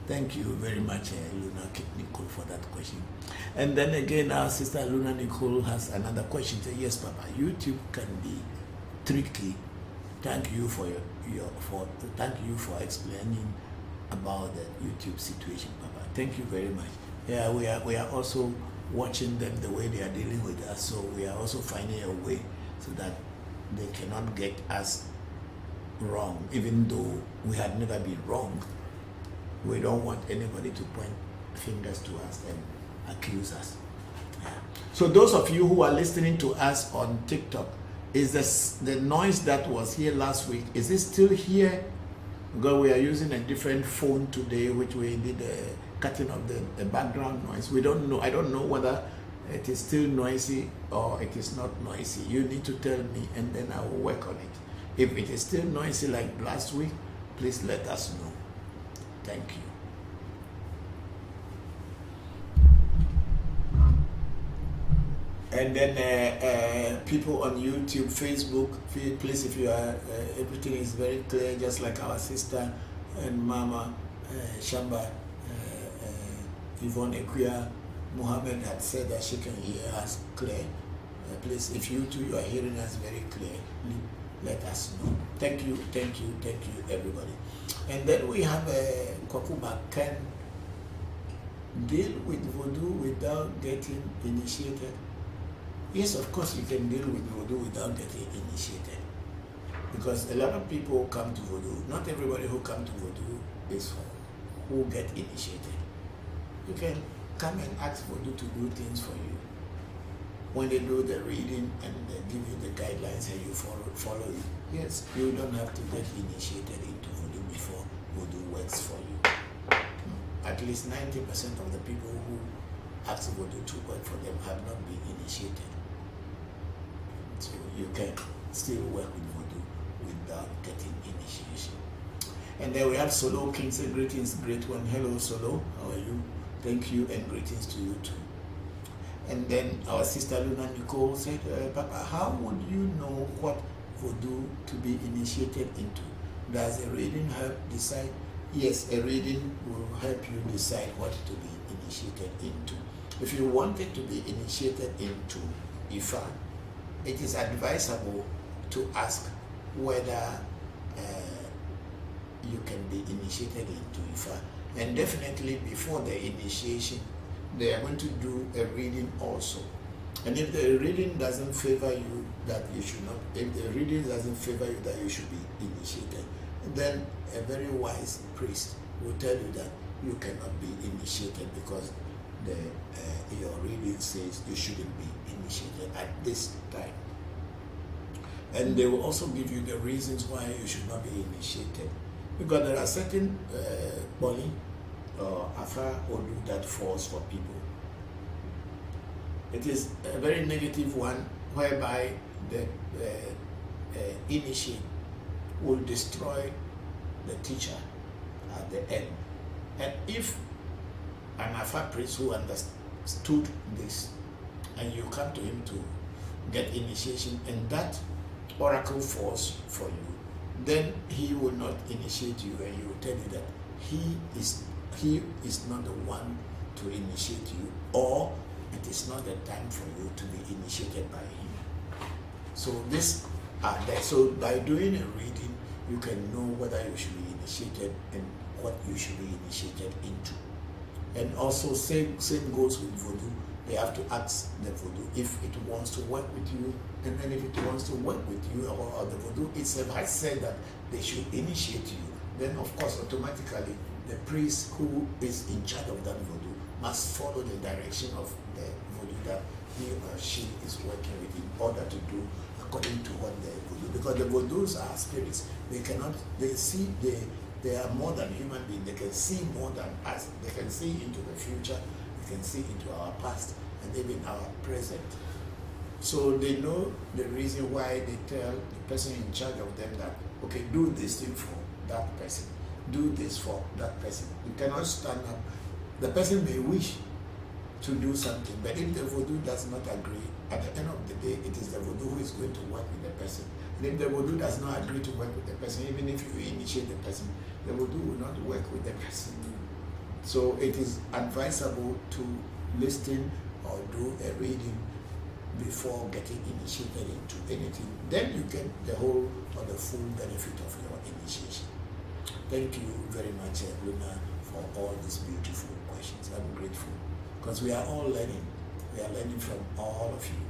Thank you very much, Luna Nicole, for that question. And then again, our sister Luna Nicole has another question. Say, yes, Papa, YouTube can be tricky. Thank you for thank you for explaining about the YouTube situation, Papa. Thank you very much. Yeah, we are also watching them the way they are dealing with us, so we are also finding a way so that they cannot get us wrong, even though we had never been wrong. We don't want anybody to point fingers to us and accuse us. Yeah. So those of you who are listening to us on TikTok, is this the noise that was here last week? Is it still here? Because we are using a different phone today, which we did a cutting of the background noise. We don't know. I don't know whether it is still noisy or it is not noisy. You need to tell me, and then I will work on it. If it is still noisy like last week, please let us know. Thank you. And then people on YouTube, Facebook, please, if you are, everything is very clear, just like our sister and Mama Shamba, Yvonne Equia, Muhammad had said that she can hear us clear. Please, if you too, you are hearing us very clearly, let us know. Thank you, everybody. And then we have Kwakuba can deal with Voodoo without getting initiated. Yes, of course you can deal with Voodoo without getting initiated. Because a lot of people come to Voodoo. Not everybody who come to Voodoo is who get initiated. You can come and ask Voodoo to do things for you. When they do the reading and they give you the guidelines and you follow it, yes, you don't have to get initiated into Voodoo before Voodoo works for you. At least 90% of the people who ask Voodoo to work for them have not been initiated. So you can still work with Voodoo without getting initiation. And then we have Solo King. Say greetings, great one. Hello Solo, how are you? Thank you and greetings to you too. And then our sister Luna Nicole said, Papa, how would you know what Voodoo to be initiated into? Does a reading help decide? Yes, a reading will help you decide what to be initiated into. If you wanted to be initiated into Ifa, it is advisable to ask whether you can be initiated into Ifa. And definitely before the initiation, they are going to do a reading also. And if the reading doesn't favor you, that you should not, if the reading doesn't favor you, that you should be initiated, then a very wise priest will tell you that you cannot be initiated because your reading says you shouldn't be initiated at this time. And they will also give you the reasons why you should not be initiated. Because there are certain body or Afa Odu that falls for people. It is a very negative one whereby the initiate will destroy the teacher at the end. And if an Afa priest who understood this, and you come to him to get initiation, and that oracle falls for you, then he will not initiate you, and he will tell you that he is not the one to initiate you, or it is not the time for you to be initiated by him. So this are there. So by doing a reading, you can know whether you should be initiated and what you should be initiated into. And also same goes with Vodu. They have to ask the Vodu if it wants to work with you, and then if it wants to work with you, or the Vodu itself has said that they should initiate you, then of course automatically the priest who is in charge of that Vodu must follow the direction of the Vodu that he or she is working with in order to do according to what the Vodu, because the Vodus are spirits. They are more than human beings. They can see more than us. They can see into the future. They can see into our past and even our present. So they know the reason why they tell the person in charge of them that, okay, do this thing for that person. Do this for that person. You cannot stand up. The person may wish to do something, but if the Vodu does not agree, at the end of the day, it is the Vodu who is going to work with the person. And if the Vodu does not agree to work with the person, even if you initiate the person, the Vodu will not work with the person. So it is advisable to listen or do a reading before getting initiated into anything. Then you get the whole or the full benefit of your initiation. Thank you very much, Luna, for all these beautiful questions. I'm grateful because we are all learning. We are learning from all of you.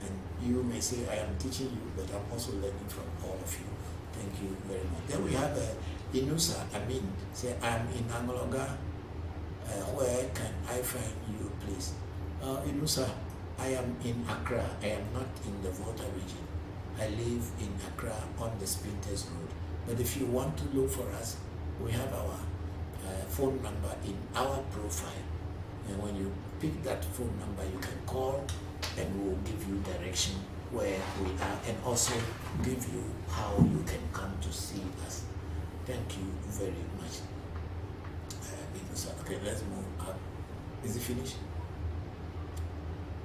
And you may say, I am teaching you, but I'm also learning from all of you. Thank you very much. Then we have Inusa Amin, say, I'm in Angologa. Where can I find you, please? Inusa, I am in Accra. I am not in the Volta region. I live in Accra on the Sprinters Road. But if you want to look for us, we have our phone number in our profile. And when you pick that phone number, you can call and we'll give you direction where we are and also give you how you can come to see us. Thank you very much. Okay, let's move up. Is it finished?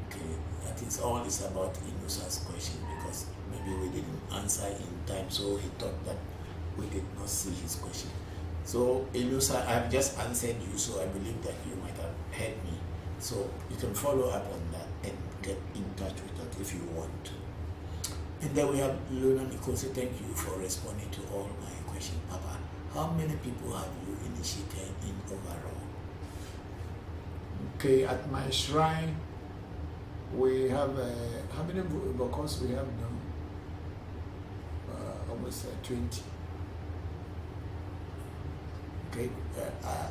Okay, that is all is about Inusa's question because maybe we didn't answer in time, so he thought that we did not see his question. So Inusa, I've just answered you, so I believe that you might have heard me. So you can follow up on that and get in touch with us if you want to. And then we have Luna Nicole say thank you for responding to all my questions. Papa, how many people have you initiated in overall? Okay, at my shrine, we have, how many Bokors we have now? Almost 20. Okay,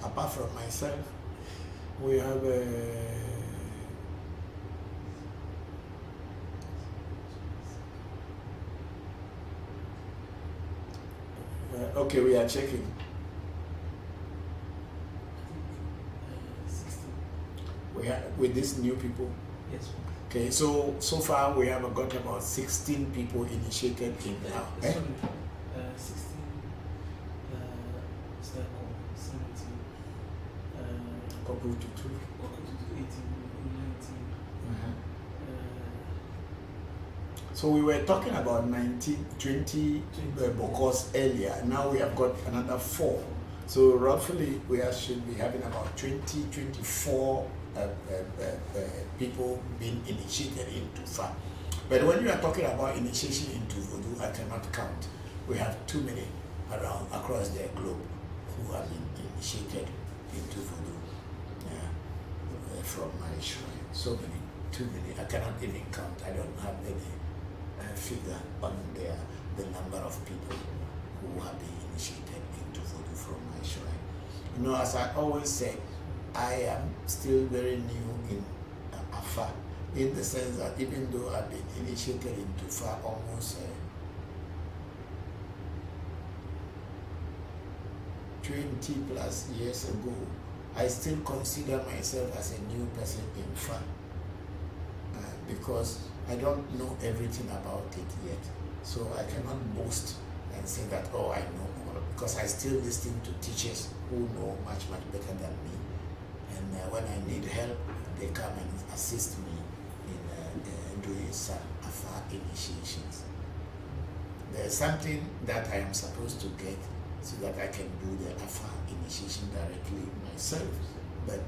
apart from myself, we have okay, we are checking. 16. We have with these new people. Yes. Okay, so far we have got about 16 people initiated in now. Sorry, 16. Circle 17. Couple to 2. 18, 19. So we were talking about 20 Bokors earlier. Now we have got another 4. So roughly we should be having about 24 people being initiated into FA. But when you are talking about initiation into Vodu, I cannot count. We have too many around across the globe who have been initiated into Vodu. From my shrine. So many, too many. I cannot even count. I don't have any figure on the number of people who have been initiated into Vodu from my shrine. You know, as I always say, I am still very new in Afa, in the sense that even though I've been initiated into Fa almost 20 plus years ago, I still consider myself as a new person in Fa because I don't know everything about it yet. So I cannot boast and say that, oh, I know all, because I still listen to teachers who know much better than me. And when I need help, they come and assist me in doing some Afa initiations. There's something that I am supposed to get so that I can do the Afa initiation directly myself. But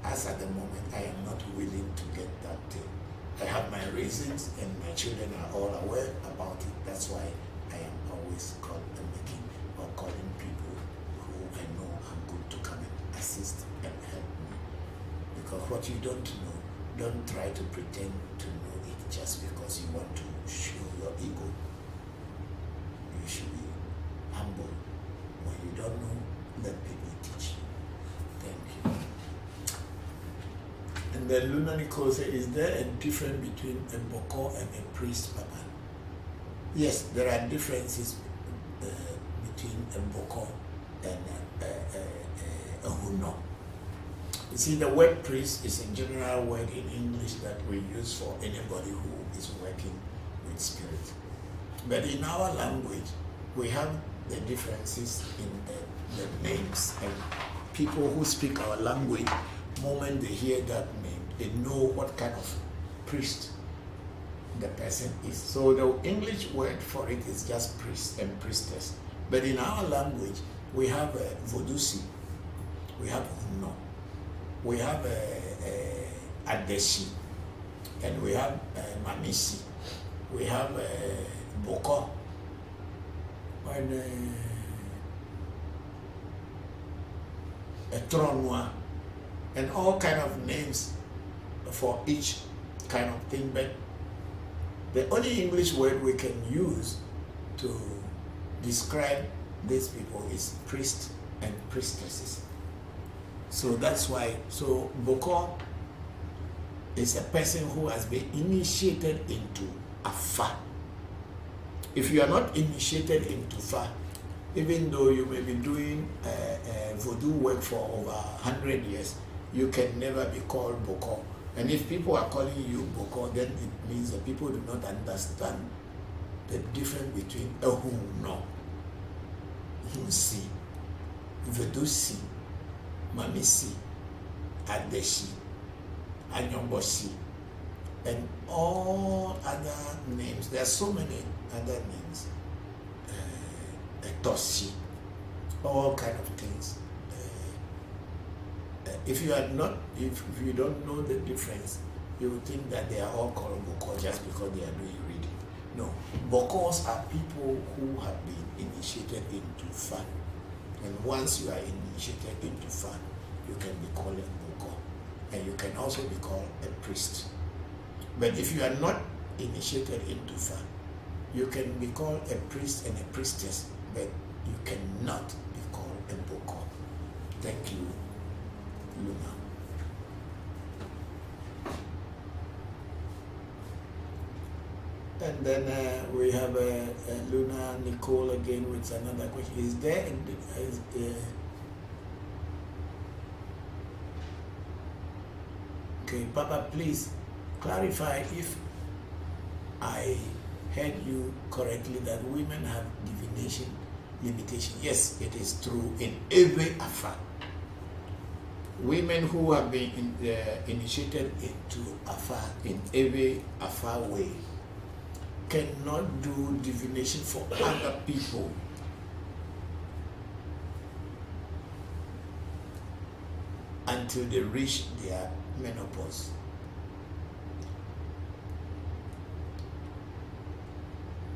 as at the moment, I am not willing to get that thing. I have my reasons, and my children are all aware about it. That's why I am always calling people who I know are good to come and assist and help me. Because what you don't know, don't try to pretend to know it just because you want to show your ego. You should be humble. When you don't know, let people teach you. Thank you. And then Luna Nicole said, is there a difference between a Bokor and a priest, Papa? Yes, there are differences between a Bokor and a Huno. You see, the word priest is a general word in English that we use for anybody who is working with spirit. But in our language, we have the differences in the names, and people who speak our language, moment they hear that name, they know what kind of priest the person is. So the English word for it is just priest and priestess. But in our language, we have a Vodusi, we have Huno, we have a Adeshi, and we have Mamisi, we have Bokor, and a Tronwa, and all kind of names for each kind of thing. But the only English word we can use to describe these people is priest and priestesses. So that's why, so Bokor is a person who has been initiated into Afa. If you are not initiated into Fa, even though you may be doing Voodoo work for over 100 years, you can never be called Bokor. And if people are calling you Bokor, then it means that people do not understand the difference between a Huno, Hunsi, Vedusi, Mamisi, Adeshi, Anyombosi, and all other names. There are so many other names. Tosi, all kind of things. If you don't know the difference, you would think that they are all called Bokor just because they are doing reading. No, Bokors are people who have been initiated into Fa. And once you are initiated into Fa, you can be called a Bokor. And you can also be called a priest. But if you are not initiated into Fa, you can be called a priest and a priestess, but you cannot be called a Bokor. Thank you, Luna. And then we have Luna Nicole again with another question. Is there okay, Papa, please clarify if I heard you correctly that women have divination limitation. Yes, it is true in every Afa. Women who have been initiated into Afa in every Afa way cannot do divination for other people. Until they reach their menopause.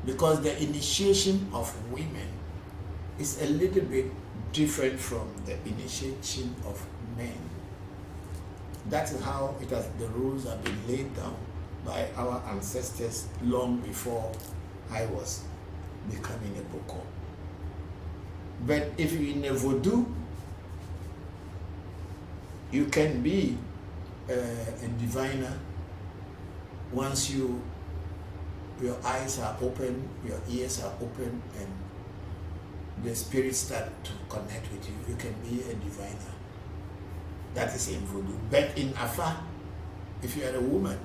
Because the initiation of women is a little bit different from the initiation of men. That is how the rules have been laid down by our ancestors long before I was becoming a Bokor. But if you're in a Voodoo, you can be a diviner once your eyes are open, your ears are open, and the spirits start to connect with you. You can be a diviner. That is in Voodoo. But in Afa, if you are a woman,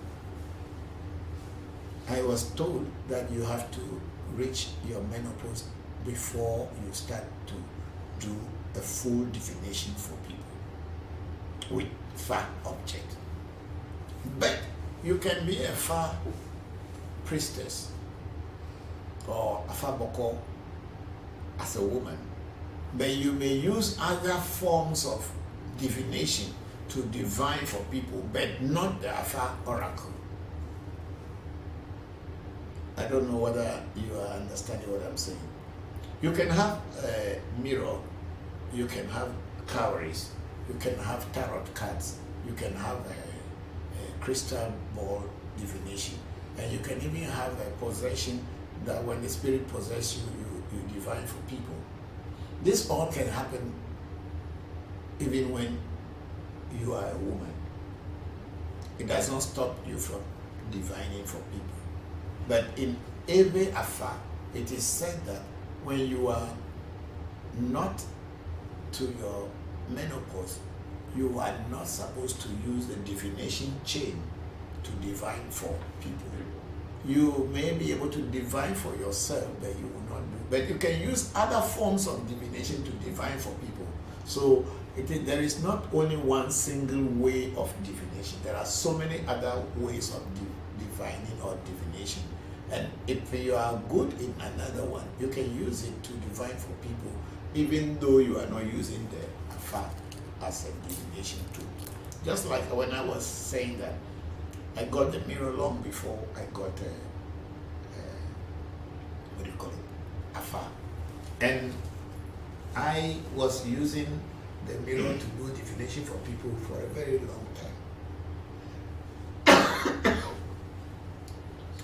I was told that you have to reach your menopause before you start to do a full divination for people with far object. But you can be a far priestess or a far bokor as a woman, but you may use other forms of divination to divine for people, but not the Afa oracle. I don't know whether you are understanding what I'm saying. You can have a mirror, you can have cowries, you can have tarot cards, you can have a crystal ball divination, and you can even have a possession that when the spirit possesses you, you divine for people. This all can happen even when you are a woman. It does not stop you from divining for people. But in every affair, it is said that when you are not to your menopause, you are not supposed to use the divination chain to divine for people. You may be able to divine for yourself, but you will not do. But you can use other forms of divination to divine for people. So there is not only one single way of divination. There are so many other ways of divining or divination. And if you are good in another one, you can use it to divine for people, even though you are not using the Afa as a divination tool. Just like when I was saying that I got the mirror long before I got what do you call it? Afa. And I was using the mirror to do divination for people for a very long time.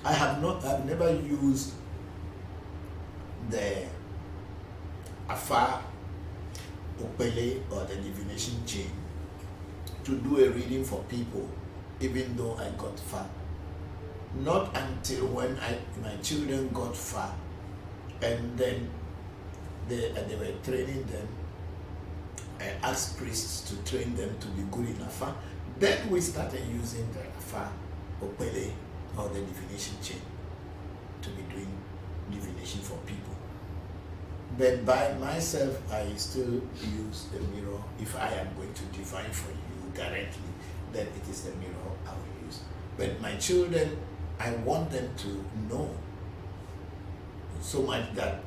I've never used the Afa, Opele, or the divination chain to do a reading for people, even though I got far. Not until when my children got far, and then they were training them. I asked priests to train them to be good in Afa. Then we started using the Afa, Opele, or the divination chain to be doing divination for people. But by myself, I still use the mirror. If I am going to divine for you directly, then it is the mirror I will use. But my children, I want them to know so much that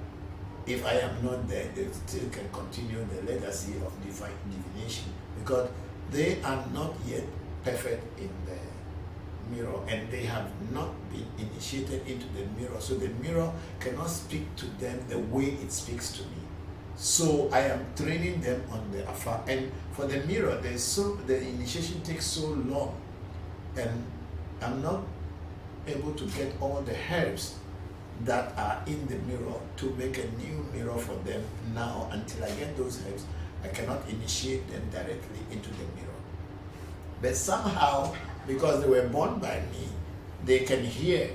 if I am not there, they still can continue the legacy of divination, because they are not yet perfect in the mirror, and they have not been initiated into the mirror, so the mirror cannot speak to them the way it speaks to me. So I am training them on the Afa, and for the mirror, the initiation takes so long, and I'm not able to get all the herbs that are in the mirror to make a new mirror for them now. Until I get those herbs, I cannot initiate them directly into the mirror. But somehow, because they were born by me, they can hear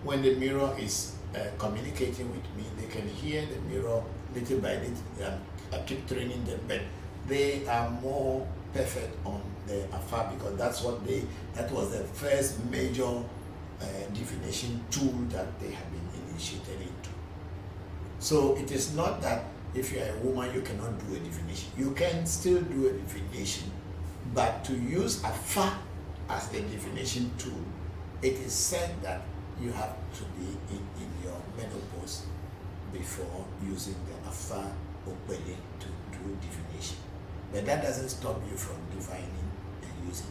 when the mirror is communicating with me. They can hear the mirror little by little. I keep training them, but they are more perfect on the Afa, because that was the first major divination tool that they have been initiated into. So it is not that if you are a woman you cannot do a divination. You can still do a divination, but to use Afa as the divination tool, it is said that you have to be in your menopause before using the Afa Opele to do divination. But that doesn't stop you from divining and using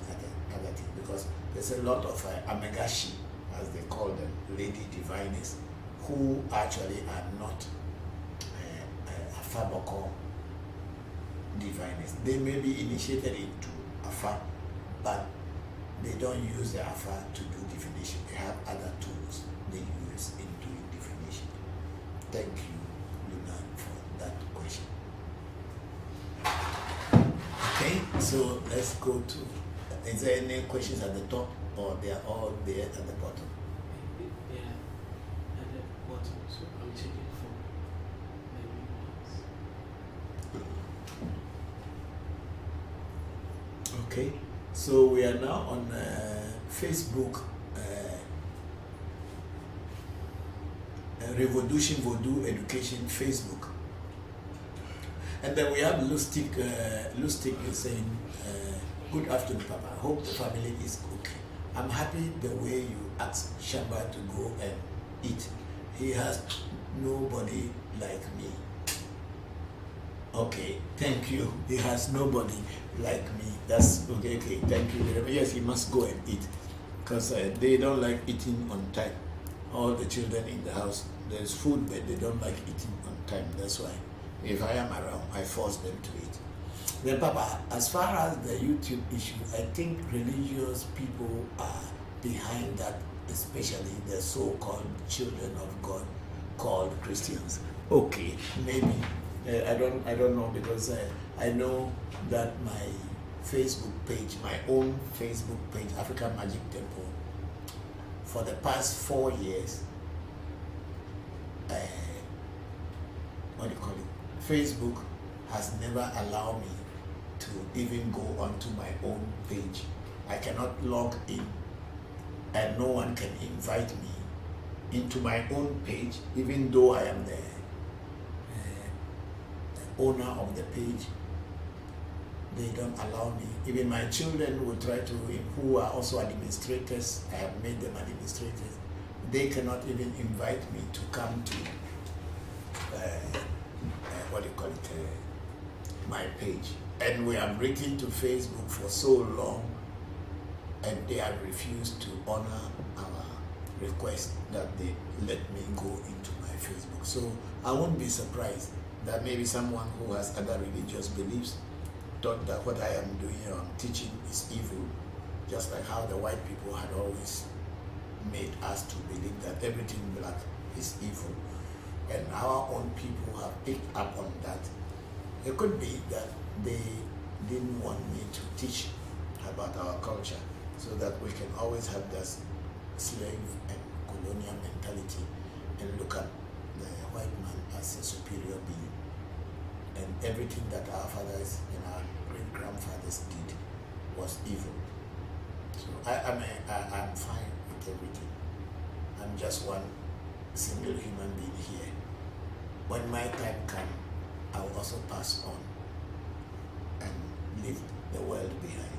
other things, because there's a lot of Amegashi, as they call them, lady diviners, who actually are not Afa Bokor diviners. They may be initiated into Afa, but they don't use the Afa to do divination. They have other tools they use in doing divination. Thank you, Luna, for that question. Okay, so let's go to, is there any questions at the top, or they are all there at the bottom? Yeah, at the bottom, so I'm checking for the ones. Okay, so we are now on Facebook Revolution Vodu Education Facebook. And then we have Lustig. Lustig is saying, good afternoon, Papa. I hope the family is okay. I'm happy the way you asked Shamba to go and eat. He has nobody like me. Okay, thank you. He has nobody like me. That's okay, thank you very much. Yes, he must go and eat. Because they don't like eating on time. All the children in the house, there's food, but they don't like eating on time. That's why if I am around, I force them to eat. Then, Papa, as far as the YouTube issue, I think religious people are behind that, especially the so-called children of God called Christians. Okay, maybe. I don't know, because I know that my Facebook page, my own Facebook page, African Magic Temple, for the past 4 years, what do you call it? Facebook has never allowed me to even go onto my own page. I cannot log in, and no one can invite me into my own page, even though I am the owner of the page. They don't allow me. Even my children will try to, who are also administrators, I have made them administrators, they cannot even invite me to come to what do you call it, my page. And we have written to Facebook for so long, and they have refused to honor our request that they let me go into my Facebook. So I won't be surprised that maybe someone who has other religious beliefs thought that what I am doing or I'm teaching is evil, just like how the white people had always made us to believe that everything black is evil. And our own people have picked up on that. It could be that they didn't want me to teach about our culture, so that we can always have this slave and colonial mentality and look at the white man as a superior being. And everything that our fathers and our great-grandfathers did was evil. So I'm fine with everything. I'm just one single human being here. When my time comes, I will also pass on and leave the world behind.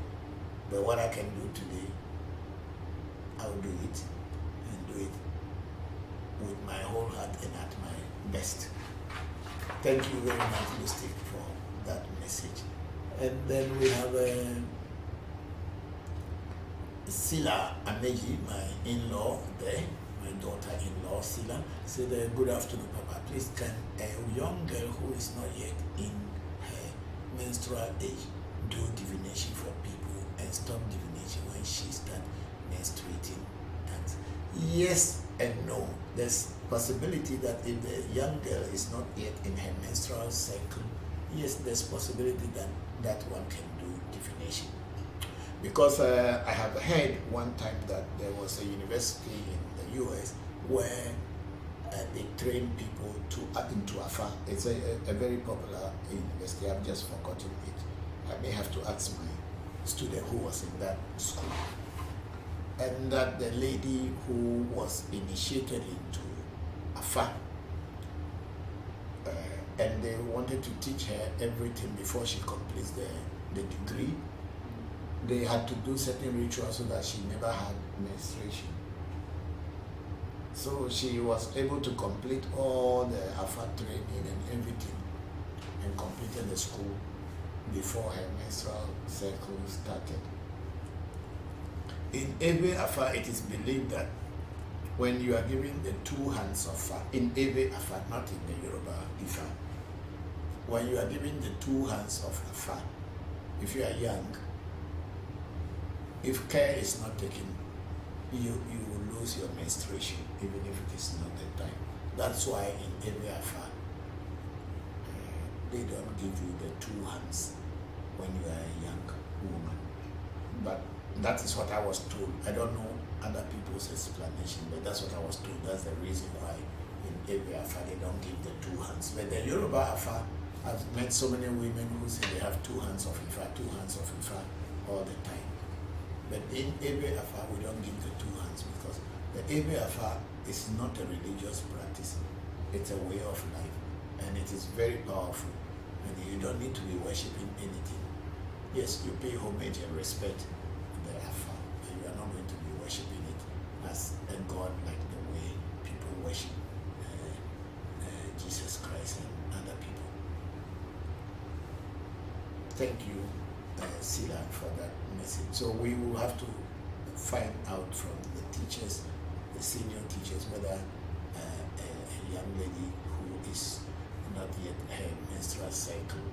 But what I can do today, I will do it, and do it with my whole heart and at my best. Thank you very much, Lustig, for that message. And then we have Sila Ameji, my in-law there, my daughter-in-law Sila, said, good afternoon, Papa. Please, can a young girl who is not yet in her menstrual age do divination for people and stop divination when she starts menstruating? And yes and no. There's possibility that if the young girl is not yet in her menstrual cycle, yes, there's possibility that that one can do divination. Because I have heard one time that there was a university in the US where they train people into Afa. It's a very popular university. I've just forgotten it. I may have to ask my student who was in that school. And that the lady who was initiated into Afa, and they wanted to teach her everything before she completes the degree. They had to do certain rituals so that she never had menstruation. So she was able to complete all the Afa training and everything, and completed the school before her menstrual cycle started. In Ewe Afa, it is believed that when you are given the 2 hands of Fa, in Ewe Afa, not in the Yoruba Ifa, when you are given the 2 hands of Afa, if you are young, if care is not taken, you will lose your menstruation, even if it is not the time. That's why in Ewe Afa, they don't give you the 2 hands when you are a young woman. But that is what I was told. I don't know other people's explanation, but that's what I was told. That's the reason why in Ewe Afa they don't give the 2 hands. But the Yoruba Afa, I've met so many women who say they have 2 hands of Ifa, 2 hands of Ifa all the time. But in Ewe Afa, we don't give the 2 hands because The Ewe Afa is not a religious practice. It's a way of life, and it is very powerful. And you don't need to be worshipping anything. Yes, you pay homage and respect the Afa, but you are not going to be worshipping it as a god like the way people worship Jesus Christ and other people. Thank you, Sila, for that message. So we will have to find out from the teachers, the senior teachers, whether a young lady who is not yet her menstrual cycle,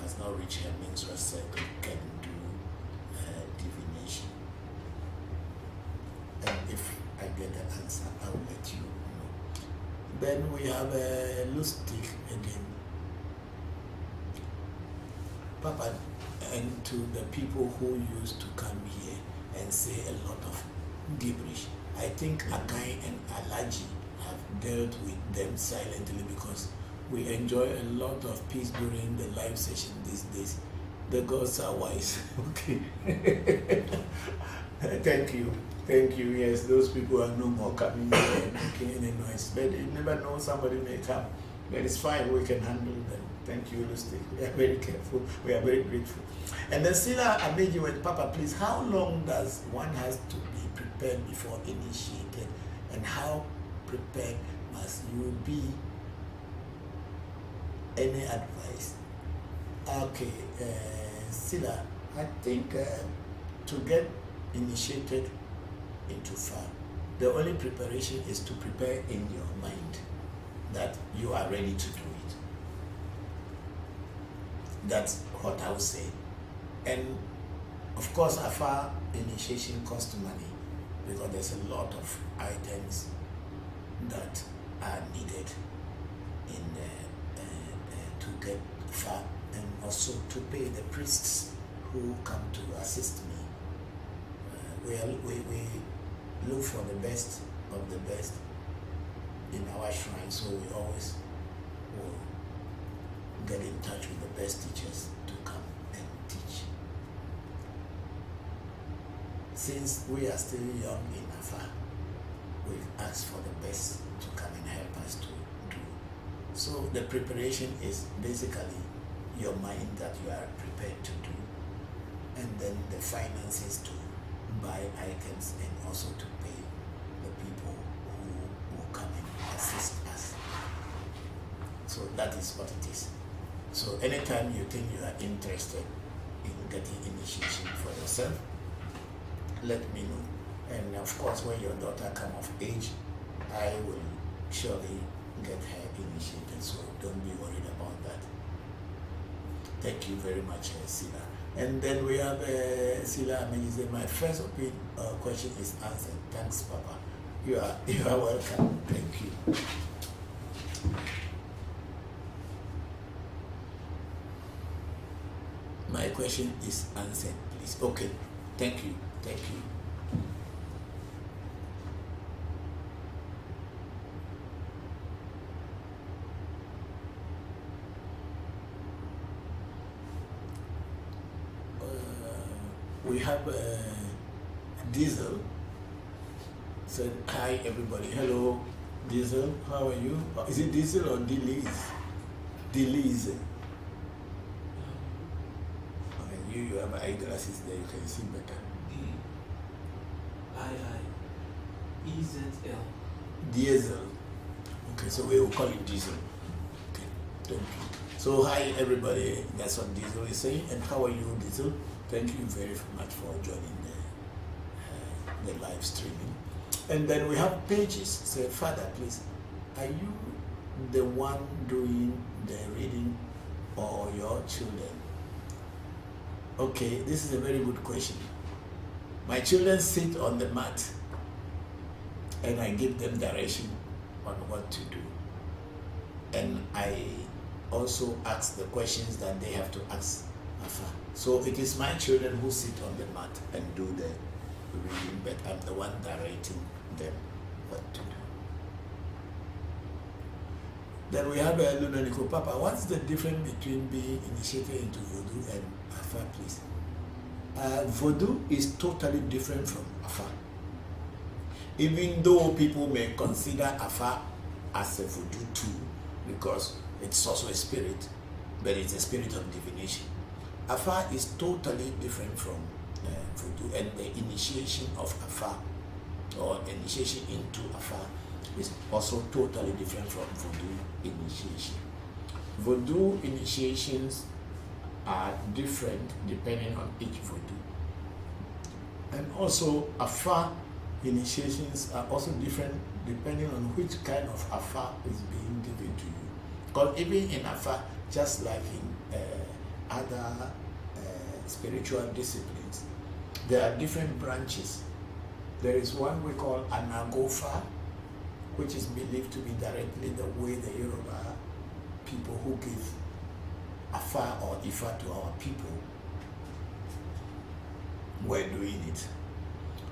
has not reached her menstrual cycle, can do divination. And if I get the answer, I will let you know. Then we have a Lustig again. Papa, and to the people who used to come here and say a lot of gibberish, I think Akai and Alaji have dealt with them silently because we enjoy a lot of peace during the live session these days. The gods are wise. Okay. Thank you. Thank you. Yes, those people are no more coming here and making any noise. But you never know, somebody may come. But it's fine, we can handle them. Thank you, Lustig. We are very careful. We are very grateful. And then Sila Ameji with Papa, please, how long does one has to be prepared before initiated? And how prepared must you be? Any advice? Okay, Sila, I think to get initiated into Fa, the only preparation is to prepare in your mind that you are ready to do it. That's what I would say. And of course, Afa initiation costs money because there's a lot of items that are needed in to get Fa, and also to pay the priests who come to assist me. We look for the best of the best in our shrine, so we always will get in touch with the best teachers to come and teach. Since we are still young in Afa, we've asked for the best to come and help us to do. So the preparation is basically your mind that you are prepared to do, and then the finances to buy items and also to pay the people who will come and assist us. So that is what it is. So anytime you think you are interested in getting initiation for yourself, let me know. And of course, when your daughter comes of age, I will surely get her initiated. So don't be worried about that. Thank you very much, Sila. And then we have Sila Amenize. My first question is answered. Thanks, Papa. You are welcome. Thank you. My question is answered, please. Okay. Thank you. Thank you. We have Diesel. Said hi everybody. Hello, Diesel. How are you? Is it Diesel or Delize? Delize. Okay, you have eyeglasses there. You can see better. D-I-I-E-Z-L. Diesel. Okay, so we will call it Diesel. Okay, thank you. So hi everybody. That's what Diesel is saying. And how are you, Diesel? Thank you very much for joining the live streaming. And then we have Pages. Say, Father, please, are you the one doing the reading or your children? Okay, this is a very good question. My children sit on the mat and I give them direction on what to do. And I also ask the questions that they have to ask Afa. So it is my children who sit on the mat and do the reading, but I'm the one directing them what to do. Then we have Lunanico. Papa, what's the difference between being initiated into Vodu and Afa, please? Vodu is totally different from Afa. Even though people may consider Afa as a voodoo too, because it's also a spirit, but it's a spirit of divination. Afa is totally different from voodoo, and the initiation of Afa, or initiation into Afa, is also totally different from voodoo initiation. Voodoo initiations are different depending on each voodoo. And also Afa initiations are also different depending on which kind of Afa is being given to you. Because even in Afa, just like in other spiritual disciplines, there are different branches. There is one we call Anagofa, which is believed to be directly the way the Yoruba people who give Afa or Ifa to our people were doing it.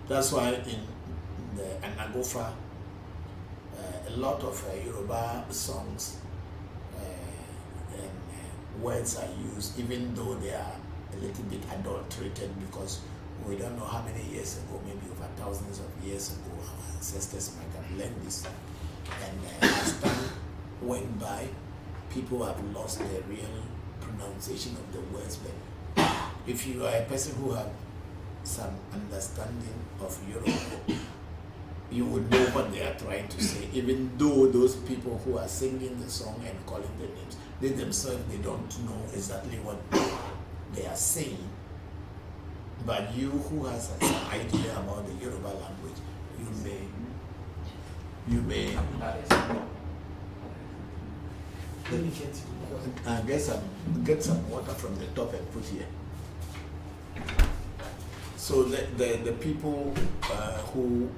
That's why in the Anagofa, a lot of Yoruba songs and words are used, even though they are a little bit adulterated, because we don't know how many years ago, maybe over thousands of years ago, our ancestors might have learned this. And as time went by, people have lost their real pronunciation of the words. But if you are a person who have some understanding of Yoruba, you would know what they are trying to say, even though those people who are singing the song and calling the names, they themselves, they don't know exactly what they are saying. But you who has some idea about the Yoruba language, you may Let me get you. and get some water from the top and put here. So the people who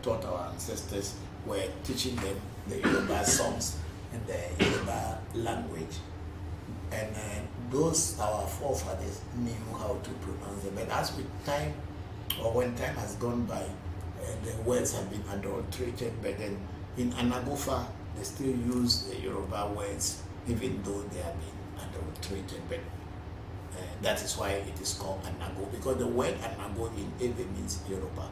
taught our ancestors were teaching them the Yoruba songs and the Yoruba language, and those our forefathers knew how to pronounce them. But as with time, or when time has gone by, the words have been adulterated. But then in Anagofa, they still use the Yoruba words, even though they have been adulterated. But that is why it is called Anago, because the word Anago in Ewe means Yoruba.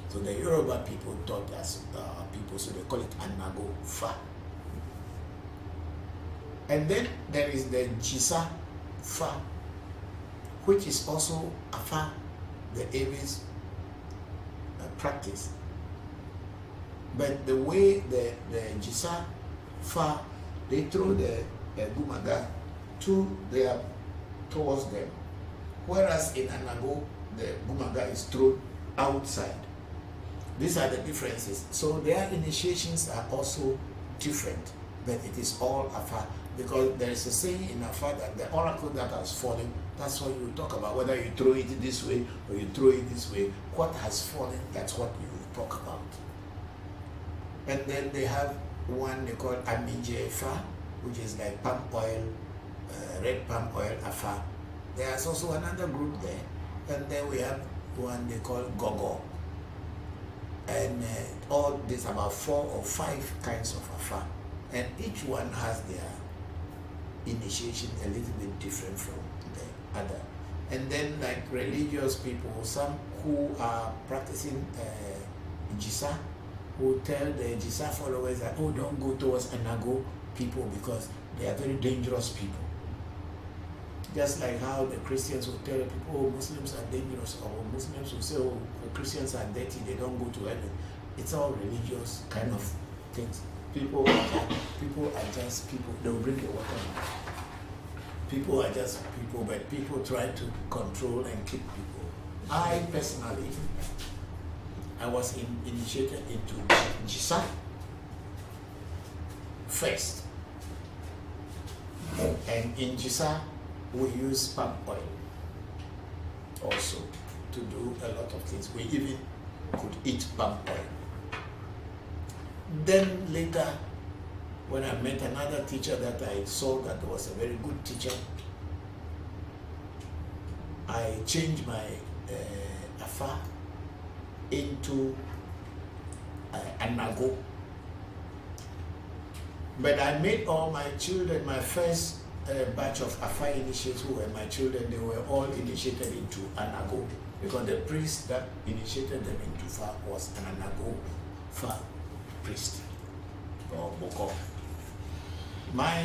So the Yoruba people taught us people, so they call it Anago Fa. And then there is the Jisa Fa, which is also Afa, the Ewe's practice. But the way the Jisa Fa, they throw the Gumaga towards them, whereas in Anago, the Gumaga is thrown outside. These are the differences. So their initiations are also different, but it is all Afa, because there is a saying in Afa that the oracle that has fallen, that's what you talk about, whether you throw it this way or you throw it this way, what has fallen, that's what you talk about. And then they have one they call Amije Fa, which is like palm oil, red palm oil Afa. There's also another group there. And then we have one they call Gogo. And all these about 4 or 5 kinds of Afa. And each one has their initiation a little bit different from the other. And then like religious people, some who are practicing Jisa, who tell the Jisa followers that, oh, don't go towards Anago people because they are very dangerous people. Just like how the Christians will tell people, oh, Muslims are dangerous, or Muslims will say, oh, Christians are dirty, they don't go to heaven. It's all religious kind of things. People are just people. They will bring the water. People are just people, but people try to control and keep people. I personally, I was initiated into Jisa first. And in Jisa, we use palm oil also to do a lot of things. We even could eat palm oil. Then later, when I met another teacher that I saw that was a very good teacher, I changed my Afa into Anago. But I made all my children, my first batch of Afa initiates who were my children, they were all initiated into Anago, because the priest that initiated them into Fa was an Anago Fa priest or Bokor. My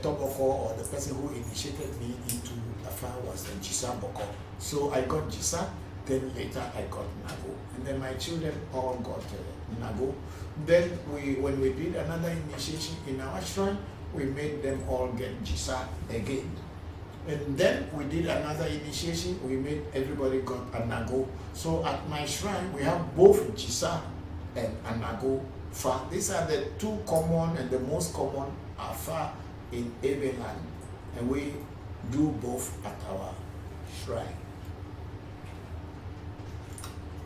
top Bokor, or the person who initiated me into Afa, was Jisa Bokor. So I got Jisa, then later I got Nago. And then my children all got Nago. Then when we did another initiation in our shrine, we made them all get Jisa again. And then we did another initiation, we made everybody got a Nago. So at my shrine, we have both Jisa and Anago Fa. These are the two common and the most common Afa in Ewe land. And we do both at our shrine.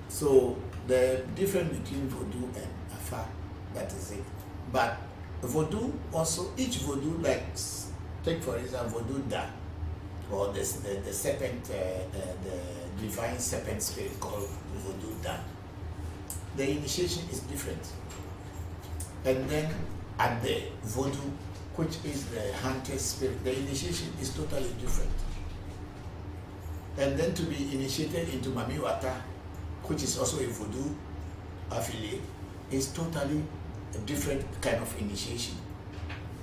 So the difference between Vodu and Afa, that is it. But Vodu also, each Vodu, like take for example Vodu Da, or the serpent, the divine serpent spirit called Vodu Da. The initiation is different. And then at the Vodu, which is the hunter spirit, the initiation is totally different. And then to be initiated into Mamiwata, which is also a Vodu affiliate, is totally a different kind of initiation.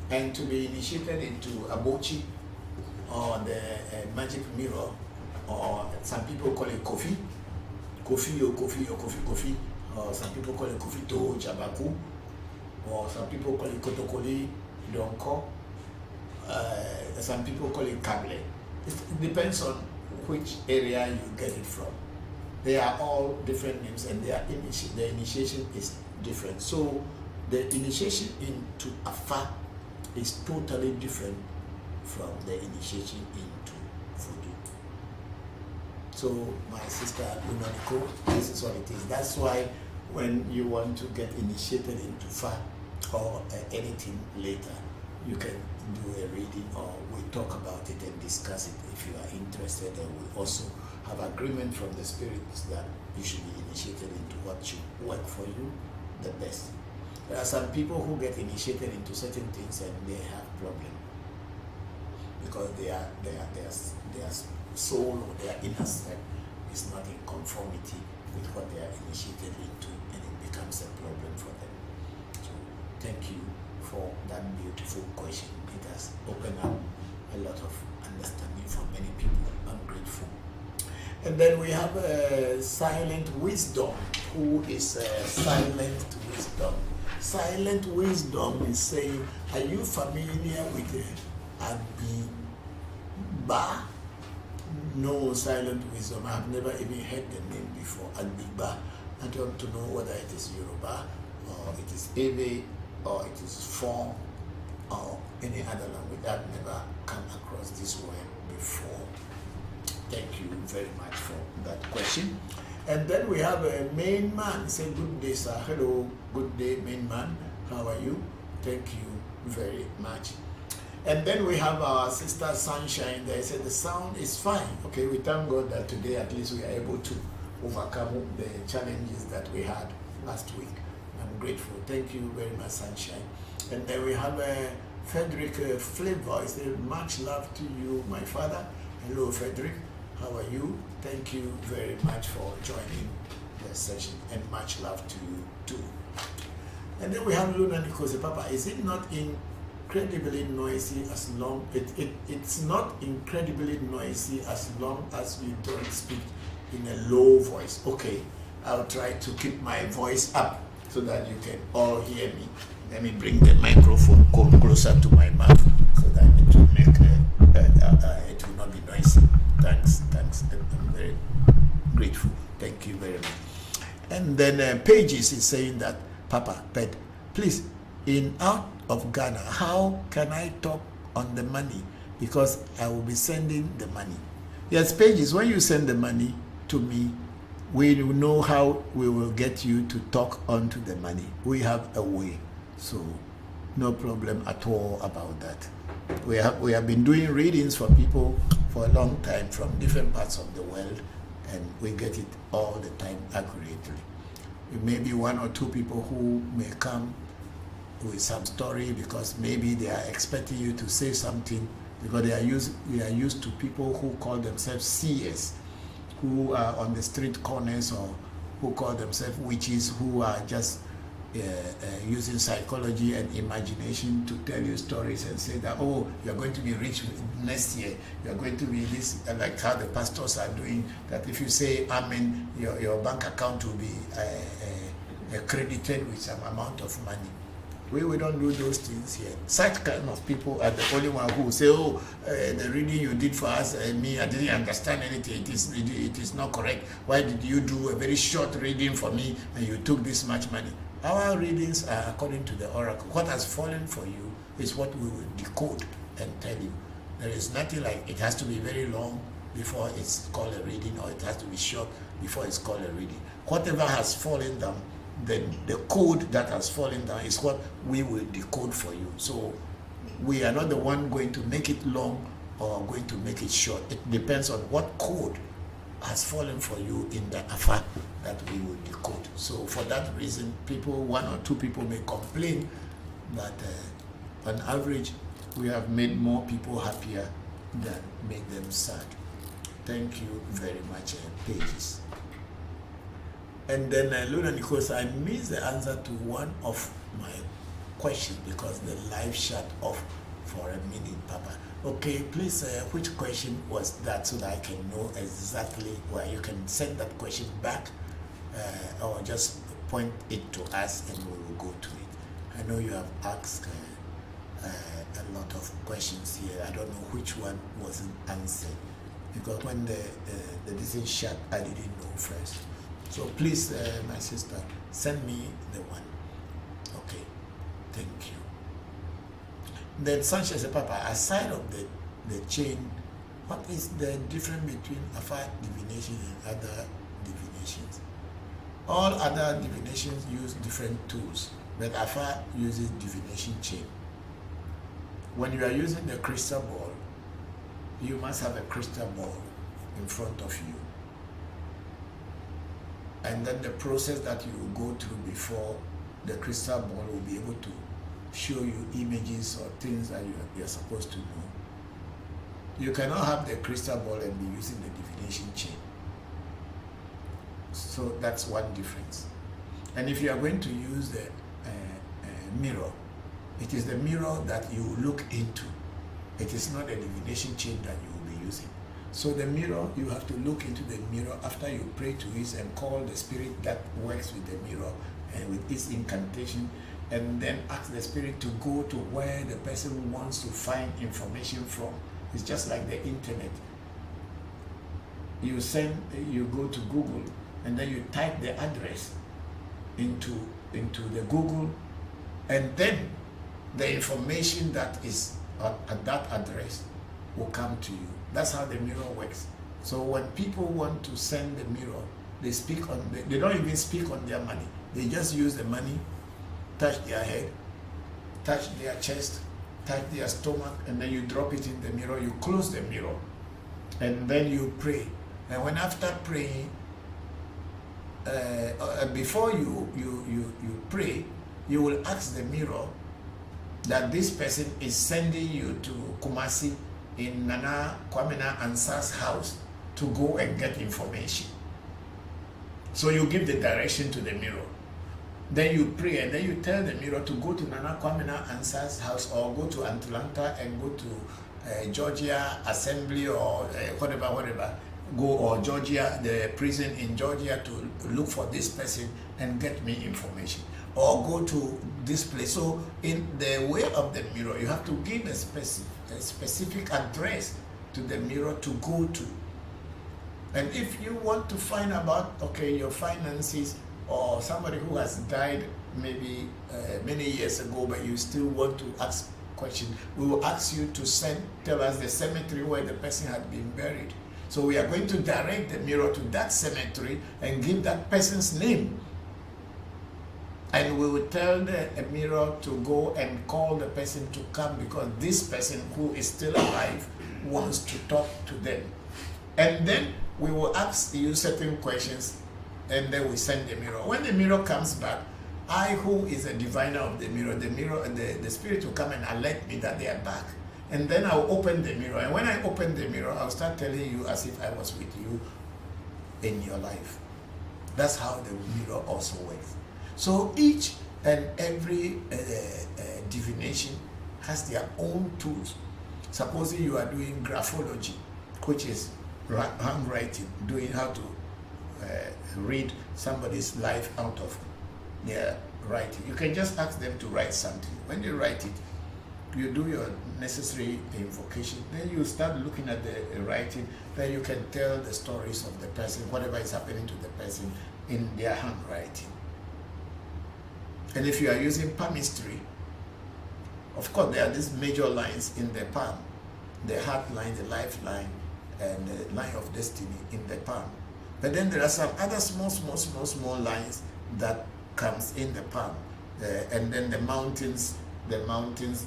And to be initiated into Abochi, or the magic mirror, or some people call it Kofi, or some people call it Kofi to Jabaku, or some people call it Kotokoli Donko, some people call it Kable. It depends on which area you get it from. They are all different names, and the initiation is different. So the initiation into Afa is totally different from the initiation into Vodu. So my sister Lunanico, this is what it is. That's why when you want to get initiated into Fa or anything later, you can do a reading, or we talk about it and discuss it if you are interested. And we also have agreement from the spirits that you should be initiated into what should work for you the best. There are some people who get initiated into certain things and they have problems because their soul or their inner self is not in conformity with what they are initiated into, and it becomes a problem for them. So thank you for that beautiful question. It has opened up a lot of understanding for many people. I'm grateful. And then we have Silent Wisdom, who is Silent Wisdom. Silent Wisdom is saying, are you familiar with Agbiba? No, Silent Wisdom. I have never even heard the name before. Agbiba. I don't know whether it is Yoruba, or it is Ewe, or it is Fon, or any other language. I've never come across this word before. Thank you very much for that question. And then we have a main man. Say good day, sir. Hello, good day, main man. How are you? Thank you very much. And then we have our sister Sunshine. They said the sound is fine. Okay, we thank God that today at least we are able to overcome the challenges that we had last week. I'm grateful. Thank you very much, Sunshine. And then we have Frederick Flavor. He said, much love to you, my father. Hello, Frederick. How are you? Thank you very much for joining the session, and much love to you too. And then we have Luna Nikose. Papa, is it not incredibly noisy as long it's not incredibly noisy as long as we don't speak in a low voice? Okay, I'll try to keep my voice up so that you can all hear me. Let me bring the microphone closer to my mouth so that it will make it will not be noisy. Thanks. I'm very grateful. Thank you very much. And then Pages is saying that, Papa, but please, out of Ghana, how can I talk on the money? Because I will be sending the money. Yes, Pages, when you send the money to me, we will know how we will get you to talk onto the money. We have a way. So no problem at all about that. We have been doing readings for people for a long time from different parts of the world, and we get it all the time accurately. It may be one or two people who may come with some story because maybe they are expecting you to say something, because they are used to people who call themselves seers, who are on the street corners, or who call themselves witches, who are just using psychology and imagination to tell you stories and say that, oh, you're going to be rich next year, you're going to be this, like how the pastors are doing, that if you say amen, your bank account will be credited with some amount of money. We don't do those things here. Such kind of people are the only one who say, oh, the reading you did for us, me, I didn't understand anything. It is not correct. Why did you do a very short reading for me and you took this much money? Our readings are according to the oracle. What has fallen for you is what we will decode and tell you. There is nothing like it has to be very long before it's called a reading, or it has to be short before it's called a reading. Whatever has fallen down, then the code that has fallen down is what we will decode for you. So we are not the one going to make it long or going to make it short. It depends on what code has fallen for you in the afa that we will decode. So for that reason, people, one or two people may complain, but on average, we have made more people happier than made them sad. Thank you very much, Pages. And then, Luna Nichols, I missed the answer to one of my questions because the live shut off for a minute, Papa. Okay, please, which question was that so that I can know exactly where you can send that question back or just point it to us and we will go to it. I know you have asked a lot of questions here. I don't know which one wasn't answered because when the decision shut, I didn't know first. So please, my sister, send me the one. Okay, thank you. Then Sanchez, Papa, aside of the chain, what is the difference between Afa divination and other divinations? All other divinations use different tools, but Afa uses divination chain. When you are using the crystal ball, you must have a crystal ball in front of you. And then the process that you will go through before the crystal ball will be able to show you images or things that you're supposed to know. You cannot have the crystal ball and be using the divination chain. So that's one difference. And if you are going to use the mirror, it is the mirror that you look into. It is not a divination chain that you will be using. So the mirror, you have to look into the mirror after you pray to it and call the spirit that works with the mirror and with its incantation, and then ask the spirit to go to where the person wants to find information from. It's just like the internet. You go to Google and then you type the address into the Google, and then the information that is at that address will come to you. That's how the mirror works. So when people want to send the mirror, they don't even speak on their money. They just use the money, touch their head, touch their chest, touch their stomach, and then you drop it in the mirror, you close the mirror, and then you pray. And when after praying, before you pray, you will ask the mirror that this person is sending you to Kumasi in Nana Kwamena Ansar's house to go and get information. So you give the direction to the mirror. Then you pray and then you tell the mirror to go to Nana Kwamena Ansar's house or go to Atlanta and go to Georgia Assembly or whatever. Go or Georgia, the prison in Georgia to look for this person and get me information. Or go to this place. So in the way of the mirror, you have to give a specific address to the mirror to go to. And if you want to find about, your finances or somebody who has died maybe many years ago, but you still want to ask questions, we will ask you to tell us the cemetery where the person had been buried. So we are going to direct the mirror to that cemetery and give that person's name. And we will tell the mirror to go and call the person to come because this person who is still alive wants to talk to them. And then we will ask you certain questions and then we send the mirror. When the mirror comes back, I, who is a diviner of the mirror, the spirit will come and alert me that they are back. And then I'll open the mirror. And when I open the mirror, I'll start telling you as if I was with you in your life. That's how the mirror also works. So each And every divination has their own tools. Supposing you are doing graphology, which is handwriting, doing how to read somebody's life out of their writing. You can just ask them to write something. When they write it, you do your necessary invocation, then you start looking at the writing, then you can tell the stories of the person, whatever is happening to the person in their handwriting. And if you are using palmistry, of course there are these major lines in the palm, the heart line, the lifeline, and the line of destiny in the palm. But then there are some other small lines that comes in the palm, and then the mountains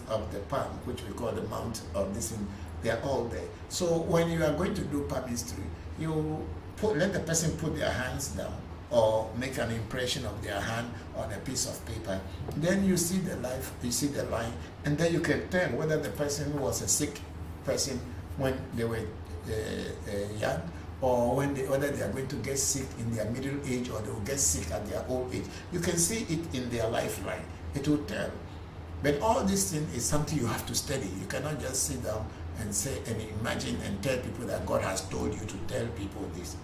of the palm, which we call the mount of this thing, they are all there. So when you are going to do palmistry, you let the person put their hands down or make an impression of their hand on a piece of paper. Then you see the life, you see the line, and then you can tell whether the person was a sick person when they were young, or whether they are going to get sick in their middle age, or they will get sick at their old age. You can see it in their lifeline. It will tell. But all this thing is something you have to study. You cannot just sit down and say and imagine and tell people that God has told you to tell people this.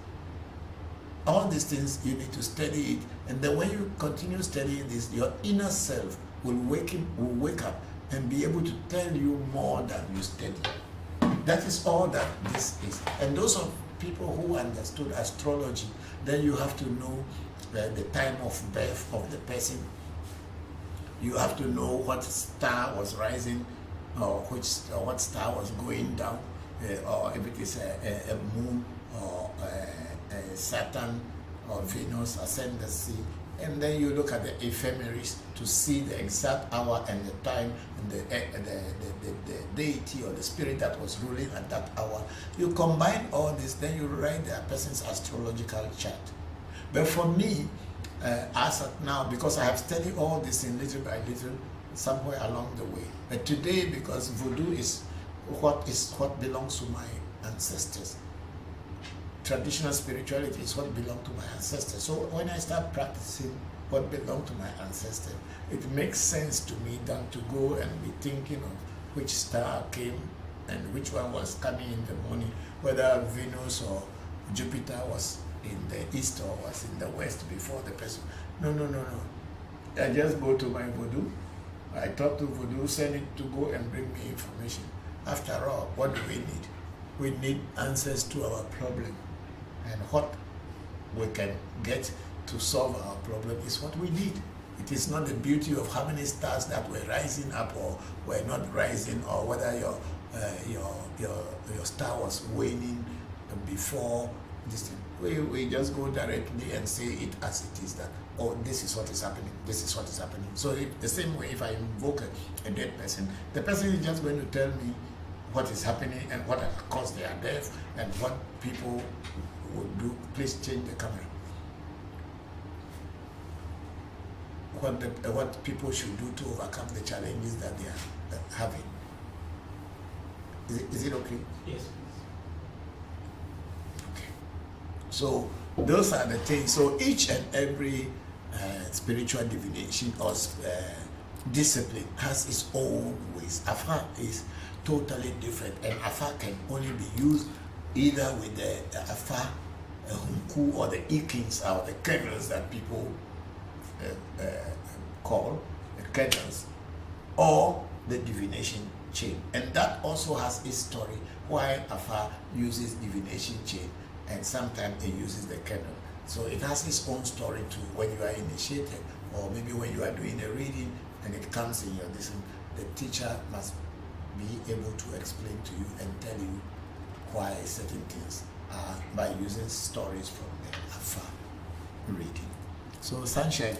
All these things you need to study it, and then when you continue studying this, your inner self will wake up and be able to tell you more than you study. That is all that this is. And those of people who understood astrology, then you have to know the time of birth of the person. You have to know what star was rising, or what star was going down, or if it is a moon, or Saturn, or Venus, ascendancy. And then you look at the ephemeris to see the exact hour and the time and the deity or the spirit that was ruling at that hour. You combine all this, then you write the person's astrological chart. But for me, as of now, because I have studied all this in little by little, somewhere along the way. But today, because voodoo is what belongs to my ancestors. Traditional spirituality is what belonged to my ancestors. So when I start practicing what belonged to my ancestors, it makes sense to me than to go and be thinking of which star came and which one was coming in the morning, whether Venus or Jupiter was in the east or was in the west before the person. No. I just go to my voodoo. I talk to voodoo, send it to go and bring me information. After all, what do we need? We need answers to our problem. And what we can get to solve our problem is what we need. It is not the beauty of how many stars that were rising up or were not rising, or whether your star was waning before this thing. We just go directly and say it as it is, that, oh, this is what is happening, this is what is happening. So the same way, if I invoke a dead person, the person is just going to tell me what is happening and what has caused their death and what people would do. Please change the camera. What people should do to overcome the challenges that they are having. Is it okay? Yes, please. Okay. So those are the things. So each and every spiritual divination or discipline has its own ways. Afa is totally different, and Afa can only be used either with the Afa Hunku or the Ikins or the kernels that people call the kernels, or the divination chain. And that also has its story why Afa uses divination chain and sometimes it uses the kernel. So it has its own story too when you are initiated, or maybe when you are doing a reading and it comes in your listen, the teacher must be able to explain to you and tell you why certain things are by using stories from the Afa reading. So Sunshine,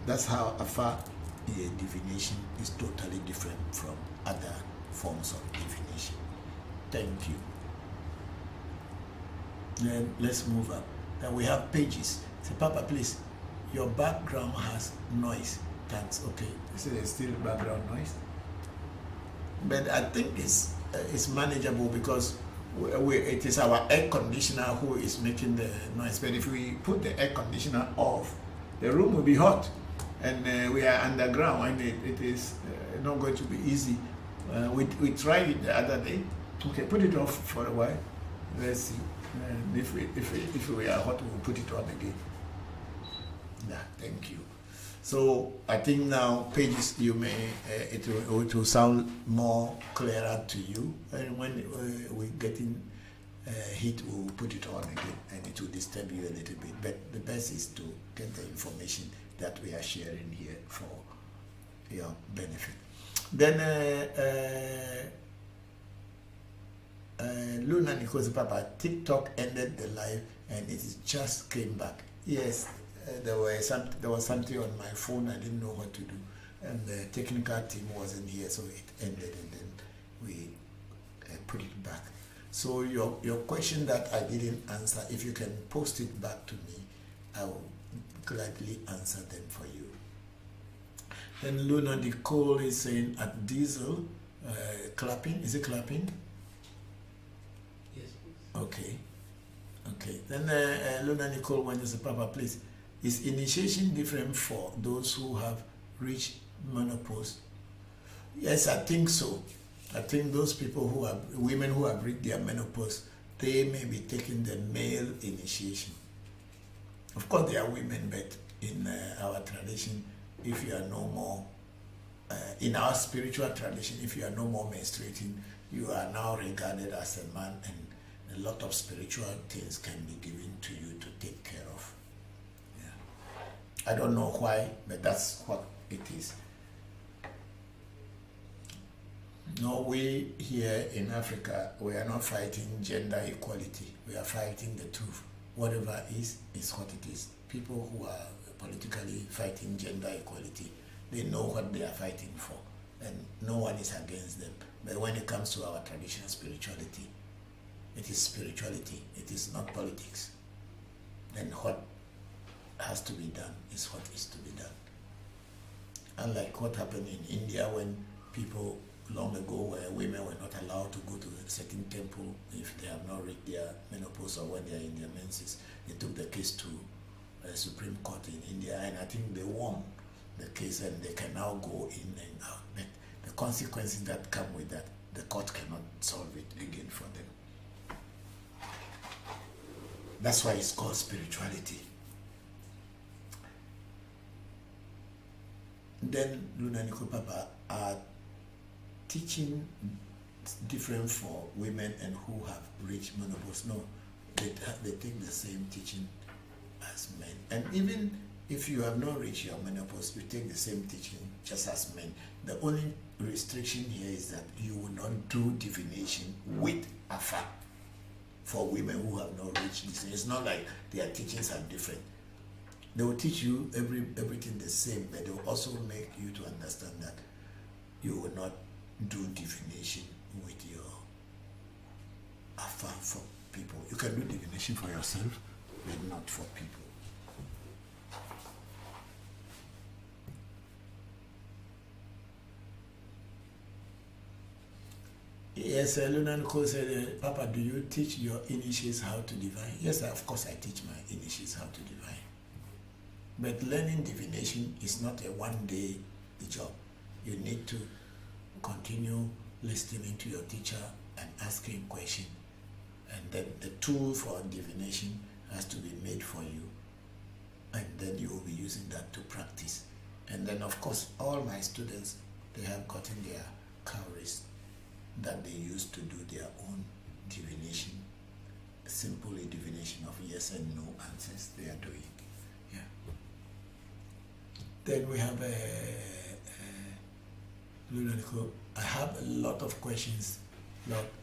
that's how Afa divination is totally different from other forms of divination. Thank you. Then let's move up. Then we have pages. Say, Papa, please, your background has noise. Thanks. Okay. You see there's still background noise? But I think it's manageable because it is our air conditioner who is making the noise. But if we put the air conditioner off, the room will be hot. and we are underground, and it is not going to be easy. We tried it the other day. Okay, put it off for a while. Let's see. And if we are hot, we'll put it on again. Yeah, thank you. So I think now pages you may it will sound more clearer to you, and when we get in heat, we'll put it on again, and it will disturb you a little bit. But the best is to get the information that we are sharing here for your benefit. Then Luna Nikosi Papa, TikTok ended the live and it just came back. Yes, there was something on my phone, I didn't know what to do, and the technical team wasn't here, so it ended, and then we put it back. So your question that I didn't answer, if you can post it back to me, I will gladly answer them for you. Then Luna Nicole is saying at Diesel, clapping, is it clapping? Yes, please. Okay. Okay. Then Luna Nicole, when you say Papa, please, is initiation different for those who have reached menopause? Yes, I think so. I think those people who are women who have reached their menopause, they may be taking the male initiation. Of course, there are women, but in our tradition, if you are no more, in our spiritual tradition, if you are no more menstruating, you are now regarded as a man, and a lot of spiritual things can be given to you to take care of. Yeah. I don't know why, but that's what it is. No, we here in Africa, we are not fighting gender equality. We are fighting the truth. Whatever is what it is. People who are politically fighting gender equality, they know what they are fighting for, and no one is against them. But when it comes to our traditional spirituality, it is spirituality, it is not politics. Then what has to be done is what is to be done. Unlike what happened in India, when people long ago where women were not allowed to go to a certain temple if they have not reached their menopause or when they are in their menses. They took the case to the Supreme Court in India, and I think they won the case, and they can now go in and out. But the consequences that come with that, the court cannot solve it again for them. That's why it's called spirituality. Then Luna Nico Papa are teaching different for women and who have reached menopause. No, they take the same teaching as men. And even if you have not reached your menopause, you take the same teaching just as men. The only restriction here is that you will not do divination with Afa for women who have not reached this. It's not like their teachings are different. They will teach you everything the same, but they will also make you to understand that you will not do divination with your Afa for people. You can do divination for yourself, but not for people. Yes, Luna Nicole said, Papa, do you teach your initiates how to divine? Yes, of course I teach my initiates how to divine. But learning divination is not a one-day job. You need to continue listening to your teacher and asking questions. And then the tool for divination has to be made for you. And then you will be using that to practice. And then, of course, all my students, they have gotten their cowries that they use to do their own divination. Simply divination of yes and no answers they are doing. Yeah. Then we have I have a lot of questions.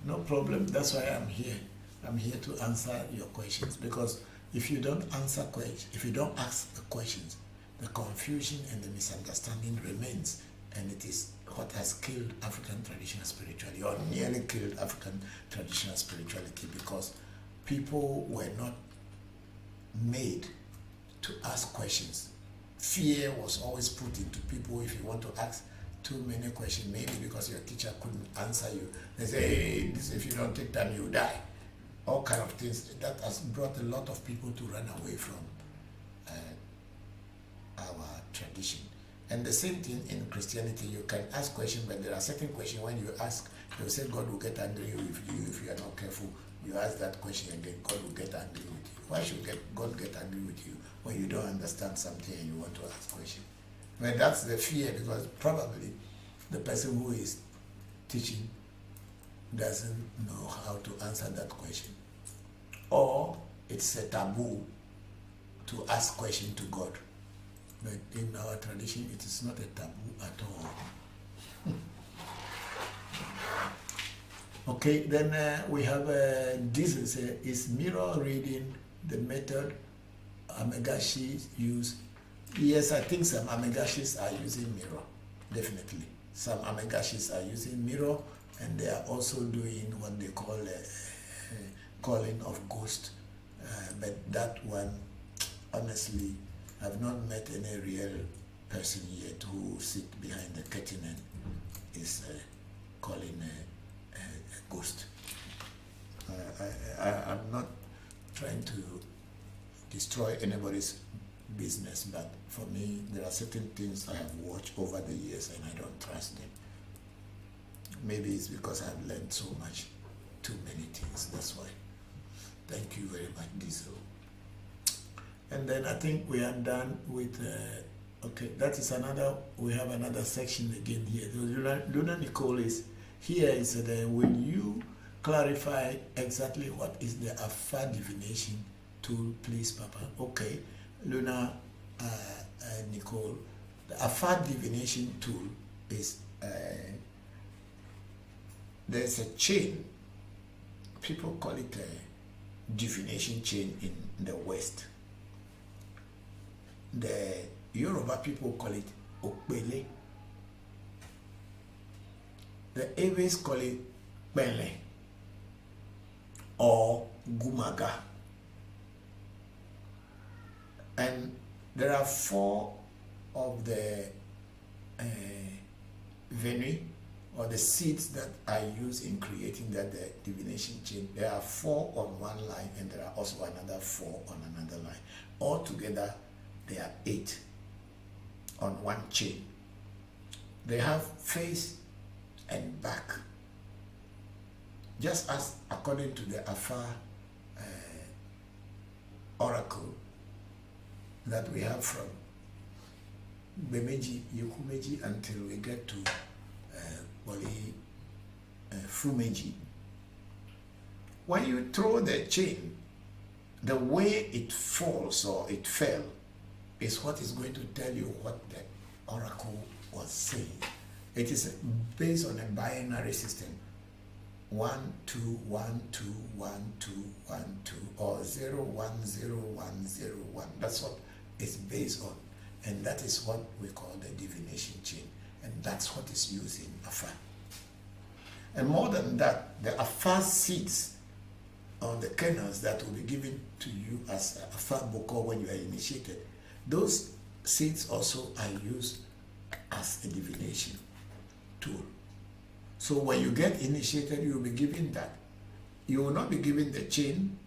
No problem. That's why I'm here. I'm here to answer your questions, because if you don't answer questions, if you don't ask the questions, the confusion and the misunderstanding remains, and it is what has killed African traditional spirituality, or nearly killed African traditional spirituality, because people were not made to ask questions. Fear was always put into people. If you want to ask too many questions, maybe because your teacher couldn't answer you, they say, hey, this, if you don't take time, you die. All kind of things. That has brought a lot of people to run away from our tradition. And the same thing in Christianity, you can ask questions, but there are certain questions when you ask, they'll say God will get angry with you if you are not careful. You ask that question again, God will get angry with you. Why should God get angry with you when you don't understand something and you want to ask questions? Well, that's the fear, because probably the person who is teaching doesn't know how to answer that question. Or it's a taboo to ask question to God. But in our tradition, it is not a taboo at all. Okay, then we have this is mirror reading the method Amegashis use. Yes, I think some Amegashis are using mirror, definitely. Some Amegashis are using mirror, and they are also doing what they call calling of ghost. But that one, honestly, I've not met any real person yet who sit behind the curtain and is calling a ghost. I'm not trying to destroy anybody's business, but for me, there are certain things I have watched over the years and I don't trust them. Maybe it's because I've learned so much, too many things, that's why. Thank you very much, Diesel. And then I think we are done with, okay, that is another, we have another section again here. Luna Nicole is here, is will you clarify exactly what is the Afa divination tool, please, Papa? Okay, Luna Nicole, the Afa divination tool is, there's a chain, people call it a divination chain in the West. The Yoruba people call it Okpele. The Ewes call it Bele or Gumaga. And there are 4 of the venue or the seeds that I use in creating that the divination chain. There are 4 on one line and there are also another 4 on another line. Altogether, there are 8 on one chain. They have face and back. Just as according to the Afa oracle that we have from Bemeji, Yukumeji until we get to Fumeji. When you throw the chain, the way it falls or it fell is what is going to tell you what the oracle was saying. It is based on a binary system. 1 2 1 2 1 2 1 2 or 0 1 0 1 0 1. That's what it's based on. And that is what we call the divination chain. And that's what is used in Afa. And more than that, the Afa seeds on the kernels that will be given to you as Afa Bokor when you are initiated, those seeds also are used as a divination tool. So when you get initiated, you will be given that. You will not be given the chain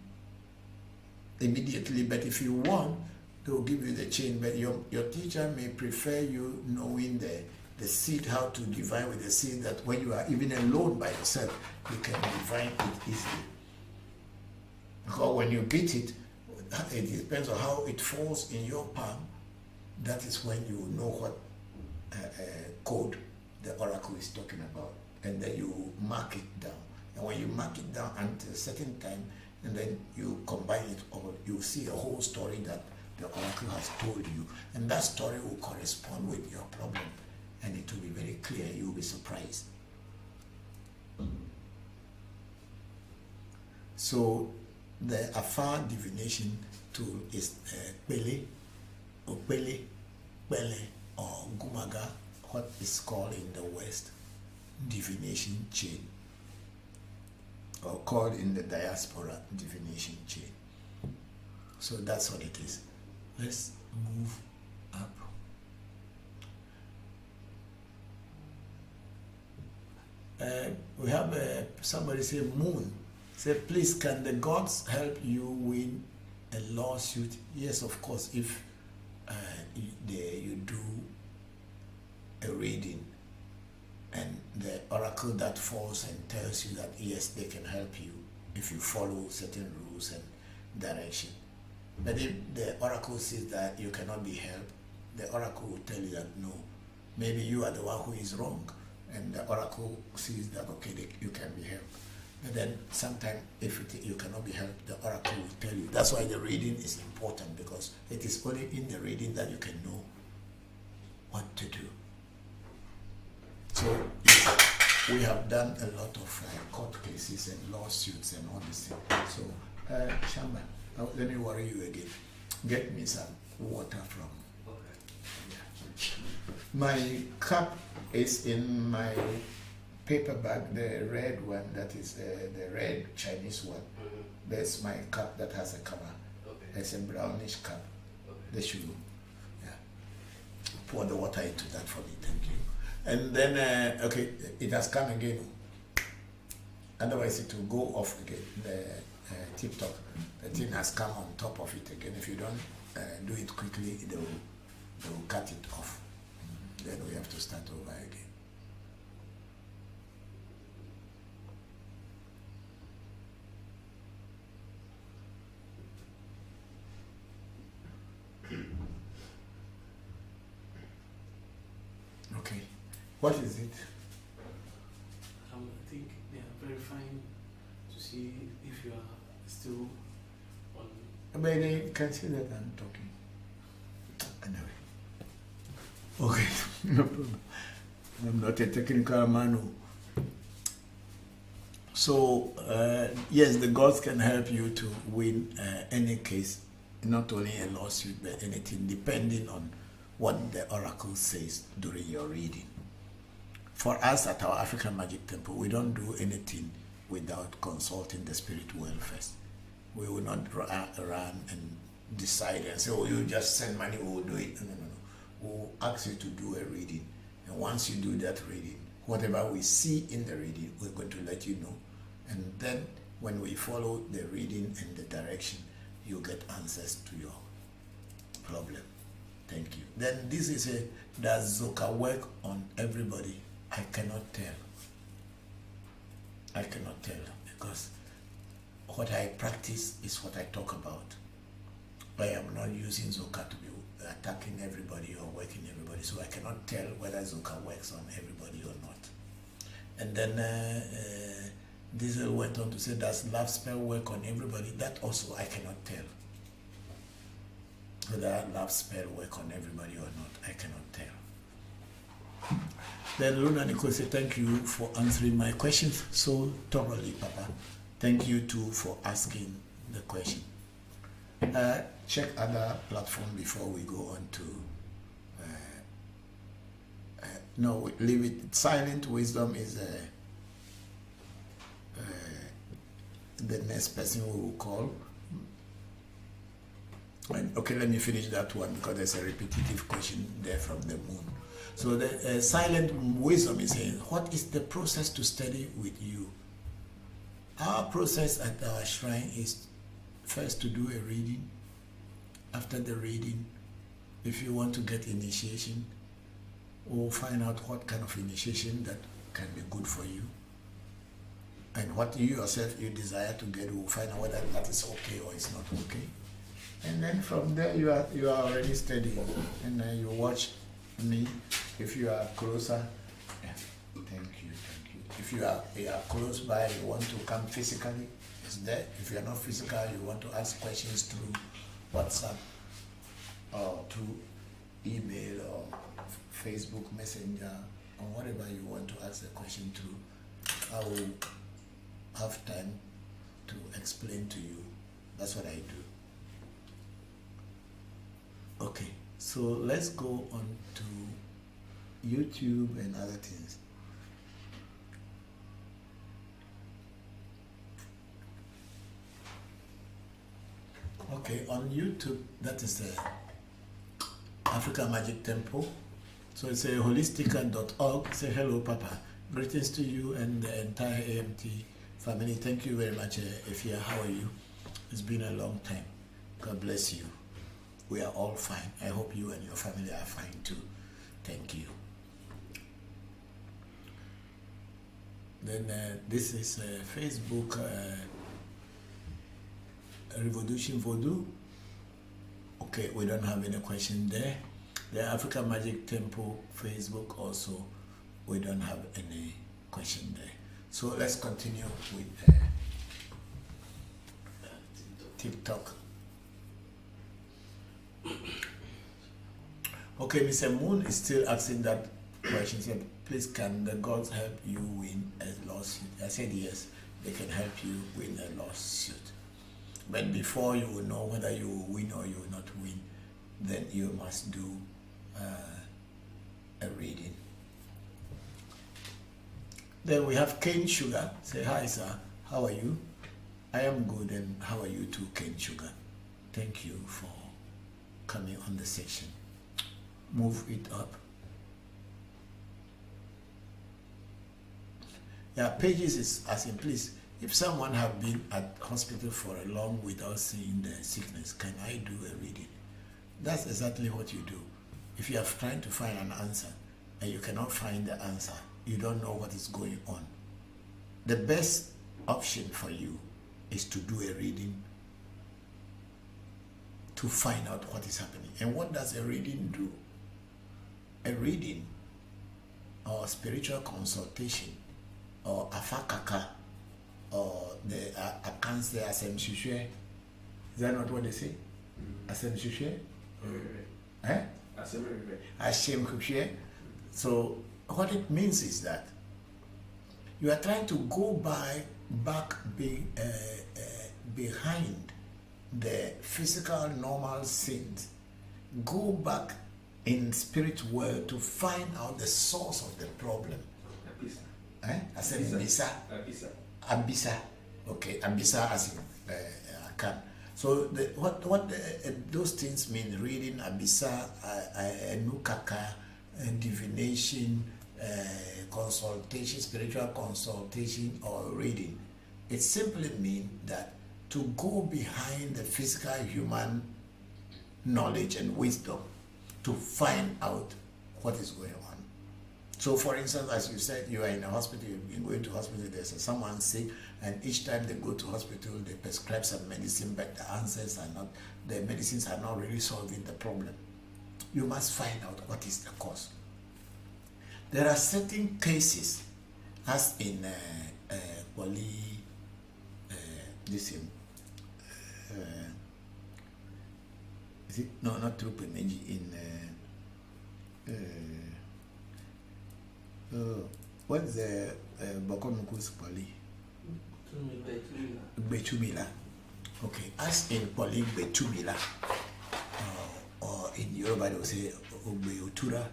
immediately, but if you want, they will give you the chain. But your teacher may prefer you knowing the seed, how to divine with the seed, that when you are even alone by yourself, you can divine it easily. Because when you beat it, it depends on how it falls in your palm. That is when you know what code the oracle is talking about. And then you mark it down. And when you mark it down until a certain time, and then you combine it all, you see a whole story that the oracle has told you. And that story will correspond with your problem. And it will be very clear. You will be surprised. So the Afa divination tool is Pele, or Pele, Pele, or Gumaga, what is called in the West divination chain, or called in the diaspora divination chain. So that's what it is. Let's move up. We have somebody say moon. Say, please, can the gods help you win a lawsuit? Yes, of course. If you do a reading, and the oracle that falls and tells you that yes, they can help you if you follow certain rules and direction. But if the oracle says that you cannot be helped, the oracle will tell you that no, maybe you are the one who is wrong, and the oracle sees that okay, you can be helped. But then sometimes if you cannot be helped, the oracle will tell you. That's why the reading is important, because it is only in the reading that you can know what to do. So we have done a lot of court cases and lawsuits and all these things. So Shamba, let me worry you again. Get me some water from. Okay. My cup is in my paper bag, the red one, that is the red Chinese one. There's my cup that has a cover. Okay. It's a brownish cup. Okay. The sugar. Yeah. Pour the water into that for me, thank you. And then, okay, it has come again. Otherwise, it will go off again. The tip-top, the thing has come on top of it again. If you don't do it quickly, they will cut it off. Then we have to start over again. Okay, what is it? I think they are verifying to see if you are still on. But they can see that I'm talking. Anyway. Okay, no problem. I'm not a technical man. So, yes, the gods can help you to win any case, not only a lawsuit, but anything, depending on what the oracle says during your reading. For us at our African Magic Temple, we don't do anything without consulting the spirit world first. We will not run and decide and say, oh, you just send money, we will do it. No. We'll ask you to do a reading. And once you do that reading, whatever we see in the reading, we're going to let you know. And then when we follow the reading and the direction, you get answers to your problem. Thank you. Then this is does Zoka work on everybody? I cannot tell. I cannot tell, because what I practice is what I talk about. I am not using Zoka to be attacking everybody or working everybody, so I cannot tell whether Zoka works on everybody or not. And then Diesel went on to say, does love spell work on everybody? That also I cannot tell. Whether love spell work on everybody or not, I cannot tell. Then Luna Nicole said, thank you for answering my questions so thoroughly, Papa. Thank you too for asking the question. Check other platform before we go on to no, leave it. Silent Wisdom is the next person we will call. And, okay, let me finish that one because there's a repetitive question there from the moon. So the Silent Wisdom is saying, what is the process to study with you? Our process at our shrine is first to do a reading. After the reading, if you want to get initiation, we'll find out what kind of initiation that can be good for you. And what you yourself you desire to get, we'll find out whether that is okay or it's not okay. And then from there you are already studying. And then you watch me. If you are closer, yeah, thank you. If you are close by, you want to come physically, it's there. If you are not physical, you want to ask questions through WhatsApp or through email or Facebook Messenger or whatever you want to ask the question through, I will have time to explain to you. That's what I do. Okay, so let's go on to YouTube and other things. Okay, on YouTube, that is the Africa Magic Temple. So it's a holistica.org. Say hello, Papa. Greetings to you and the entire AMT family. Thank you very much, Efia. How are you? It's been a long time. God bless you. we are all fine. I hope you and your family are fine too. Thank you. Then this is Facebook Revolution Vodu. Okay, we don't have any question there. The African Magic Temple Facebook also, we don't have any question there. So let's continue with TikTok. Okay, Mr. Moon is still asking that question. He said, please, can the gods help you win a lawsuit? I said yes, they can help you win a lawsuit. But before you will know whether you will win or you will not win, then you must do a reading. Then we have Cane Sugar. Say, hi sir, how are you? I am good, and how are you too, Cane Sugar? Thank you for coming on the section. Move it up. Yeah, pages is as in, please, if someone have been at hospital for a long without seeing the sickness, can I do a reading? That's exactly what you do. If you are trying to find an answer and you cannot find the answer, you don't know what is going on, the best option for you is to do a reading to find out what is happening. And what does a reading do? A reading or spiritual consultation or afakaka or the akanse asem shushe. Is that not what they say? Asem shushe? Eh? Asem shushe. So what it means is that you are trying to go back behind the physical normal sins. Go back in spirit world to find out the source of the problem. I said Abisa. Abisa. Okay, Abisa as in can. So what those things mean? Reading Abisa, Nukaka, divination, consultation, spiritual consultation, or reading. It simply means that to go behind the physical human knowledge and wisdom to find out what is going on. So for instance, as you said, you are in a hospital, you've been going to hospital, there's someone sick, and each time they go to hospital, they prescribe some medicine, but the medicines are not really solving the problem. You must find out what is the cause. There are certain cases, as in is it no, not through Pemeji, in what's the Bokor Christopher Voncujovi? Okay, as in Poli Betumila, or in Yoruba they will say Obeotura.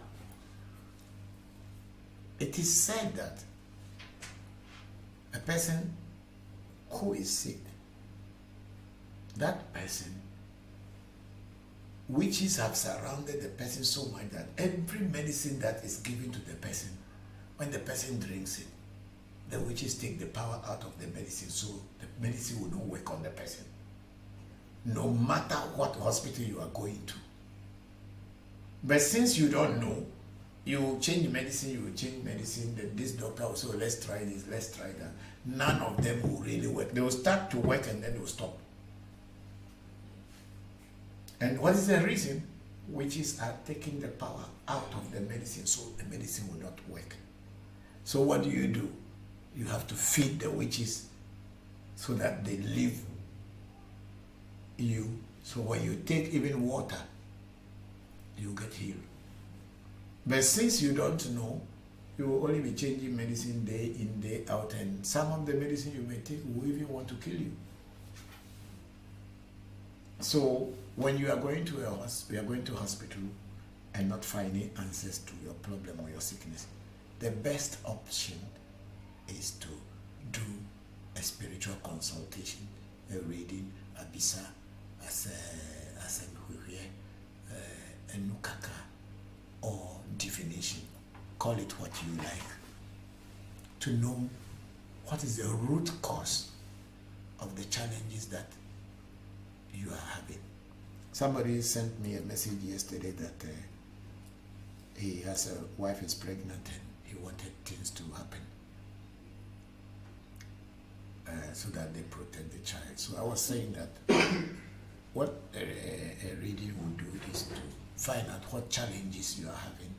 It is said that a person who is sick, that person, witches have surrounded the person so much that every medicine that is given to the person, when the person drinks it, the witches take the power out of the medicine, so the medicine will not work on the person. No matter what hospital you are going to. But since you don't know, you will change medicine, then this doctor will say, let's try this, let's try that. None of them will really work. They will start to work and then they will stop. And what is the reason? Witches are taking the power out of the medicine, so the medicine will not work. So what do? You have to feed the witches so that they leave you. So when you take even water, you get healed. But since you don't know, you will only be changing medicine day in, day out, and some of the medicine you may take will even want to kill you. So when you are going to hospital and not finding answers to your problem or your sickness, the best option is to do a spiritual consultation, a reading, a bisa, as a nukaka, or divination. Call it what you like, to know what is the root cause of the challenges that you are having. Somebody sent me a message yesterday that he has a wife is pregnant and he wanted things to happen so that they protect the child. So I was saying that what a reading will do is to find out what challenges you are having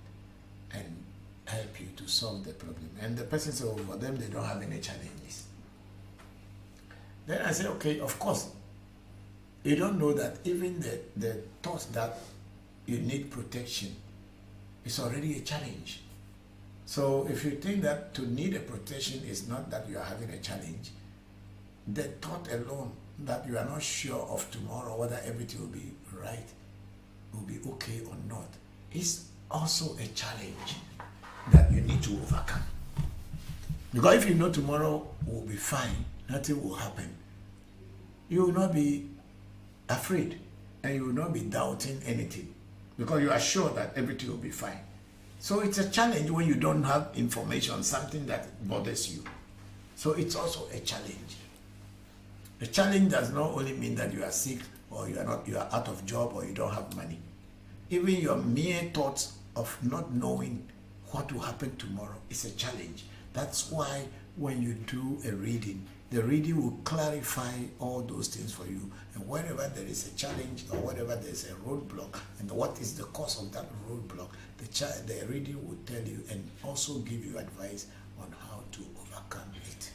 and help you to solve the problem. And the person said, oh, for them, they don't have any challenges. Then I said, okay, of course, you don't know that even the thought that you need protection is already a challenge. So if you think that to need a protection is not that you are having a challenge, the thought alone that you are not sure of tomorrow whether everything will be right, will be okay or not, is also a challenge that you need to overcome. Because if you know tomorrow will be fine, nothing will happen, you will not be afraid and you will not be doubting anything because you are sure that everything will be fine. So it's a challenge when you don't have information on something that bothers you. So it's also a challenge. A challenge does not only mean that you are sick or you are out of job or you don't have money. Even your mere thoughts of not knowing what will happen tomorrow is a challenge. That's why when you do a reading, the reading will clarify all those things for you. And wherever there is a challenge or wherever there is a roadblock and what is the cause of that roadblock, the reading will tell you and also give you advice on how to overcome it.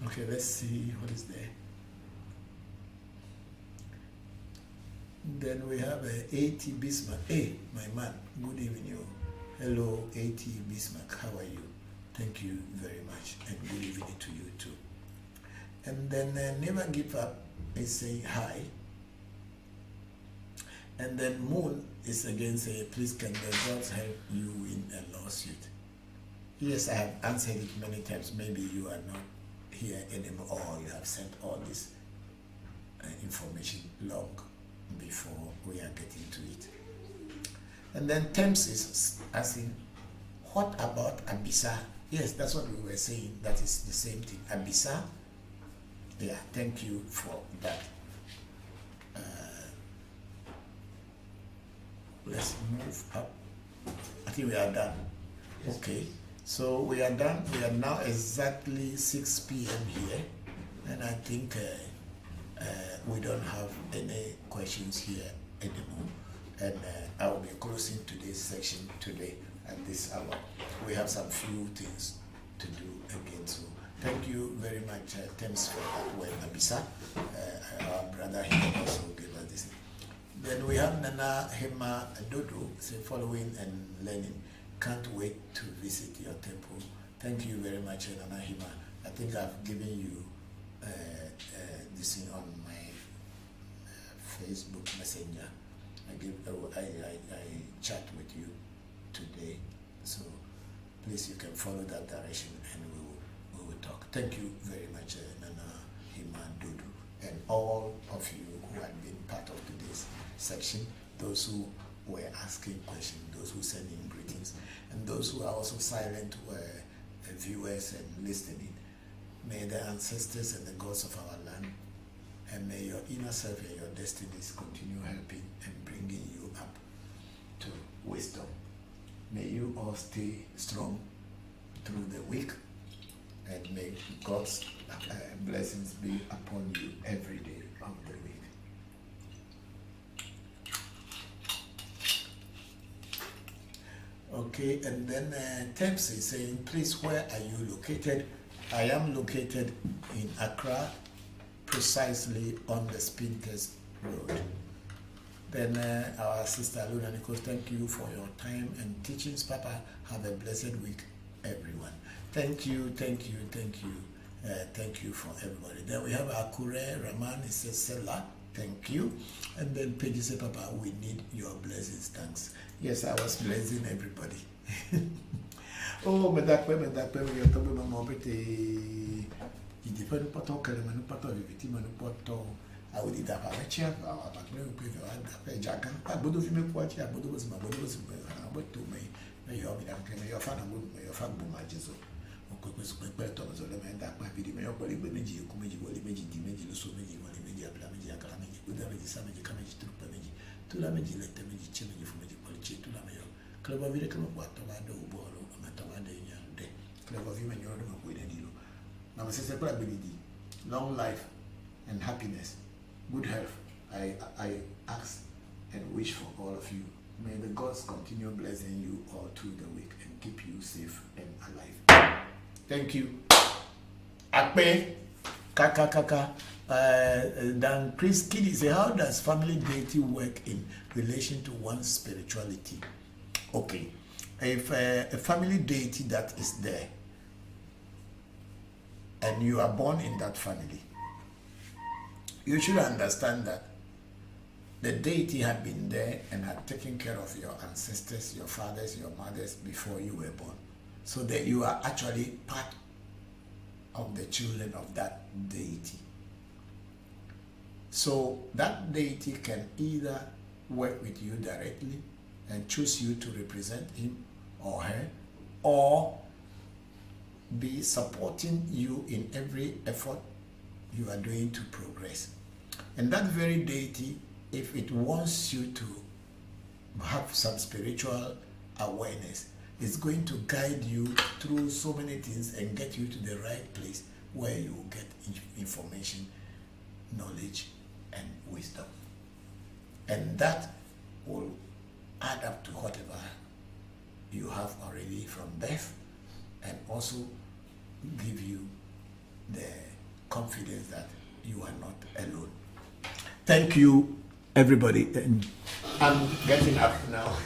Okay, let's see what is there. Then we have A.T. Bismarck. Hey, my man, good evening. You. Hello, A.T. Bismarck. How are you? Thank you very much, and good evening to you too. And then Never Give Up is saying hi. And then Moon is again saying, please can the gods help you win a lawsuit? Yes, I have answered it many times. Maybe you are not here anymore, or you have sent all this information long before we are getting to it. And then Thames is asking, what about Abisa? Yes, that's what we were saying. That is the same thing. Abisa. Yeah, thank you for that. Let's move up. I think we are done. Yes. Okay, so we are done. We are now exactly 6 p.m. here, and I think we don't have any questions here anymore. And I will be closing today's section today at this hour. We have some few things to do again. So thank you very much, Thames, for that word, Abisa. Our brother here also gave us this. Then we have Nana Hema Dodo, say following and learning. Can't wait to visit your temple. Thank you very much, Nana Hema. I think I've given you this thing on my Facebook Messenger. I chat with you today, so please you can follow that direction and we will talk. Thank you very much, Nana Hema Dudu, and all of you who have been part of today's section, those who were asking questions, those who sent in greetings, and those who are also silent viewers and listening. May the ancestors and the gods of our land, and may your inner self and your destinies continue helping and bringing you up to wisdom. May you all stay strong through the week, and may God's blessings be upon you every day of the week. Okay, and then Thames is saying, please, where are you located? I am located in Accra, precisely on the Spinters Road. Then our sister Luna Nichols, thank you for your time and teachings, Papa. Have a blessed week, everyone. Thank you, thank you, thank you. Thank you for everybody. Then we have Akure Raman, it says Sela, thank you. And then Peggy said, Papa, we need your blessings, thanks. Yes, I was blessing everybody. Oh, me that way, you're talking about my birthday. Il dépend pas tant que le menu pas tant effectivement pas tant à vous dire d'abord tiens à pas que le peut faire jagan pas bodo fi me quoi tiens bodo was ma bodo was ma bodo me yo bi da que me yo fa na bodo me yo fa bo ma jesu o ko ko so pe to so le me da pa bi me yo ko le meji ku meji wo le meji di meji sameji kameji trupameji tulameji letemeji chemeji fumeji polichi tulameyo kleba vile kama kwa tawada ubolo amatawada nyande kleba vime nyoro ma kuida dilo na masese kwa bilidi long life and happiness, good health. I ask and wish for all of you. May the gods continue blessing you all through the week and keep you safe and alive. Thank you. Akpe, kaka. Dan Chris Kiddy say, how does family deity work in relation to one's spirituality? Okay, if a family deity that is there, and you are born in that family, you should understand that the deity had been there and had taken care of your ancestors, your fathers, your mothers before you were born. So that you are actually part of the children of that deity. So that deity can either work with you directly and choose you to represent him or her, or be supporting you in every effort you are doing to progress. And that very deity, if it wants you to have some spiritual awareness, is going to guide you through so many things and get you to the right place where you will get information, knowledge, and wisdom. And that will add up to whatever you have already from birth, and also give you the confidence that you are not alone. Thank you, everybody. And I'm getting up now.